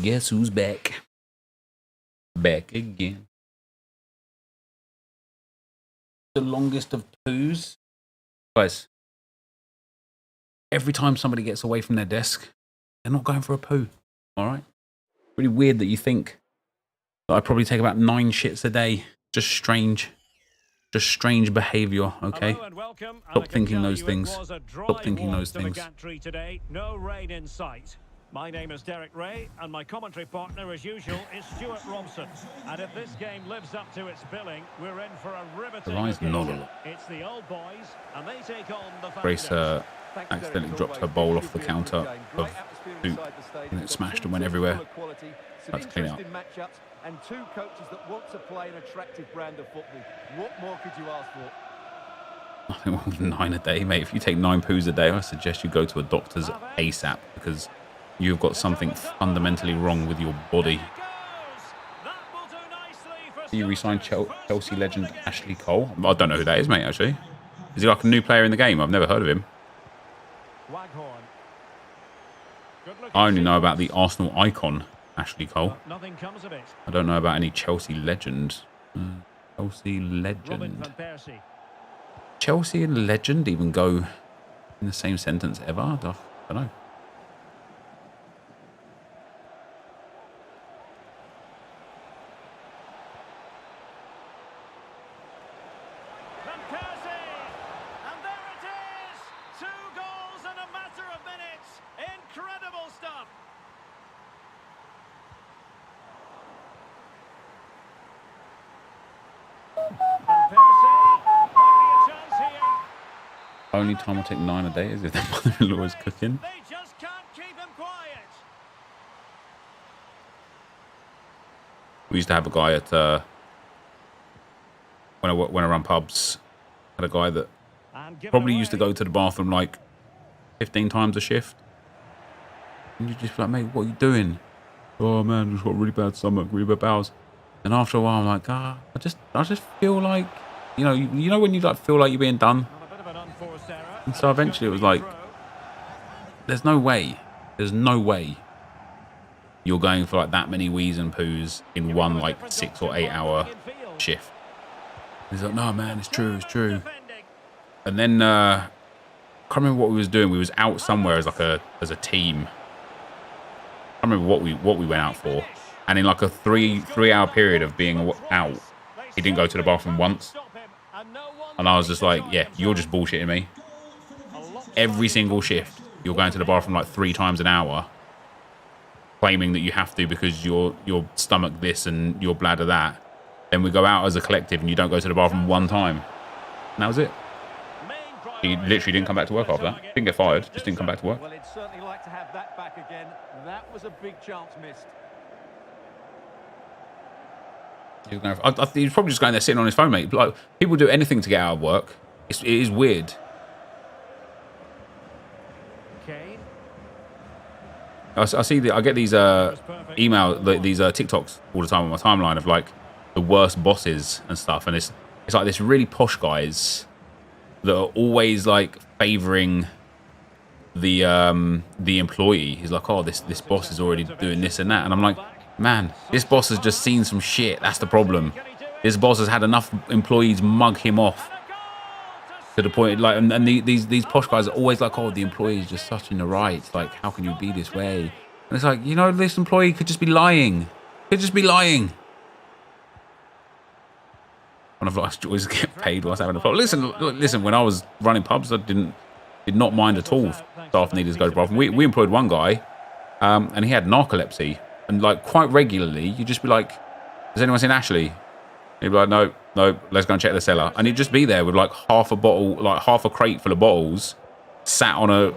Guess who's back? Back again. The longest of poos. Guys, every time somebody gets away from their desk, they're not going for a poo. All right? Really weird that you think that I probably take about 9 shits a day. Just strange. Just strange behavior, okay? Hello and welcome. Stop thinking those You, things. was a dry Stop thinking walk those to the things. gantry today. No rain in sight. My name is Derek Ray, and my commentary partner, as usual, is Stuart Robson. And if this game lives up to its billing, we're in for a riveting The line's not a occasion. lot. It's the old boys, and they take on the Grace Founders. accidentally dropped her bowl off the counter of soup and it smashed and went everywhere. Had to clean it up. Matchups and 2 coaches that want to play an attractive brand of football. What more could you ask for? Nothing wrong with 9 a day, mate. If you take 9 poos a day, I suggest you go to a doctor's ASAP because you've got something fundamentally wrong with your body. You re-signed Chelsea legend Ashley Cole. I don't know who that is, mate, actually. Is he like a new player in the game? I've never heard of him. I only know about the Arsenal icon, Ashley Cole. Nothing comes of it. I don't know about any Chelsea legend. Chelsea legend. Chelsea and legend even go in the same sentence ever? I don't know. Van Persie! And there it is! 2 goals in a matter of minutes! Incredible stuff! Van Persie! Might be a chance here. Only time I take 9 a day is if their mother-in-law is cooking. They just can't keep him quiet. We used to have a guy at when I ran pubs. Had a guy that And give it probably used to away. go to the bathroom like 15 times a shift. And you just be like, mate, what are you doing? Oh man, just got a really bad stomach, really bad bowels. And after a while, I'm like, I just feel like, you know when you like feel like you're being done. On a bit of an unforced error. And so eventually it was like, there's no way you're going for like that many wheeze and poos in one like 6 or 8 hour shift. He's like, no man, it's true. And then I can't remember what we was doing. We was out somewhere as a team. I can't remember what we went out for. And in like a three hour period of being out, he didn't go to the bathroom once. And I was just like, yeah, you're just bullshitting me. Every single shift, you're going to the bathroom like 3 times an hour, claiming that you have to because your stomach this and your bladder that. Then we go out as a collective and you don't go to the bathroom 1 time. And that was it. He literally didn't come back to work after that. Didn't get fired, just didn't come back to work. Well, he'd certainly like to have that back again. That was a big chance missed. He was probably just going there sitting on his phone, mate. Like, people do anything to get out of work. It is weird. Kane. I get these these TikToks all the time on my timeline of like the worst bosses and stuff, and it's like this really posh guys that are always like favouring the employee. He's like, oh, this boss is already doing this and that, and I'm like, man, this boss has just seen some shit. That's the problem. This boss has had enough employees mug him off to the point, like, and these posh guys are always like, oh, the employee is just such in the right. Like, how can you be this way? And it's like, this employee could just be lying. Could just be lying. One of us always get paid whilst having a problem. Listen. When I was running pubs, I did not mind at all if staff needed to go to the bathroom. We employed one guy, and he had narcolepsy, and like quite regularly, you'd just be like, "Has anyone seen Ashley?" He'd be like, "No, let's go and check the cellar," and he'd just be there with like half a crate full of bottles, sat on a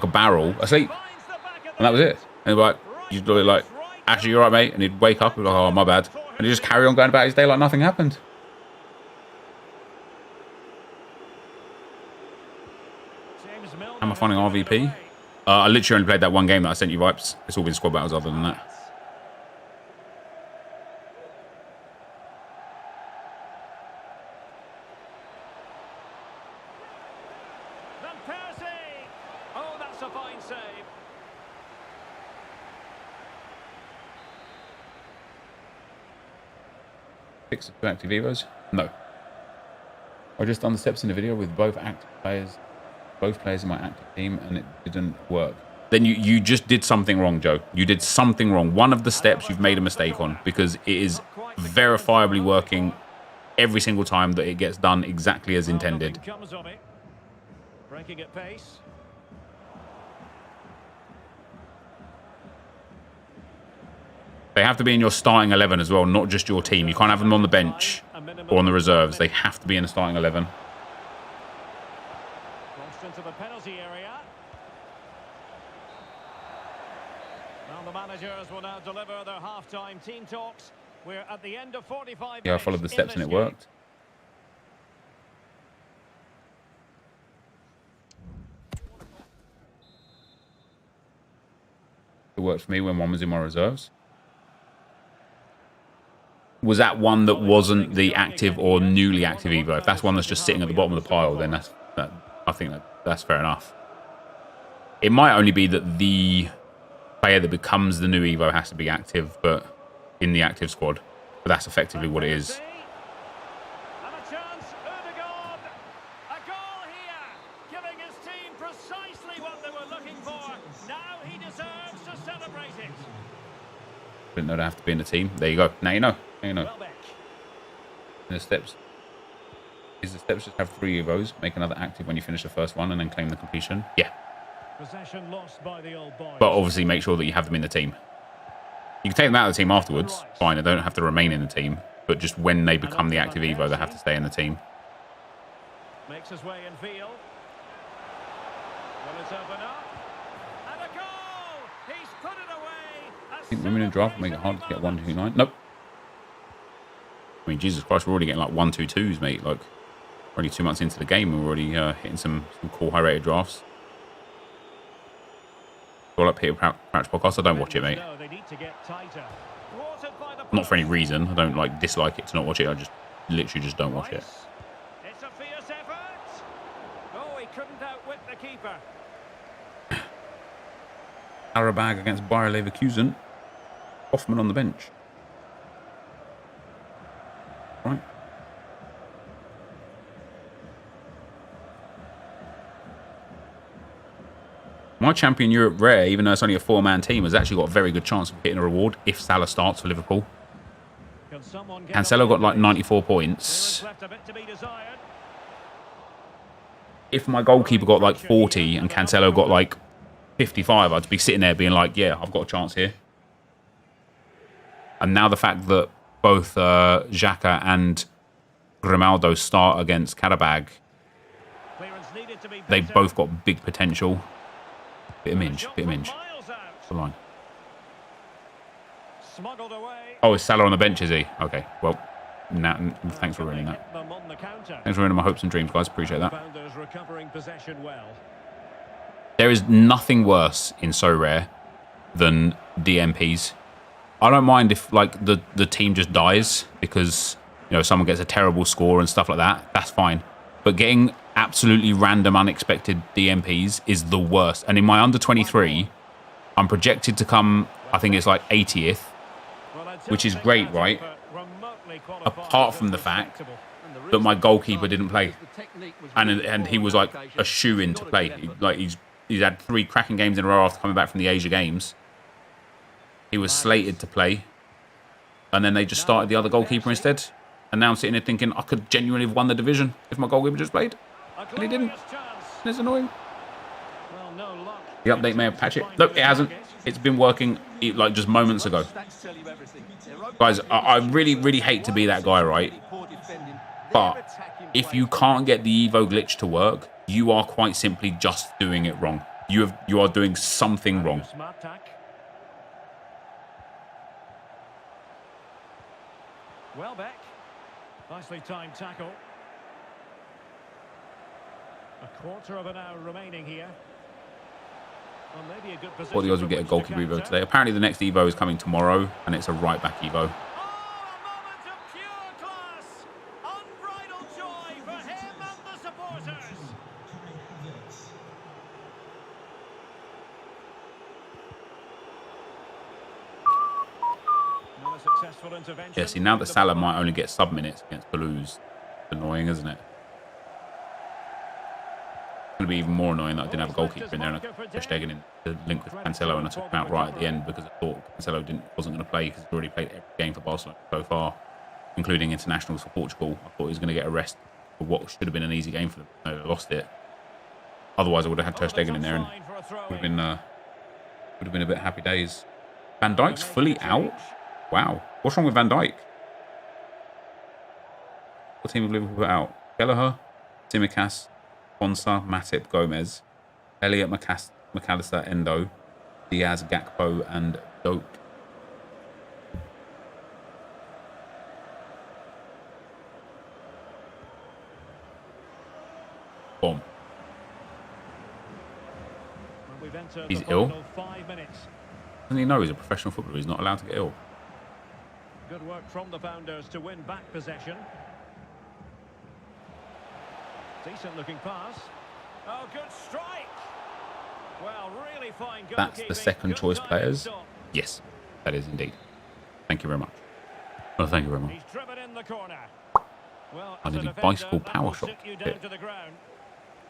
barrel, asleep, and that was it. And he'd be like, "You'd be like, Ashley, you all right, mate?" And he'd wake up and be like, "Oh, my bad." And he just carry on going about his day like nothing happened. How am I finding RVP? I literally only played that one game that I sent you vibes. It's all been squad battles other than that. Van Persie! Oh, that's a fine save. fix the 2 active Evos? No. I just done the steps in the video with both players in my active team, and it didn't work. Then you just did something wrong, Joe. You did something wrong. One of the steps you've made a mistake on, because it is verifiably working every single time that it gets done exactly as intended. Breaking at pace. They have to be in your starting 11 as well, not just your team. You can't have them on the bench or on the reserves. They have to be in the starting 11. Crossed into the penalty area. Now the managers will now deliver their half-time team talks. We're at the end of 45 minutes. Yeah, I followed the steps and it worked. It worked for me when one was in my reserves. Was that one that wasn't the active or newly active Evo? If that's one that's just sitting at the bottom of the pile, then I think that's fair enough. It might only be that the player that becomes the new Evo has to be active, but in the active squad. But that's effectively what it is. And a chance, Odegaard. A goal here, giving his team precisely what they were looking for. Now he deserves to celebrate it. Didn't know they have to be in the team. There you go. Now you know. Now you know. Welbeck. And the steps. The steps just have 3 Evos. Make another active when you finish the first one, and then claim the completion. Yeah. Possession lost by the old boys. But obviously make sure that you have them in the team. You can take them out of the team afterwards. Fine, they don't have to remain in the team. But just when they become the active Evo, they have to stay in the team. Makes his way in field. Will it open up? And a goal! He's put it away. I think women in draft make it hard to get 1-2-9. Nope. I mean, Jesus Christ, we're already getting like 1-2-2s, mate. Like, we're only 2 months into the game, and we're already hitting some cool high-rated drafts. All up Peter Crouch podcast. I don't watch it, mate. Not for any reason. I don't like dislike it to not watch it. I just literally just don't watch it. It's a fierce effort. Oh, he couldn't outwit the keeper. Arabag against Bayer Leverkusen. Hoffman on the bench. Right. My Champion Europe Rare, even though it's only a 4-man team, has actually got a very good chance of hitting a reward if Salah starts for Liverpool. Cancelo got like 94 points. If my goalkeeper got like 40 and Cancelo got like 55, I'd be sitting there being like, yeah, I've got a chance here. And now the fact that both Xhaka and Grimaldo start against Karabag, they've both got big potential. Bit of minge. The line. Oh, is Salah on the bench, is he? Okay, well, thanks for ruining that. Thanks for ruining my hopes and dreams, guys. Appreciate that. There is nothing worse in So Rare than DMPs. I don't mind if like the team just dies because, you know, someone gets a terrible score and stuff like that. That's fine. But getting absolutely random, unexpected DMPs is the worst. And in my under-23, I'm projected to come, I think it's like 80th, which is great, right? Apart from the fact that my goalkeeper didn't play. And he was like a shoo-in to play. He's had 3 cracking games in a row after coming back from the Asia Games. He was slated to play. And then they just started the other goalkeeper instead. And now I'm sitting there thinking I could genuinely have won the division if my goalkeeper just played. And he didn't. And it's annoying. The update may have patched it. Nope, it hasn't. It's been working like just moments ago. Guys, I really, really hate to be that guy, right? But if you can't get the Evo glitch to work, you are quite simply just doing it wrong. You are doing something wrong. Welbeck. Nicely timed tackle. A quarter of an hour remaining here. Well, maybe a good position. What the odds we get a goalkeeper Evo today? Apparently the next Evo is coming tomorrow, and it's a right-back Evo. Oh, a moment of pure class. Unbridled joy for him and the supporters. Successful intervention. Yeah, see, now that Salah might only get sub minutes against Toulouse. It's annoying, isn't it? It's going to be even more annoying that I didn't have a goalkeeper in there and I Ter Stegen in the link with Cancelo and I took him out right at the end because I thought Cancelo wasn't going to play because he's already played every game for Barcelona so far, including internationals for Portugal. I thought he was going to get a rest for what should have been an easy game for them. No, they lost it. Otherwise, I would have had Ter Stegen in there and would have been a bit happy days. Van Dijk's fully out? Wow. What's wrong with Van Dijk? What team of Liverpool put out? Kelleher, Tsimikas, Konsa, Matip, Gomez, Elliott, McAllister, Endo, Diaz, Gakpo, and Doak. Boom. He's ill. 5 minutes. Doesn't he know he's a professional footballer? He's not allowed to get ill. Good work from the founders to win back possession. Decent looking pass. Oh, good strike. Well, really fine goalkeeping. That's the second choice players. Yes, that is indeed. Thank you very much. Well, thank you very much. He's driven in the corner. Well, I nearly bicycle power shot.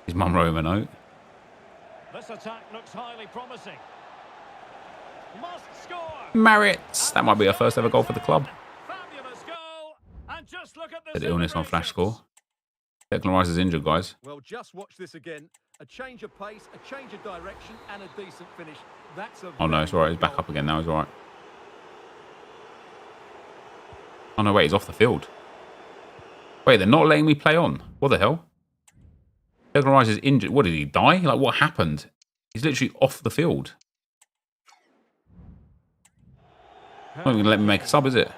His mum wrote him a note. This attack looks highly promising. Must score. Marits. That might be our first ever goal for the club. Fabulous goal. And just look at this. The illness on flash score. Declan Rice is injured, guys. Well, just watch this again. A change of pace, a change of direction, and a decent finish. That's a Oh no, it's alright. He's back up again now. He's alright. Oh no, wait, he's off the field. Wait, they're not letting me play on. What the hell? Declan Rice is injured. What, did he die? Like, what happened? He's literally off the field. Not even going to let me make a sub, is it?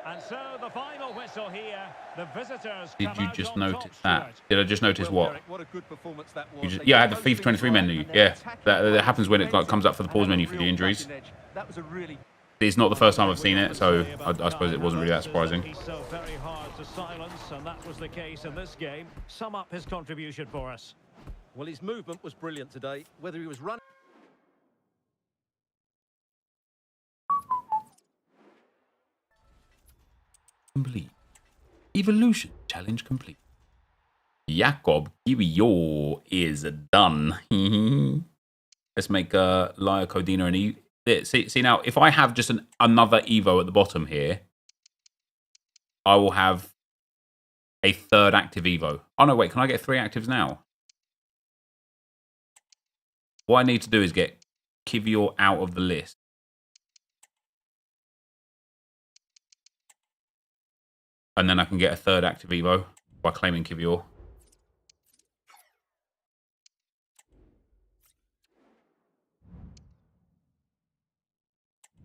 And so the final whistle here. The visitors. Did you just notice that? Did I just notice what? What a good performance that was. Yeah, I had the FIFA 23 menu. Yeah, that happens when it comes up for the pause menu for the injuries. That was a really. It's not the first time I've seen it, so I suppose it wasn't really that surprising. He's so very hard to silence, and that was the case in this game. Sum up his contribution for us. Well, his movement was brilliant today. Whether he was running. Complete. Evolution challenge complete. Jakob Kiwior is done. Let's make Laia Codina and E. See now, if I have just another Evo at the bottom here, I will have a third active Evo. Oh no, wait, can I get 3 actives now? What I need to do is get Kiwior out of the list. And then I can get a third active Evo by claiming Kiwior.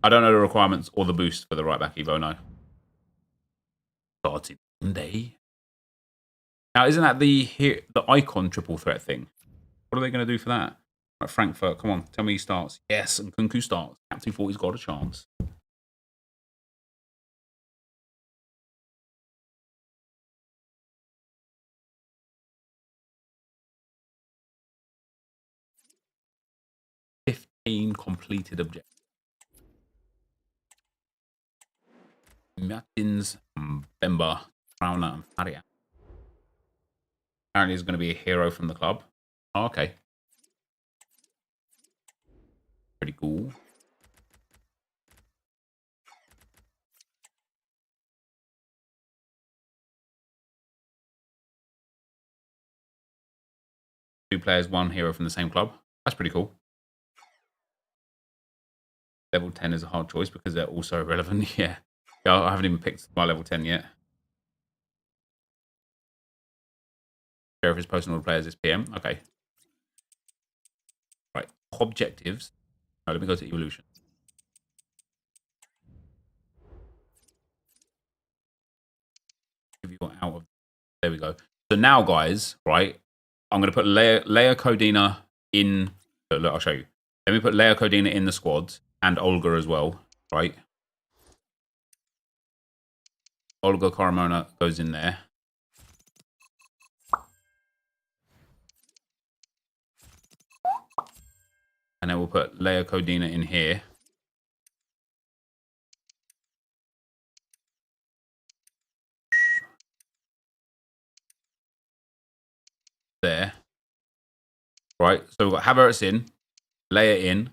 I don't know the requirements or the boost for the right back Evo, no. Starting Monday. Now, isn't that the icon triple threat thing? What are they going to do for that? Right, Frankfurt, come on, tell me he starts. Yes, and Kunku starts. Captain thought he's got a chance. Completed objectives. Martins, Bemba, Trauner, and Faria. Apparently, he's going to be a hero from the club. Oh, okay. Pretty cool. Two players, one hero from the same club. That's pretty cool. Level 10 is a hard choice because they're also irrelevant. Yeah. I haven't even picked my level 10 yet. Sheriff is posting all the players this PM. Okay. Right. Objectives. Oh, let me go to evolution. Give you out of. There we go. So now, guys, right? I'm going to put Leia Codina in. Look, I'll show you. Let me put Leia Codina in the squad. And Olga as well, right? Olga Carmona goes in there. And then we'll put Leia Codina in here. there. Right? So we've got Havertz in, Leia in,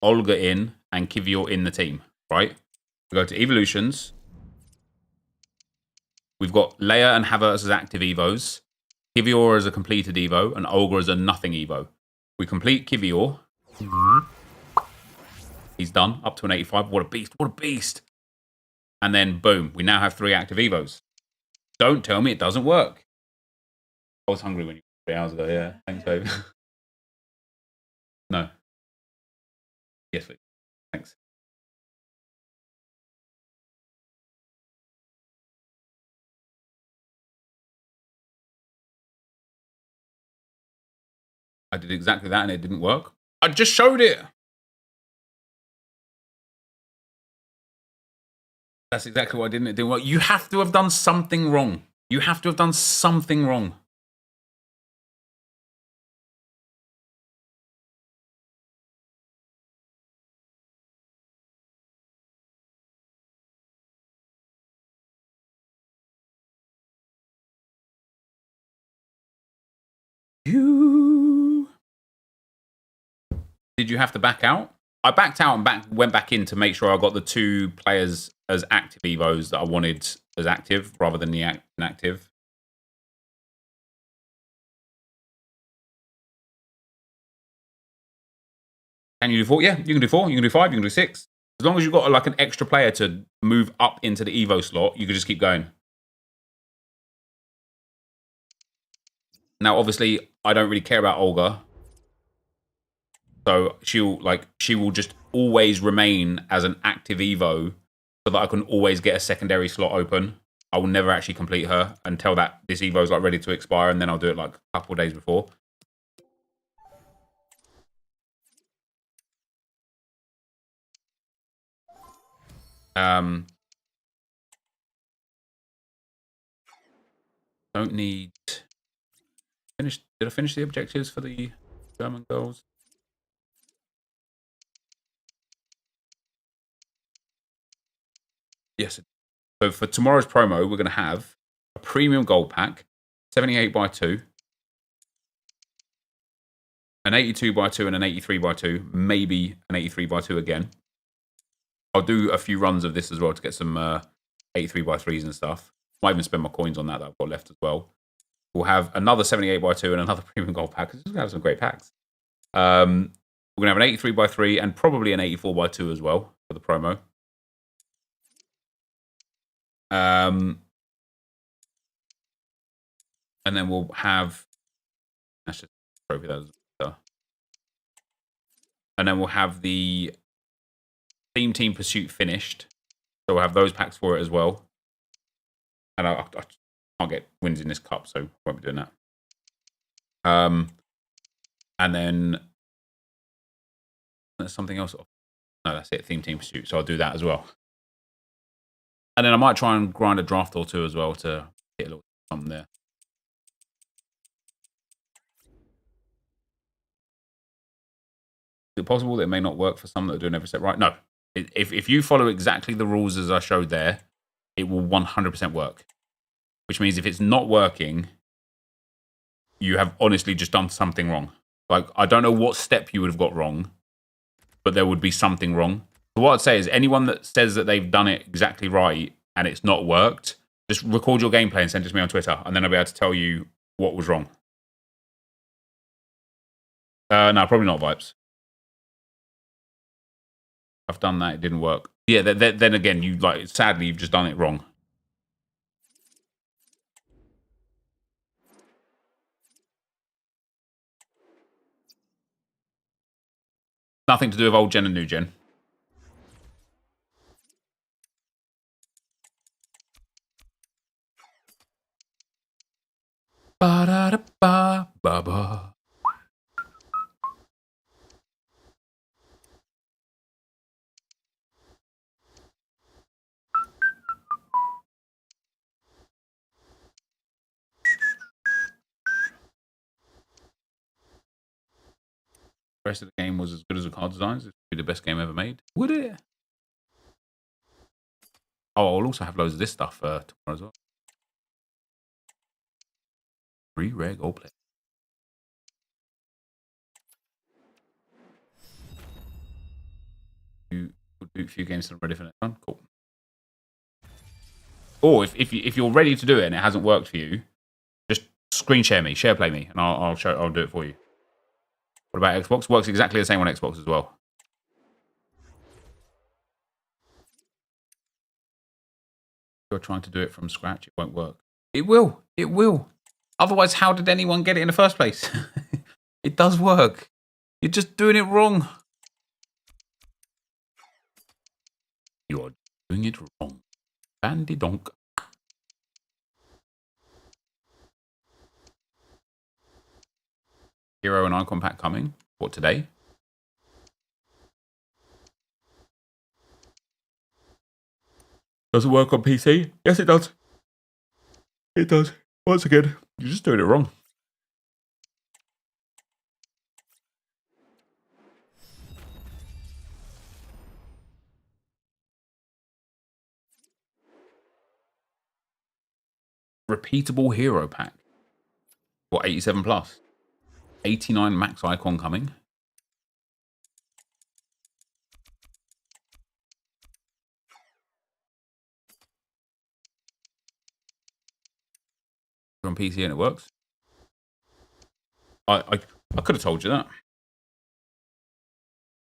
Olga in, and Kivior in the team. Right? We go to evolutions. We've got Leia and Havertz as active Evos. Kivior as a completed Evo, and Olga as a nothing Evo. We complete Kivior. He's done, up to an 85. What a beast, what a beast. And then, boom, we now have 3 active Evos. Don't tell me it doesn't work. I was hungry when you 3 hours ago, yeah. Thanks, babe. No. Yes, please. Thanks. I did exactly that and it didn't work. I just showed it. That's exactly what I did and it didn't work. You have to have done something wrong. You have to have done something wrong. Did you have to back out? I backed out and went back in to make sure I got the 2 players as active Evos that I wanted as active rather than the inactive. Can you do 4? Yeah, you can do 4. You can do 5. You can do 6. As long as you've got like an extra player to move up into the Evo slot, you can just keep going. Now, obviously, I don't really care about Olga. So she will just always remain as an active Evo so that I can always get a secondary slot open. I will never actually complete her until this Evo is like ready to expire, and then I'll do it like a couple of days before. Don't need finish. Did I finish the objectives for the German girls? Yes. So for tomorrow's promo, we're going to have a premium gold pack, 78x2, an 82x2, and an 83x2, maybe an 83x2 again. I'll do a few runs of this as well to get some 83x3s and stuff. Might even spend my coins on that I've got left as well. We'll have another 78x2 and another premium gold pack. It's just going to have some great packs. We're going to have an 83x3 and probably an 84x2 as well for the promo. And then we'll have... That's just a trophy. That was better. And then we'll have the Team Pursuit finished. So we'll have those packs for it as well. And I can't get wins in this cup, so I won't be doing that. And then there's something else. No, that's it. Team Pursuit. So I'll do that as well. And then I might try and grind a draft or 2 as well to get a little something there. Is it possible that it may not work for some that are doing every step right? No. If you follow exactly the rules as I showed there, it will 100% work. Which means if it's not working, you have honestly just done something wrong. Like, I don't know what step you would have got wrong, but there would be something wrong. So what I'd say is anyone that says that they've done it exactly right and it's not worked, just record your gameplay and send it to me on Twitter, and then I'll be able to tell you what was wrong. No, probably not Vipes. I've done that, it didn't work. Yeah, then again, sadly, you've just done it wrong. Nothing to do with old gen and new gen. Ba-da-da-ba-ba-ba. The rest of the game was as good as the card designs. It would be the best game ever made. Would it? Oh, I'll also have loads of this stuff tomorrow as well. Free reg all play. do a few games till I'm ready for the next one. Cool. Or if you're ready to do it and it hasn't worked for you, just screen share me, share play me, and I'll do it for you. What about Xbox? Works exactly the same on Xbox as well. If you're trying to do it from scratch, it won't work. It will. It will. Otherwise, how did anyone get it in the first place? It does work. You're just doing it wrong. You are doing it wrong. Bandy donk. Hero and icon pack coming. What, today? Does it work on PC? Yes, it does. It does. Once again, you're just doing it wrong. Repeatable hero pack. What, 87 plus? 89 max icon coming. You're on PC and it works. I could have told you that.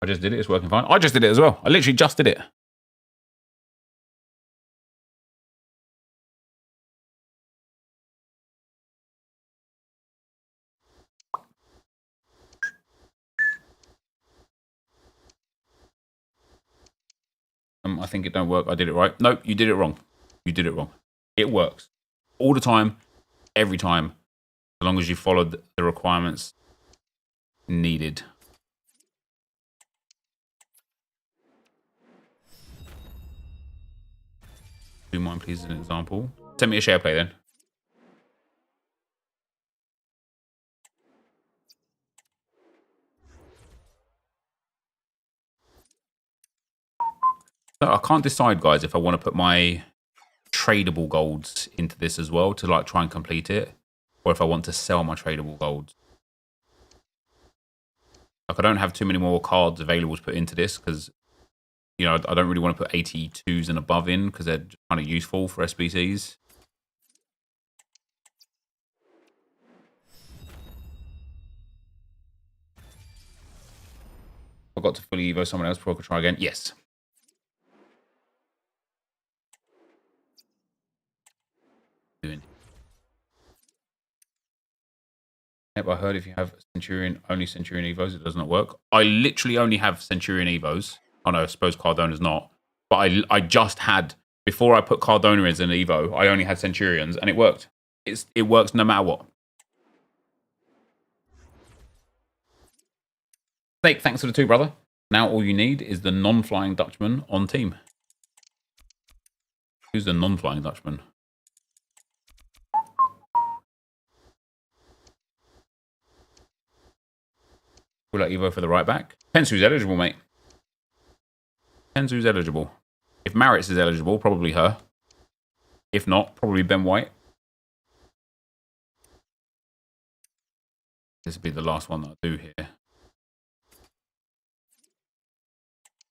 I just did it. It's working fine. I just did it as well. I literally just did it. I think it don't work. I did it right. Nope, you did it wrong. You did it wrong. It works. All the time, every time, as long as you followed the requirements needed. Do mine, please, as an example. Send me a share play then. So I can't decide, guys, if I want to put my tradable golds into this as well to like try and complete it, or if I want to sell my tradable golds. Like, I don't have too many more cards available to put into this because, you know, I don't really want to put 82s and above in because they're just kind of useful for SBCs. I got to fully Evo someone else before I could try again. Yes. Doing. Yep, I heard if you have Centurion, only Centurion Evos, it does not work. I literally only have Centurion Evos. Oh no, I suppose Cardona's not. But I just had, before I put Cardona as an Evo, I only had Centurions, and it worked. It works no matter what. Snake, thanks for the 2, brother. Now all you need is the non-flying Dutchman on team. Who's the non-flying Dutchman? Will I Evo for the right back? Depends who's eligible, mate. Depends who's eligible. If Maritz is eligible, probably her. If not, probably Ben White. This will be the last one that I do here.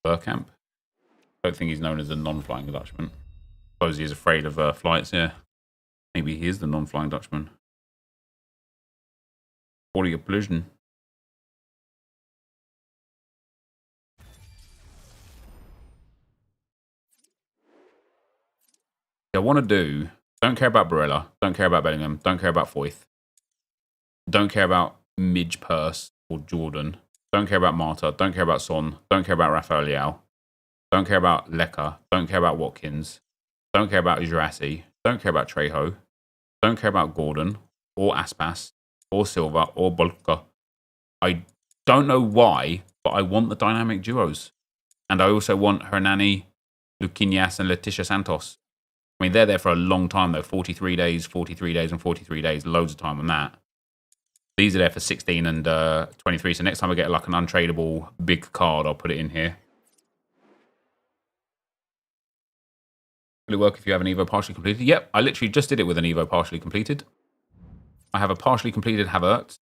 Burkamp. I don't think he's known as a non-flying Dutchman. I suppose he's afraid of flights, yeah. Maybe he is the non-flying Dutchman. What are your collision? I want to do, don't care about Barella, don't care about Bellingham, don't care about Foyth, don't care about Midge Purse or Jordan, don't care about Marta, don't care about Son, don't care about Rafael Leao, don't care about Lecker, don't care about Watkins, don't care about Jurassi, don't care about Trejo, don't care about Gordon or Aspas or Silva or Bolka. I don't know why, but I want the dynamic duos. And I also want Hernani, Luquinhas and Leticia Santos. I mean, they're there for a long time, though. 43 days, 43 days, and 43 days. Loads of time on that. These are there for 16 and 23. So next time I get like an untradeable big card, I'll put it in here. Will it work if you have an Evo partially completed? Yep, I literally just did it with an Evo partially completed. I have a partially completed Havertz.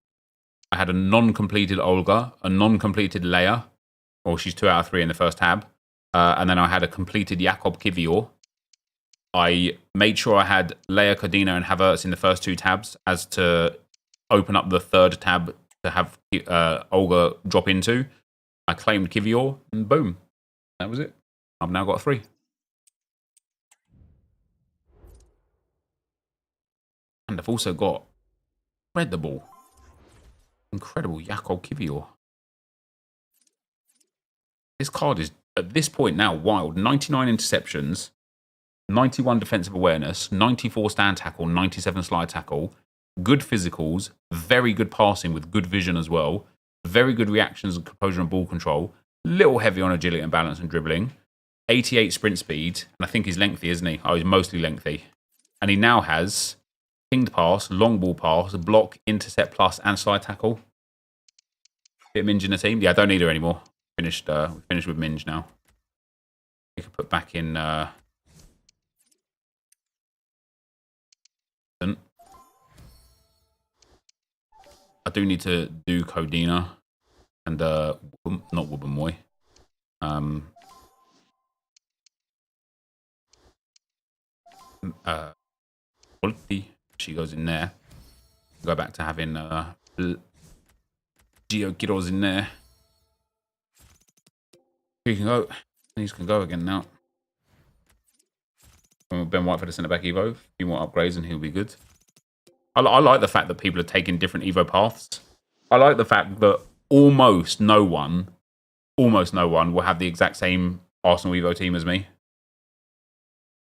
I had a non-completed Olga, a non-completed Leia. Well, she's 2 out of 3 in the first tab. and then I had a completed Jakob Kivior. I made sure I had Leia, Codina, and Havertz in the first 2 tabs as to open up the 3rd tab to have Olga drop into. I claimed Kivior, and boom. That was it. I've now got 3. And I've also got incredible Jakob Kivior. This card is, at this point now, wild. 99 interceptions, 91 defensive awareness, 94 stand tackle, 97 slide tackle, good physicals, very good passing with good vision as well, very good reactions and composure and ball control, little heavy on agility and balance and dribbling, 88 sprint speed, and I think he's lengthy, isn't he? Oh, he's mostly lengthy. And he now has pinged pass, long ball pass, block, intercept plus, and slide tackle. Bit of Minge in the team. Yeah, I don't need her anymore. Finished with Minge now. We can put back in I do need to do Codina and not Wubbenmoy. Quality. She goes in there. Go back to having Gio Giros in there. He can go. These can go again now. Ben White for the centre back Evo. A few more upgrades and he'll be good. I like the fact that people are taking different Evo paths. I like the fact that almost no one will have the exact same Arsenal Evo team as me.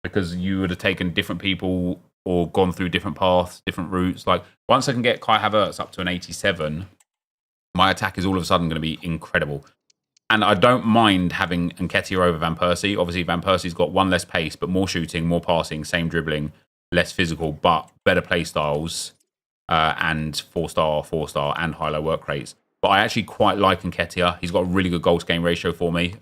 Because you would have taken different people or gone through different paths, different routes. Like, once I can get Kai Havertz up to an 87, my attack is all of a sudden going to be incredible. And I don't mind having Nketiah over Van Persie. Obviously, Van Persie's got 1 less pace, but more shooting, more passing, same dribbling, less physical, but better play styles, and 4-star, and high-low work rates. But I actually quite like Nketiah. He's got a really good goal-to-game ratio for me.